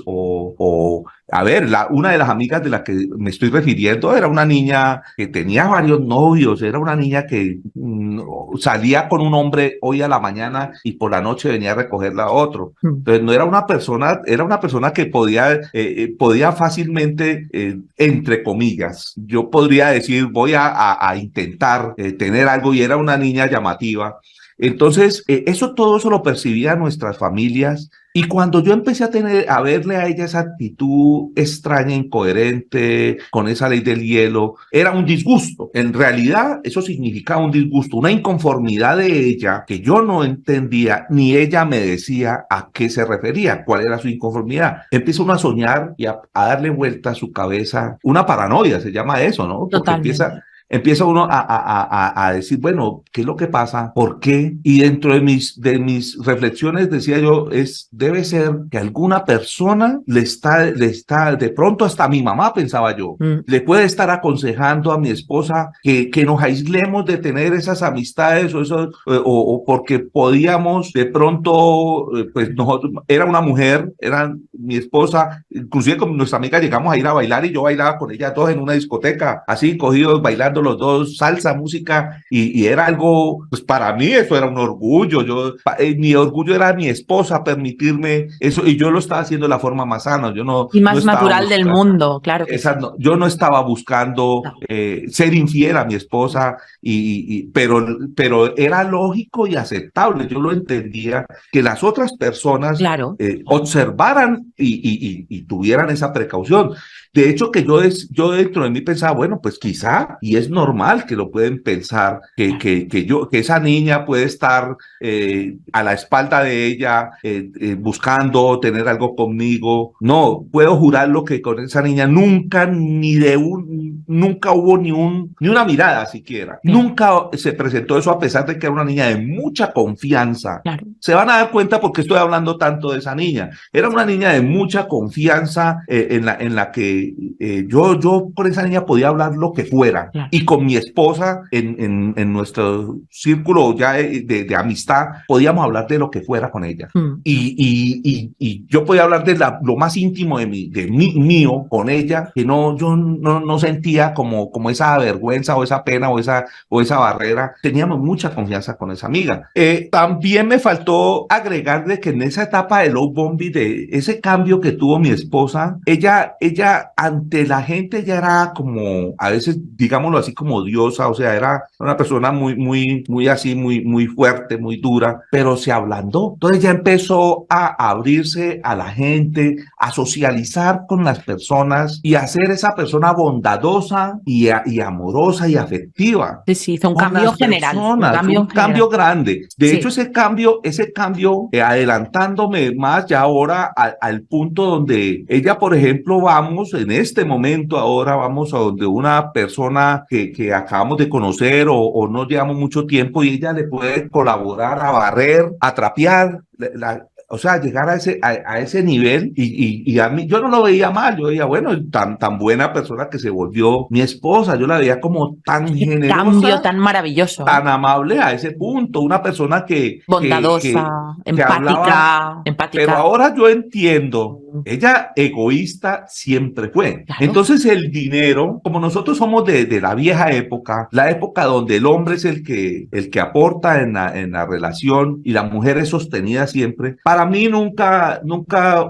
S2: a ver, una de las amigas de la que me estoy refiriendo era una niña que tenía varios novios, era una niña que salía con un hombre hoy a la mañana y por la noche venía a recogerla a otro. Entonces no era una persona, era una persona que podía fácilmente, entre comillas, yo podría decir, voy a intentar tener algo, y era una niña llamativa. Entonces, todo eso lo percibían nuestras familias, y cuando yo empecé a verle a ella esa actitud extraña, incoherente, con esa ley del hielo, era un disgusto. En realidad, eso significaba un disgusto, una inconformidad de ella que yo no entendía, ni ella me decía a qué se refería, cuál era su inconformidad. Empieza uno a soñar y a darle vuelta a su cabeza, una paranoia, se llama eso, ¿no? Porque empieza uno a decir, bueno, ¿qué es lo que pasa? ¿Por qué? Y dentro de mis reflexiones decía yo, debe ser que alguna persona le está, de pronto hasta mi mamá, pensaba yo, le puede estar aconsejando a mi esposa que nos aislemos de tener esas amistades o porque podíamos de pronto, pues nosotros, era una mujer, era mi esposa, inclusive con nuestra amiga llegamos a ir a bailar y yo bailaba con ella todos en una discoteca, así cogidos bailando los dos, salsa, música, y era algo, pues para mí eso era un orgullo. Mi orgullo era mi esposa permitirme eso, y yo lo estaba haciendo de la forma más sana. Yo no,
S1: y más
S2: no
S1: natural del mundo, claro que sí.
S2: Yo no estaba buscando ser infiel a mi esposa, pero era lógico y aceptable. Yo lo entendía, que las otras personas observaran y tuvieran esa precaución. De hecho, que yo dentro de mí pensaba, bueno, pues quizá, y es normal que lo pueden pensar, que esa niña puede estar a la espalda de ella buscando tener algo conmigo. No, puedo jurarlo que con esa niña nunca nunca hubo ni una mirada siquiera. Nunca se presentó eso, a pesar de que era una niña de mucha confianza.
S1: Claro.
S2: Se van a dar cuenta porque estoy hablando tanto de esa niña. Era una niña de mucha confianza en la que yo con esa niña podía hablar lo que fuera.
S1: Claro.
S2: Y con mi esposa en nuestro círculo ya de amistad podíamos hablar de lo que fuera con ella. Y yo podía hablar de lo más íntimo de mío con ella, que yo no sentía como esa vergüenza o esa pena o esa barrera. Teníamos mucha confianza con esa amiga. También me faltó agregar de que en esa etapa de love bombing, de ese cambio que tuvo mi esposa, ella ante la gente ya era como, a veces, digámoslo así, como diosa, o sea, era una persona muy así, muy fuerte, muy dura, pero se ablandó. Entonces ya empezó a abrirse a la gente, a socializar con las personas y a ser esa persona bondadosa y amorosa y afectiva.
S1: Sí, hizo un cambio general.
S2: Un cambio grande. De hecho, ese cambio, adelantándome más ya ahora al punto donde ella, por ejemplo, en este momento ahora vamos a donde una persona que acabamos de conocer o no llevamos mucho tiempo y ella le puede colaborar a barrer, a trapear, o sea, llegar a ese nivel y a mí, yo no lo veía mal, yo veía, bueno, tan buena persona que se volvió mi esposa, yo la veía como tan generosa.
S1: Cambio tan maravilloso.
S2: Tan amable a ese punto, una persona
S1: bondadosa,
S2: empática. Pero ahora yo entiendo, ella egoísta siempre fue. Claro. Entonces el dinero, como nosotros somos de la vieja época, la época donde el hombre es el que aporta en la relación y la mujer es sostenida siempre, para mí nunca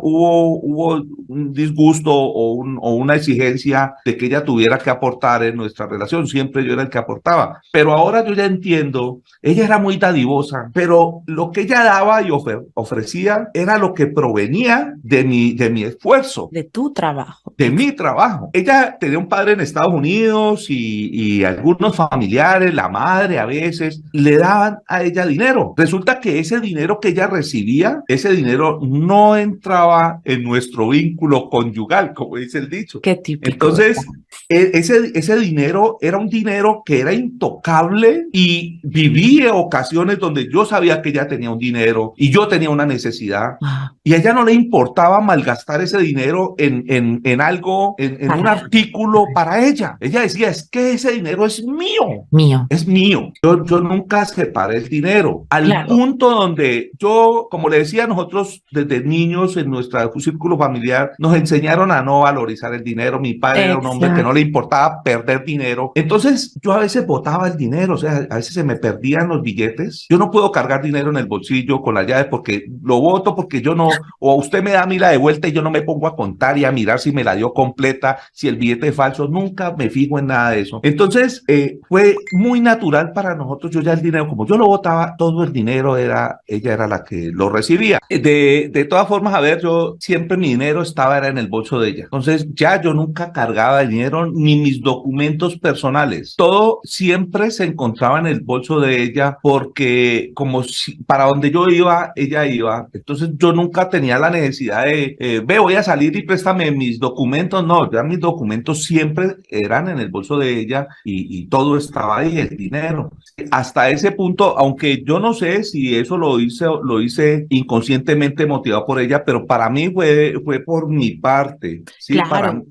S2: hubo un disgusto o una exigencia de que ella tuviera que aportar en nuestra relación, siempre yo era el que aportaba. Pero ahora yo ya entiendo, ella era muy dadivosa, pero lo que ella daba y ofrecía era lo que provenía de mi esfuerzo.
S1: De tu trabajo.
S2: De mi trabajo. Ella tenía un padre en Estados Unidos y algunos familiares, la madre a veces, le daban a ella dinero. Resulta que ese dinero que ella recibía, ese dinero no entraba en nuestro vínculo conyugal, como dice el dicho.
S1: Qué típico.
S2: Entonces, ese dinero era un dinero que era intocable y viví ocasiones donde yo sabía que ella tenía un dinero y yo tenía una necesidad y a ella no le importaba malgastar ese dinero en algo, en un artículo para ella. Ella decía, es que ese dinero es mío. Es mío. Yo nunca separé el dinero al punto donde yo, como le decía, nosotros desde niños en nuestro círculo familiar nos enseñaron a no valorizar el dinero. Mi padre era un hombre que no le importaba perder dinero. Entonces yo a veces botaba el dinero, o sea, a veces se me perdían los billetes. Yo no puedo cargar dinero en el bolsillo con las llaves porque lo boto, porque yo no, o usted me da a mí la de vuelta y yo no me pongo a contar y a mirar si me la dio completa, si el billete es falso, nunca me fijo en nada de eso. Entonces fue muy natural para nosotros. Yo ya el dinero, como yo lo botaba, todo el dinero ella era la que lo recibía. De todas formas, a ver, yo siempre mi dinero era en el bolso de ella. Entonces ya yo nunca cargaba dinero ni mis documentos personales. Todo siempre se encontraba en el bolso de ella porque como si para donde yo iba, ella iba. Entonces yo nunca tenía la necesidad de, voy a salir y préstame mis documentos. No, ya mis documentos siempre eran en el bolso de ella y todo estaba ahí, el dinero. Hasta ese punto, aunque yo no sé si eso lo hice inconscientemente motivado por ella, pero para mí fue por mi parte. ¿Sí?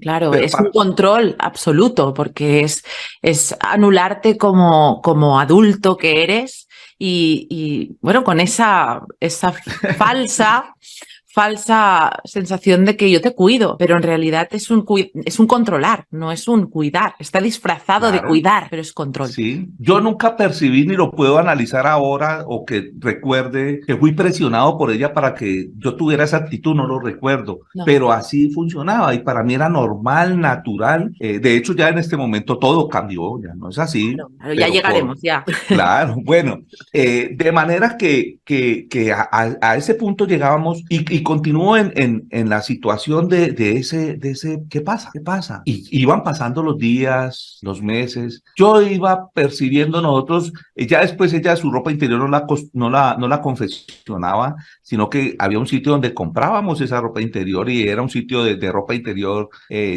S1: Claro, es un control absoluto porque es anularte como adulto que eres y bueno, con esa falsa sensación de que yo te cuido, pero en realidad es un controlar, no es un cuidar. Está disfrazado de cuidar, pero es control.
S2: Sí, yo nunca percibí ni lo puedo analizar ahora o que recuerde que fui presionado por ella para que yo tuviera esa actitud, no lo recuerdo, pero así funcionaba y para mí era normal, natural. De hecho, ya en este momento todo cambió, ya no es así.
S1: Claro, ya llegaremos, ya.
S2: Claro, bueno, de manera que a ese punto llegábamos y continúo en la situación de ese, ¿qué pasa? ¿Qué pasa? Y iban pasando los días, los meses. Yo iba percibiendo nosotros, ya después ella su ropa interior no la confeccionaba, sino que había un sitio donde comprábamos esa ropa interior y era un sitio de ropa interior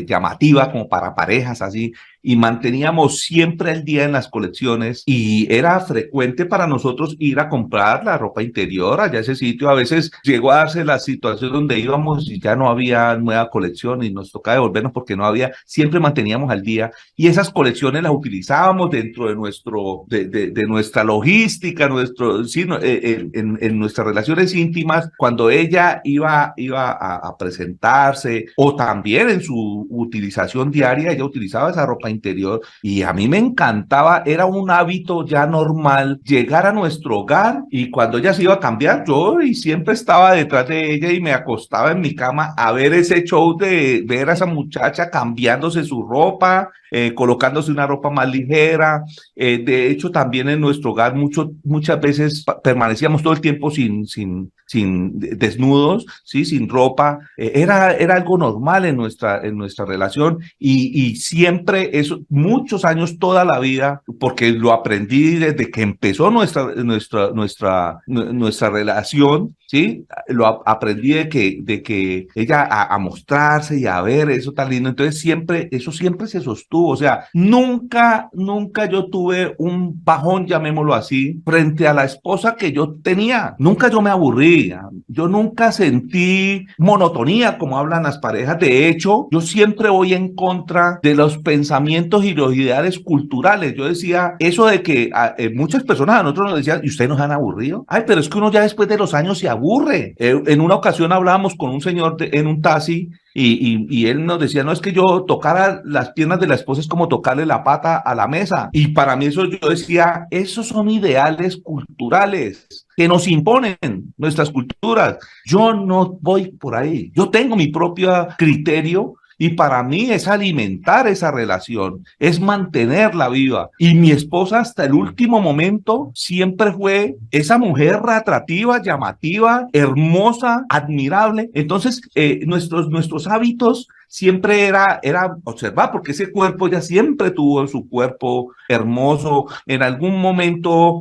S2: llamativa como para parejas así, y manteníamos siempre el día en las colecciones y era frecuente para nosotros ir a comprar la ropa interior allá a ese sitio. A veces llegó a darse la situación donde íbamos y ya no había nueva colección y nos tocaba devolvernos porque no había, siempre manteníamos al día y esas colecciones las utilizábamos dentro de nuestra logística, en nuestras relaciones íntimas, cuando ella iba a presentarse o también en su utilización diaria, ella utilizaba esa ropa interior y a mí me encantaba, era un hábito ya normal llegar a nuestro hogar y cuando ella se iba a cambiar yo y siempre estaba detrás de ella y me acostaba en mi cama a ver ese show de ver a esa muchacha cambiándose su ropa, colocándose una ropa más ligera. De hecho también en nuestro hogar muchas veces permanecíamos todo el tiempo sin desnudos, ¿sí? Sin ropa. Era algo normal en nuestra relación y siempre eso, muchos años, toda la vida, porque lo aprendí desde que empezó nuestra relación, ¿sí? Aprendí de que ella a mostrarse y a ver eso tan lindo. Entonces eso siempre se sostuvo. O sea, nunca yo tuve un bajón, llamémoslo así, frente a la esposa que yo tenía. Nunca yo me aburrí. Yo nunca sentí monotonía como hablan las parejas. De hecho, yo siempre voy en contra de los pensamientos y los ideales culturales. Yo decía eso de que muchas personas a nosotros nos decían, ¿y ustedes nos han aburrido? Ay, pero es que uno ya después de los años se aburre. En una ocasión hablábamos con un señor en un taxi y él nos decía, no, es que yo tocar las piernas de la esposa es como tocarle la pata a la mesa. Y para mí eso yo decía, esos son ideales culturales que nos imponen nuestras culturas. Yo no voy por ahí. Yo tengo mi propio criterio. Y para mí es alimentar esa relación, es mantenerla viva. Y mi esposa hasta el último momento siempre fue esa mujer atractiva, llamativa, hermosa, admirable. Entonces, nuestros hábitos siempre era observar, porque ese cuerpo ya siempre tuvo su cuerpo hermoso. En algún momento,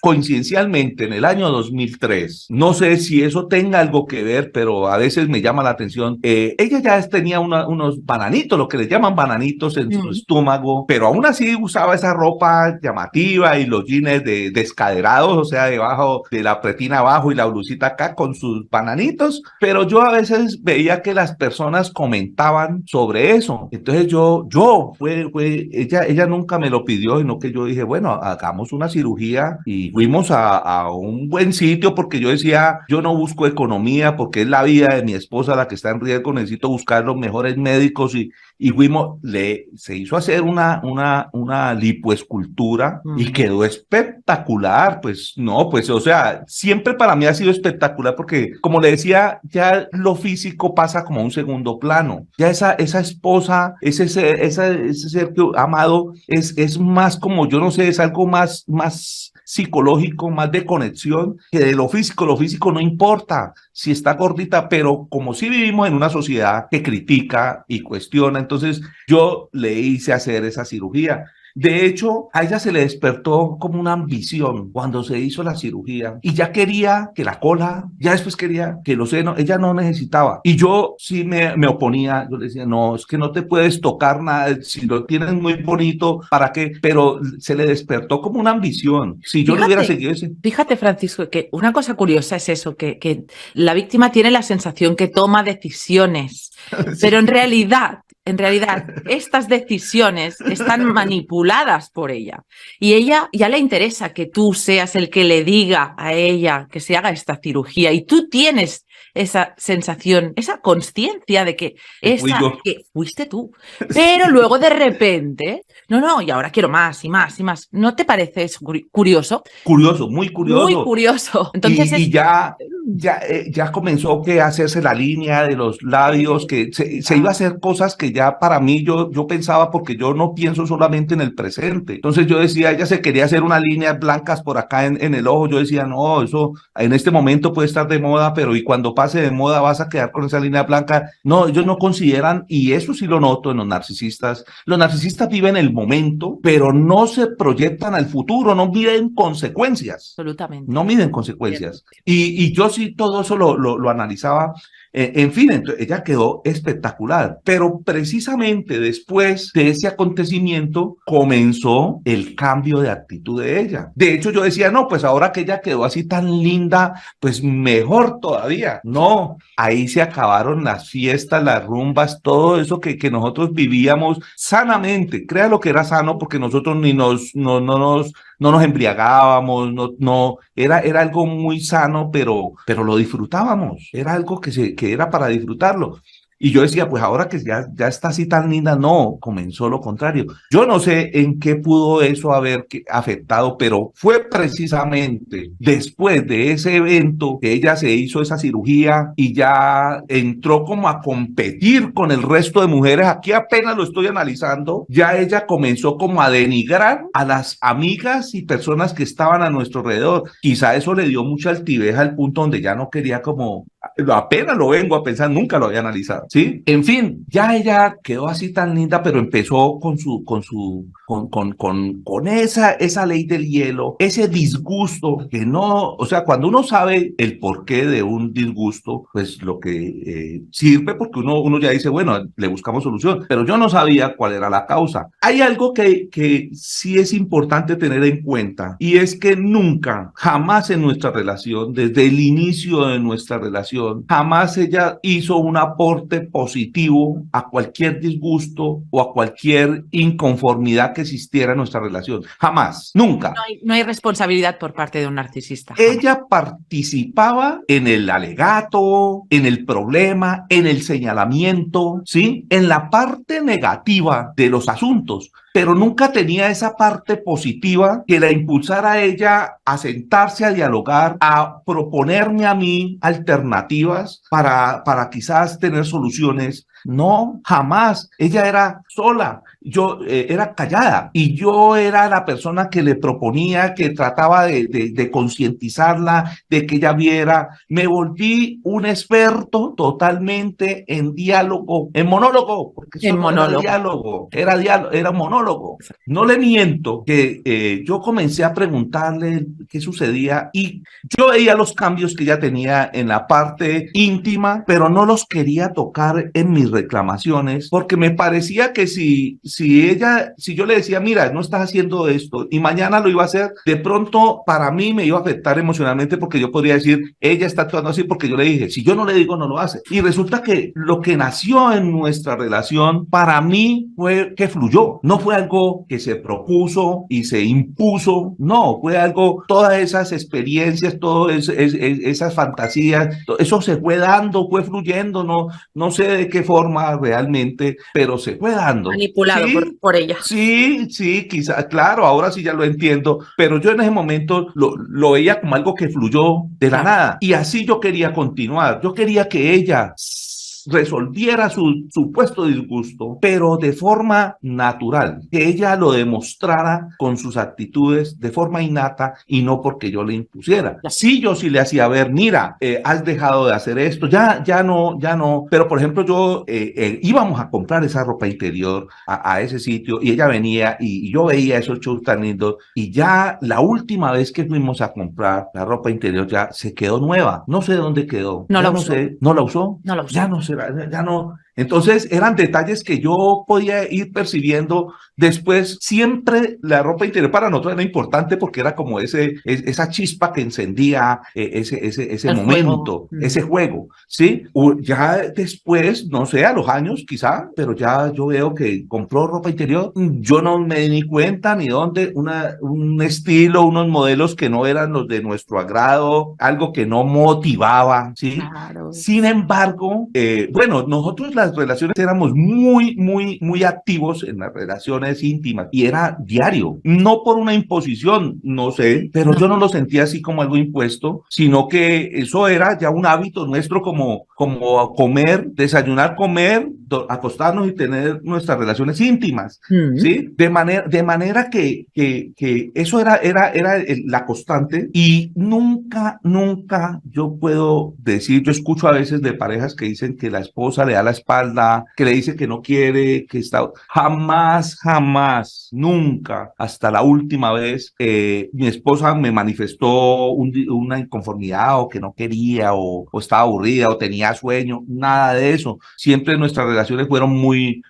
S2: coincidencialmente, en el año 2003, no sé si eso tenga algo que ver, pero a veces me llama la atención, ella ya tenía unos bananitos, lo que le llaman bananitos en su estómago, pero aún así usaba esa ropa llamativa y los jeans descaderados, o sea, debajo de la pretina abajo y la blusita acá con sus bananitos, pero yo a veces veía que las personas comentaban sobre eso. Entonces ella nunca me lo pidió, sino que yo dije, bueno, hagamos una cirugía y fuimos a un buen sitio porque yo decía, yo no busco economía porque es la vida de mi esposa la que está en riesgo, necesito buscar los mejores médicos y fuimos, se hizo hacer una lipoescultura y quedó espectacular. Pues no, pues o sea, siempre para mí ha sido espectacular porque, como le decía, ya lo físico pasa como a un segundo plano. Ya esa esposa, ese ser amado es más como, yo no sé, es algo más psicológico, más de conexión que de lo físico. Lo físico no importa si está gordita, pero como sí vivimos en una sociedad que critica y cuestiona, entonces yo le hice hacer esa cirugía. De hecho, a ella se le despertó como una ambición cuando se hizo la cirugía y ya quería que la cola, ya después quería que los senos, ella no necesitaba. Y yo sí me oponía, yo le decía, no, es que no te puedes tocar nada, si lo tienes muy bonito, ¿para qué? Pero se le despertó como una ambición. Si yo le hubiera seguido ese...
S1: Fíjate, Francisco, que una cosa curiosa es eso, que la víctima tiene la sensación que toma decisiones, sí. Pero en realidad, estas decisiones están manipuladas por ella. Y ella ya le interesa que tú seas el que le diga a ella que se haga esta cirugía. Y tú tienes esa sensación, esa conciencia de que fuiste tú. Pero luego de repente, no, y ahora quiero más y más y más. ¿No te parece eso curioso?
S2: Curioso, muy curioso.
S1: Muy curioso. Entonces
S2: y ya ya comenzó que a hacerse la línea de los labios, que se iba a hacer cosas que ya para mí yo pensaba, porque yo no pienso solamente en el presente. Entonces yo decía, ella se quería hacer unas líneas blancas por acá en el ojo. Yo decía, no, eso en este momento puede estar de moda, pero y cuando pase de moda vas a quedar con esa línea blanca. No, ellos no consideran, y eso sí lo noto en los narcisistas. Los narcisistas viven el momento, pero no se proyectan al futuro, no miden consecuencias.
S1: Absolutamente.
S2: No miden consecuencias. Y yo sí todo eso lo analizaba. En fin, entonces, ella quedó espectacular, pero precisamente después de ese acontecimiento comenzó el cambio de actitud de ella. De hecho, yo decía, no, pues ahora que ella quedó así tan linda, pues mejor todavía. No, ahí se acabaron las fiestas, las rumbas, todo eso que nosotros vivíamos sanamente. Crea lo que era sano, porque nosotros no nos embriagábamos, era algo muy sano, pero lo disfrutábamos, era algo que era para disfrutarlo. Y yo decía, pues ahora que ya está así tan linda, no, comenzó lo contrario. Yo no sé en qué pudo eso haber afectado, pero fue precisamente después de ese evento que ella se hizo esa cirugía y ya entró como a competir con el resto de mujeres. Aquí apenas lo estoy analizando, ya ella comenzó como a denigrar a las amigas y personas que estaban a nuestro alrededor. Quizá eso le dio mucha altivez al punto donde ya no quería como, apenas lo vengo a pensar, nunca lo había analizado. ¿Sí? En fin, ya ella quedó así tan linda, pero empezó con esa ley del hielo, ese disgusto que no, o sea, cuando uno sabe el porqué de un disgusto, pues lo que sirve, porque uno ya dice, bueno, le buscamos solución, pero yo no sabía cuál era la causa. Hay algo que sí es importante tener en cuenta, y es que nunca, jamás en nuestra relación, desde el inicio de nuestra relación, jamás ella hizo un aporte positivo a cualquier disgusto o a cualquier inconformidad que existiera en nuestra relación. Jamás, nunca.
S1: No hay responsabilidad por parte de un narcisista.
S2: Ella participaba en el alegato, en el problema, en el señalamiento, ¿sí? En la parte negativa de los asuntos, pero nunca tenía esa parte positiva que la impulsara a ella a sentarse a dialogar, a proponerme a mí alternativas para quizás tener soluciones. No, jamás. Ella era sola, yo era callada, y yo era la persona que le proponía, que trataba de concientizarla, de que ella viera. Me volví un experto totalmente en diálogo, en monólogo, porque eso no era diálogo, era monólogo. No le miento que yo comencé a preguntarle qué sucedía, y yo veía los cambios que ella tenía en la parte íntima, pero no los quería tocar en mis reclamaciones, porque me parecía que si yo le decía, mira, no estás haciendo esto, y mañana lo iba a hacer, de pronto para mí me iba a afectar emocionalmente, porque yo podría decir, ella está actuando así porque yo le dije, si yo no le digo, no lo hace. Y resulta que lo que nació en nuestra relación, para mí fue que fluyó, no fue algo que se propuso y se impuso, no, fue algo, todas esas experiencias, todas esas fantasías, eso se fue dando, fue fluyendo, no sé de qué forma realmente, pero se fue dando.
S3: Manipulado
S2: ¿Sí?
S3: por ella.
S2: Sí, quizás, claro, ahora sí ya lo entiendo, pero yo en ese momento lo veía como algo que fluyó de la nada, y así yo quería continuar. Yo quería que ella resolviera su supuesto disgusto, pero de forma natural, que ella lo demostrara con sus actitudes de forma innata y no porque yo le impusiera. Sí, yo sí le hacía ver, mira, has dejado de hacer esto, ya no, pero por ejemplo yo íbamos a comprar esa ropa interior a ese sitio, y ella venía y yo veía esos shows tan lindos, y ya la última vez que fuimos a comprar la ropa interior ya se quedó nueva, no sé dónde quedó,
S1: No la
S2: usó. ¿No la usó?
S1: No la usó.
S2: Ya no sé, ya no. Entonces eran detalles que yo podía ir percibiendo. Después siempre la ropa interior para nosotros era importante, porque era como esa chispa que encendía ese momento, ese juego, ¿sí? Ya después, no sé, a los años quizá, pero ya yo veo que compró ropa interior, yo no me di cuenta ni dónde, un estilo, unos modelos que no eran los de nuestro agrado, algo que no motivaba, ¿sí?
S1: Claro.
S2: Sin embargo, bueno, nosotros las las relaciones éramos muy activos en las relaciones íntimas y era diario, no por una imposición, no sé, pero yo no lo sentía así como algo impuesto, sino que eso era ya un hábito nuestro como comer, desayunar, comer, acostarnos y tener nuestras relaciones íntimas, ¿sí? De manera que eso era la constante y nunca yo puedo decir, yo escucho a veces de parejas que dicen que la esposa le da la espalda, que le dice que no quiere, que está... Jamás, nunca, hasta la última vez, mi esposa me manifestó una inconformidad o que no quería o estaba aburrida o tenía sueño, nada de eso. Siempre nuestras relaciones fueron muy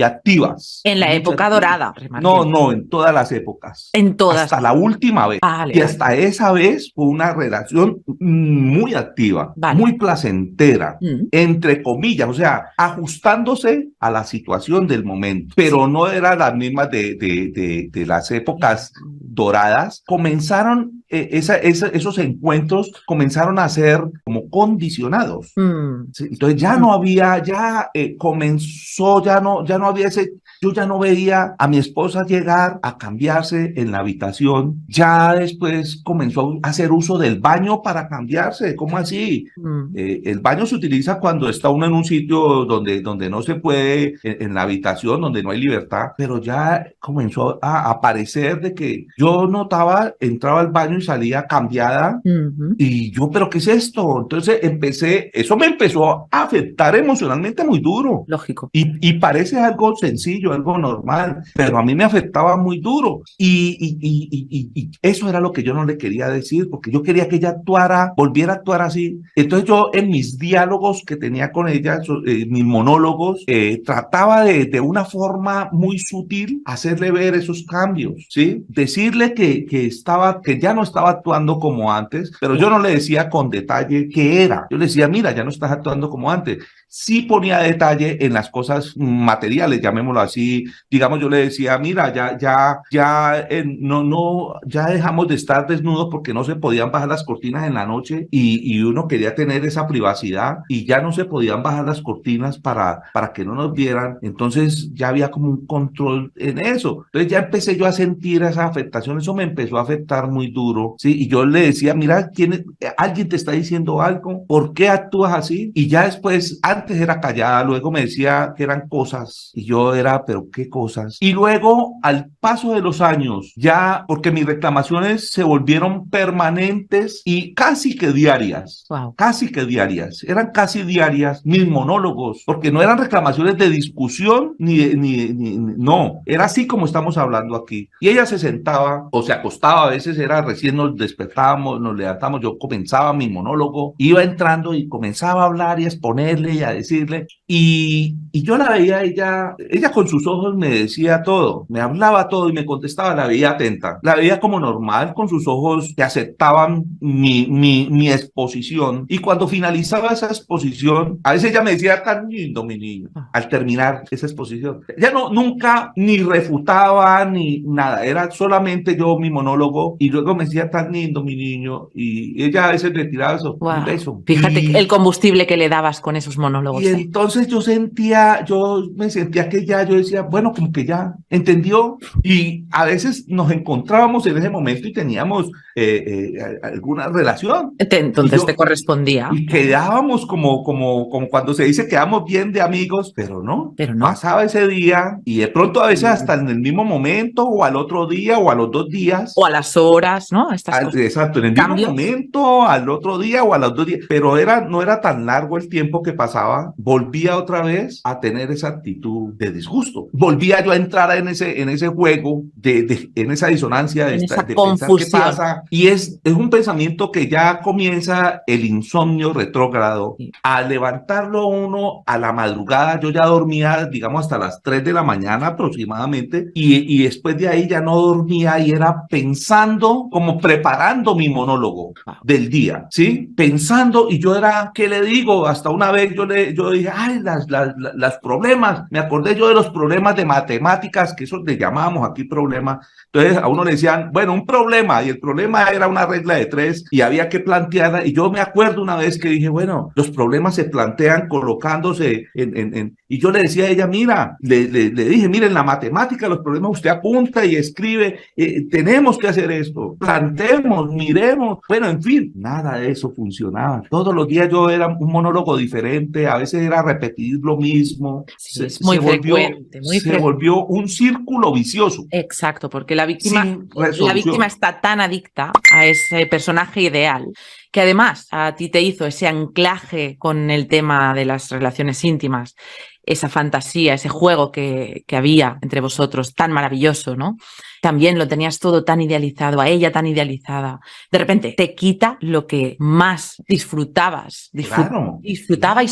S2: activas.
S1: En la época dorada.
S2: No, en todas las épocas.
S1: En todas.
S2: Hasta la última vez.
S1: Vale,
S2: y hasta esa vez fue una relación muy activa, muy placentera, entre comillas, o sea, ajustándose a la situación del momento, pero no era la misma de las épocas doradas. Comenzaron esos encuentros comenzaron a ser como condicionados. ¿Sí? Entonces ya no había, comenzó, ya no había ese... Yo ya no veía a mi esposa llegar a cambiarse en la habitación. Ya después comenzó a hacer uso del baño para cambiarse. ¿Cómo así? El baño se utiliza cuando está uno en un sitio donde no se puede, en la habitación, donde no hay libertad. Pero ya comenzó a aparecer de que yo notaba, entraba al baño y salía cambiada. Y yo, ¿pero qué es esto? Entonces eso me empezó a afectar emocionalmente muy duro.
S1: Lógico.
S2: Y parece algo sencillo, algo normal, pero a mí me afectaba muy duro y eso era lo que yo no le quería decir, porque yo quería que ella actuara, volviera a actuar así. Entonces yo en mis diálogos que tenía con ella, mis monólogos, trataba de una forma muy sutil hacerle ver esos cambios, ¿sí? Decirle que ya no estaba actuando como antes, pero yo no le decía con detalle qué era. Yo le decía, mira, ya no estás actuando como antes. Sí ponía detalle en las cosas materiales, llamémoslo así. Digamos, yo le decía, mira, ya dejamos de estar desnudos porque no se podían bajar las cortinas en la noche y uno quería tener esa privacidad y ya no se podían bajar las cortinas para que no nos vieran. Entonces ya había como un control en eso. Entonces ya empecé yo a sentir esa afectación, eso me empezó a afectar muy duro, ¿sí? Y yo le decía, mira, alguien te está diciendo algo, ¿por qué actúas así? Y ya después, antes era callada, luego me decía que eran cosas y yo era, pero ¿qué cosas? Y luego al paso de los años, ya porque mis reclamaciones se volvieron permanentes y casi que diarias, eran casi diarias mis monólogos, porque no eran reclamaciones de discusión no, era así como estamos hablando aquí. Y ella se sentaba o se acostaba, a veces era recién nos despertábamos, nos levantamos, yo comenzaba mi monólogo, iba entrando y comenzaba a hablar y a exponerle y a decirle, y yo la veía, ella con sus ojos me decía todo, me hablaba todo y me contestaba, la veía atenta, la veía como normal, con sus ojos que aceptaban mi exposición, y cuando finalizaba esa exposición, a veces ella me decía, tan lindo mi niño, al terminar esa exposición, ella nunca ni refutaba ni nada, era solamente yo mi monólogo, y luego me decía, tan lindo mi niño, y ella a veces le tiraba eso, un beso.
S1: Fíjate el combustible que le dabas con esos monólogos.
S2: Y entonces yo me sentía que yo decía, bueno, como que ya entendió, y a veces nos encontrábamos en ese momento y teníamos alguna relación.
S1: Entonces te correspondía.
S2: Y quedábamos como cuando se dice quedamos bien de amigos, pero no. Pasaba ese día y de pronto a veces hasta en el mismo momento o al otro día o a los 2 días.
S1: O a las horas, ¿no?
S2: Exacto, en el mismo momento, al otro día o a los 2 días, pero no era tan largo el tiempo que pasaba, volvía otra vez a tener esa actitud de disgusto. Volvía yo a entrar en ese juego, en esa disonancia, de pensar qué pasa. Y es un pensamiento que ya comienza el insomnio retrógrado. A levantarlo uno a la madrugada, yo ya dormía, digamos, hasta las 3 de la mañana aproximadamente, y después de ahí ya no dormía y era pensando, como preparando mi monólogo del día, ¿sí? Pensando, y yo era, ¿qué le digo? Hasta una vez yo le yo dije, ay, las problemas, me acordé yo de los problemas de matemáticas, que eso le llamábamos aquí problemas. Entonces a uno le decían, bueno, un problema, y el problema era una regla de 3 y había que plantearla. Y yo me acuerdo una vez que dije, bueno, los problemas se plantean colocándose y yo le decía a ella, mira, le dije, mire, en la matemática los problemas usted apunta y escribe, tenemos que hacer esto, plantemos, miremos, bueno, en fin, nada de eso funcionaba. Todos los días yo era un monólogo diferente, a veces era repetir lo mismo,
S1: Sí, es muy frecuente,
S2: se volvió un círculo vicioso.
S1: Exacto, porque la
S2: Sin resolución.
S1: víctima está tan adicta a ese personaje ideal que además a ti te hizo ese anclaje con el tema de las relaciones íntimas, esa fantasía, ese juego que había entre vosotros tan maravilloso, ¿no? También lo tenías todo tan idealizado, a ella tan idealizada. De repente te quita lo que más disfrutabais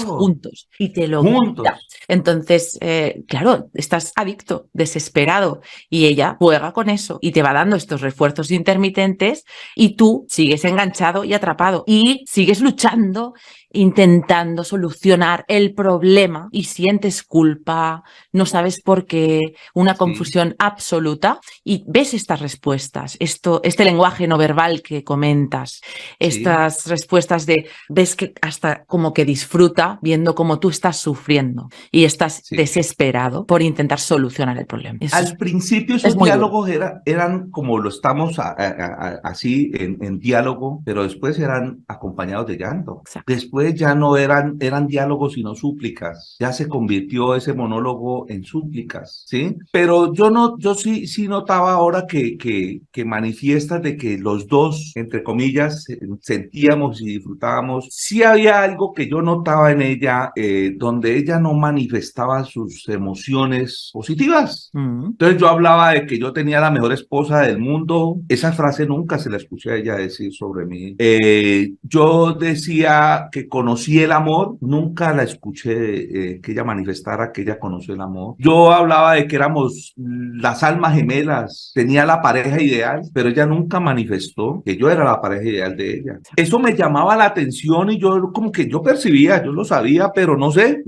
S1: juntos y te lo quita. Entonces, claro, estás adicto, desesperado y ella juega con eso y te va dando estos refuerzos intermitentes y tú sigues enganchado y atrapado y sigues luchando, intentando solucionar el problema y sientes culpa, no sabes por qué, una confusión absoluta y ves estas respuestas, este lenguaje no verbal que comentas, estas respuestas ves que hasta como que disfruta viendo cómo tú estás sufriendo y estás desesperado por intentar solucionar el problema.
S2: Al principio esos diálogos eran como lo estamos así en diálogo, pero después eran acompañados de llanto. Exacto. Después ya no eran diálogos sino súplicas, ya se convirtió ese monólogo en súplicas, ¿sí? Pero yo sí notaba ahora que manifiestas de que los dos, entre comillas, sentíamos y disfrutábamos. Sí había algo que yo notaba en ella, donde ella no manifestaba sus emociones positivas. Entonces yo hablaba de que yo tenía la mejor esposa del mundo. Esa frase nunca se la escuché a ella decir sobre mí. Yo decía que conocí el amor, nunca la escuché que ella manifestara que ella conoció el amor. Yo hablaba de que éramos las almas gemelas, tenía la pareja ideal, pero ella nunca manifestó que yo era la pareja ideal de ella. Eso me llamaba la atención y yo como que yo percibía, yo lo sabía, pero no sé,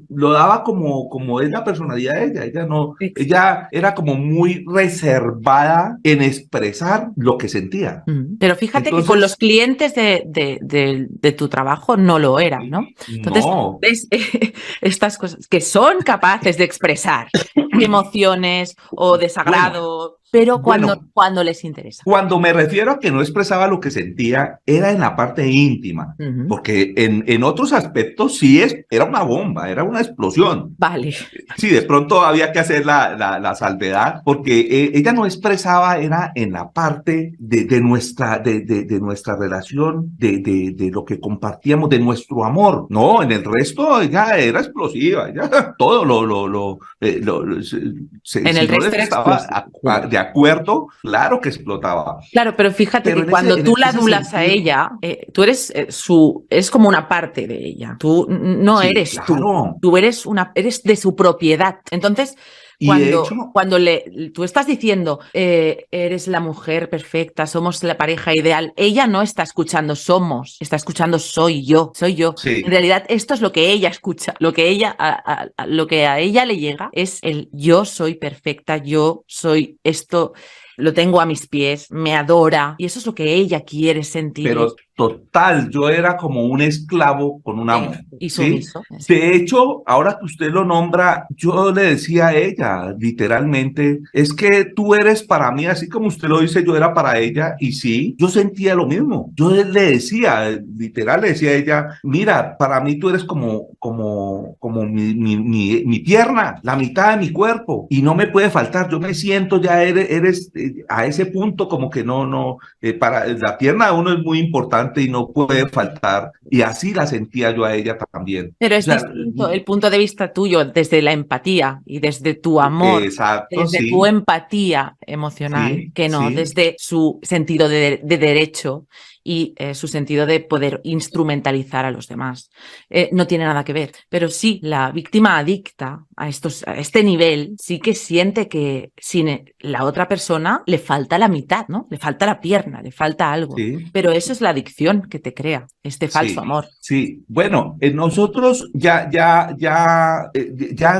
S2: lo daba como es la personalidad de ella. Ella era como muy reservada en expresar lo que sentía.
S1: Pero fíjate que con los clientes de tu trabajo no lo era, ¿no? Entonces, ves estas cosas que son capaces de expresar emociones o desagrado, pero cuando les interesa.
S2: Cuando me refiero a que no expresaba lo que sentía, era en la parte íntima, porque en otros aspectos sí era una bomba, era una explosión.
S1: Vale.
S2: Sí, de pronto había que hacer la salvedad, porque ella no expresaba, era en la parte de nuestra relación, de lo que compartíamos, de nuestro amor. No, en el resto ella era explosiva, ella todo
S1: en el resto
S2: estaba de acuerdo, claro que explotaba.
S1: Claro, pero fíjate que cuando tú la adulas a ella, tú eres es como una parte de ella. Tú no eres tú eres de su propiedad. Entonces, cuando tú estás diciendo eres la mujer perfecta, somos la pareja ideal, ella no está escuchando está escuchando soy yo. Sí. En realidad esto es lo que ella escucha, lo que a ella le llega es el yo soy perfecta, yo soy esto, lo tengo a mis pies, me adora y eso es lo que ella quiere sentir.
S2: Pero total, yo era como un esclavo con un amo.
S1: Y sumiso.
S2: ¿Sí? De hecho, ahora que usted lo nombra, yo le decía a ella, literalmente, es que tú eres para mí, así como usted lo dice, yo era para ella, y sí, yo sentía lo mismo. Yo le decía, literal, le decía a ella, mira, para mí tú eres como mi pierna, la mitad de mi cuerpo, y no me puede faltar, yo me siento, ya eres a ese punto como que para la pierna de uno es muy importante y no puede faltar, y así la sentía yo a ella también.
S1: Pero es distinto el punto de vista tuyo desde la empatía y desde tu amor, desde tu empatía emocional, que no desde su sentido de derecho y su sentido de poder instrumentalizar a los demás. No tiene nada que ver, pero sí la víctima adicta a este nivel sí que siente que sin la otra persona le falta la mitad, ¿no? Le falta la pierna, le falta algo.
S2: Sí.
S1: Pero eso es la adicción que te crea, este falso amor.
S2: Sí, bueno, nosotros ya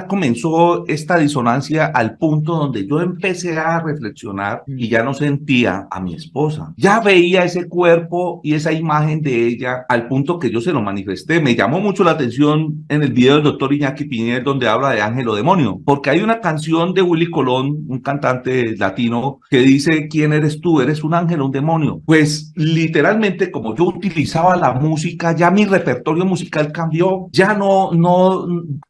S2: comenzó esta disonancia al punto donde yo empecé a reflexionar y ya no sentía a mi esposa. Ya veía ese cuerpo y esa imagen de ella al punto que yo se lo manifesté. Me llamó mucho la atención en el video del doctor Iñaki Piñer donde habla de ángel o demonio, porque hay una canción de Willy Colón, un cantante latino, que dice: ¿quién eres tú? ¿Eres un ángel o un demonio? Pues literalmente, como yo utilizaba la música, ya mi repertorio musical cambió, ya no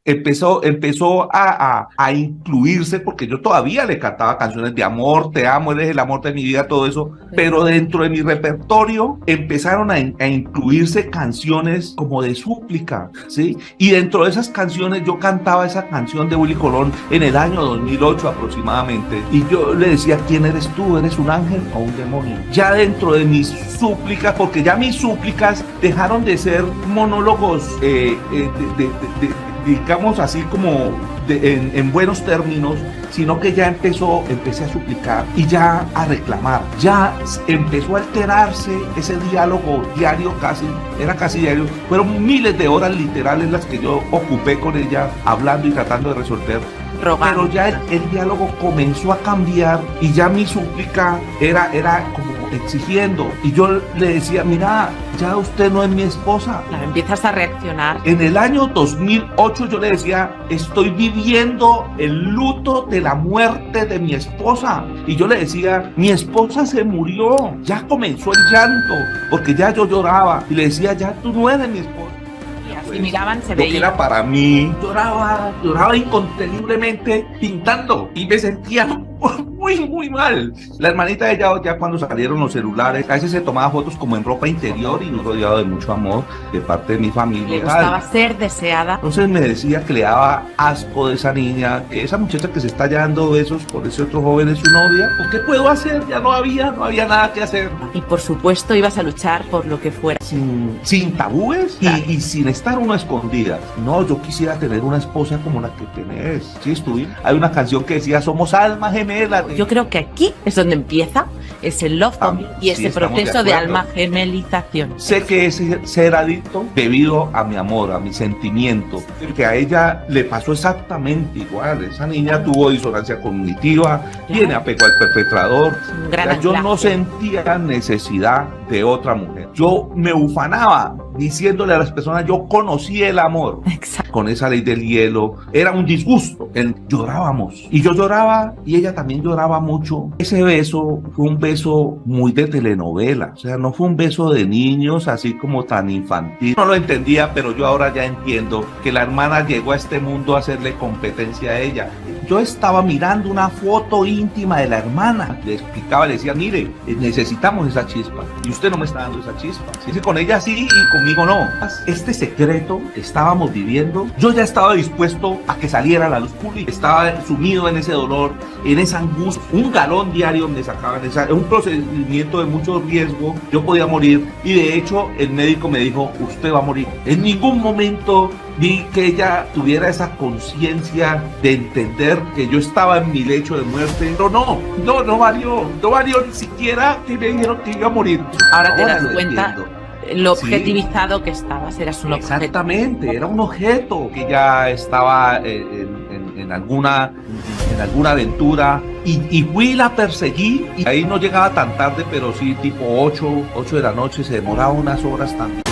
S2: empezó a incluirse, porque yo todavía le cantaba canciones de amor, te amo, eres el amor de mi vida, todo eso, pero dentro de mi repertorio empezaron a incluirse canciones como de súplica, ¿sí? Y dentro de esas canciones yo cantaba esa canción de Willy Colón en el año 2008 aproximadamente, y yo le decía: ¿quién eres tú? ¿Eres un ángel o un demonio? Ya dentro de mis súplicas, porque ya mis súplicas dejaron de ser monólogos, digamos así como en buenos términos, sino que ya empecé a suplicar y ya a reclamar. Ya empezó a alterarse ese diálogo diario, era casi diario. Fueron miles de horas literales las que yo ocupé con ella, hablando y tratando de resolver. Pero ya el diálogo comenzó a cambiar y ya mi súplica era como exigiendo, y yo le decía: mira, ya usted no es mi esposa.
S1: Claro, empiezas a reaccionar.
S2: En el año 2008 yo le decía: estoy viviendo el luto de la muerte de mi esposa, y yo le decía: mi esposa se murió. Ya comenzó el llanto, porque ya yo lloraba, y le decía: ya tú no eres mi esposa.
S1: Y miraban, se
S2: lo
S1: veía.
S2: Que era para mí, lloraba inconteniblemente pintando, y me sentía muy mal. La hermanita de ella, ya cuando salieron los celulares, a veces se tomaba fotos como en ropa interior y rodeado de mucho amor de parte de mi familia.
S1: Le gustaba ser deseada.
S2: Entonces me decía que le daba asco de esa niña, que esa muchacha que se está dando besos por ese otro joven es su novia. ¿Pues qué puedo hacer? Ya no había nada que hacer.
S1: Y por supuesto ibas a luchar por lo que fuera.
S2: Sin tabúes, claro. y sin estar uno a escondidas. No, yo quisiera tener una esposa como la que tenés. ¿Sí estuviste? Hay una canción que decía: somos almas gemelas.
S1: Yo creo que aquí es donde empieza ese love bombing y ese proceso de alma gemelización.
S2: Sé que es ser adicto debido a mi amor, a mi sentimiento, que a ella le pasó exactamente igual. Esa niña tuvo disonancia cognitiva, tiene apego al perpetrador. Yo no sentía necesidad de otra mujer. Yo me ufanaba diciéndole a las personas: yo conocí el amor.
S1: Exacto.
S2: Con esa ley del hielo, era un disgusto. Llorábamos, y yo lloraba y ella también lloraba mucho. Ese beso fue un beso muy de telenovela, o sea, no fue un beso de niños así como tan infantil. No lo entendía, pero yo ahora ya entiendo que la hermana llegó a este mundo a hacerle competencia a ella. Yo estaba mirando una foto íntima de la hermana, le explicaba, le decía: mire, necesitamos esa chispa, y usted no me está dando esa chispa. Dice: con ella sí y conmigo no. Este secreto que estábamos viviendo, yo ya estaba dispuesto a que saliera a la luz pública. Estaba sumido en ese dolor, en esa angustia. Un galón diario me sacaban, un procedimiento de mucho riesgo. Yo podía morir, y de hecho el médico me dijo: usted va a morir. En ningún momento vi que ella tuviera esa conciencia de entender que yo estaba en mi lecho de muerte. Pero no valió ni siquiera que me dijeron que iba a morir.
S1: Ahora te das cuenta lo objetivizado que estabas, eras un objeto.
S2: Exactamente, era un objeto que ya estaba en alguna aventura, y fui y la perseguí, y ahí no llegaba tan tarde, pero sí tipo 8 de la noche, se demoraba unas horas también.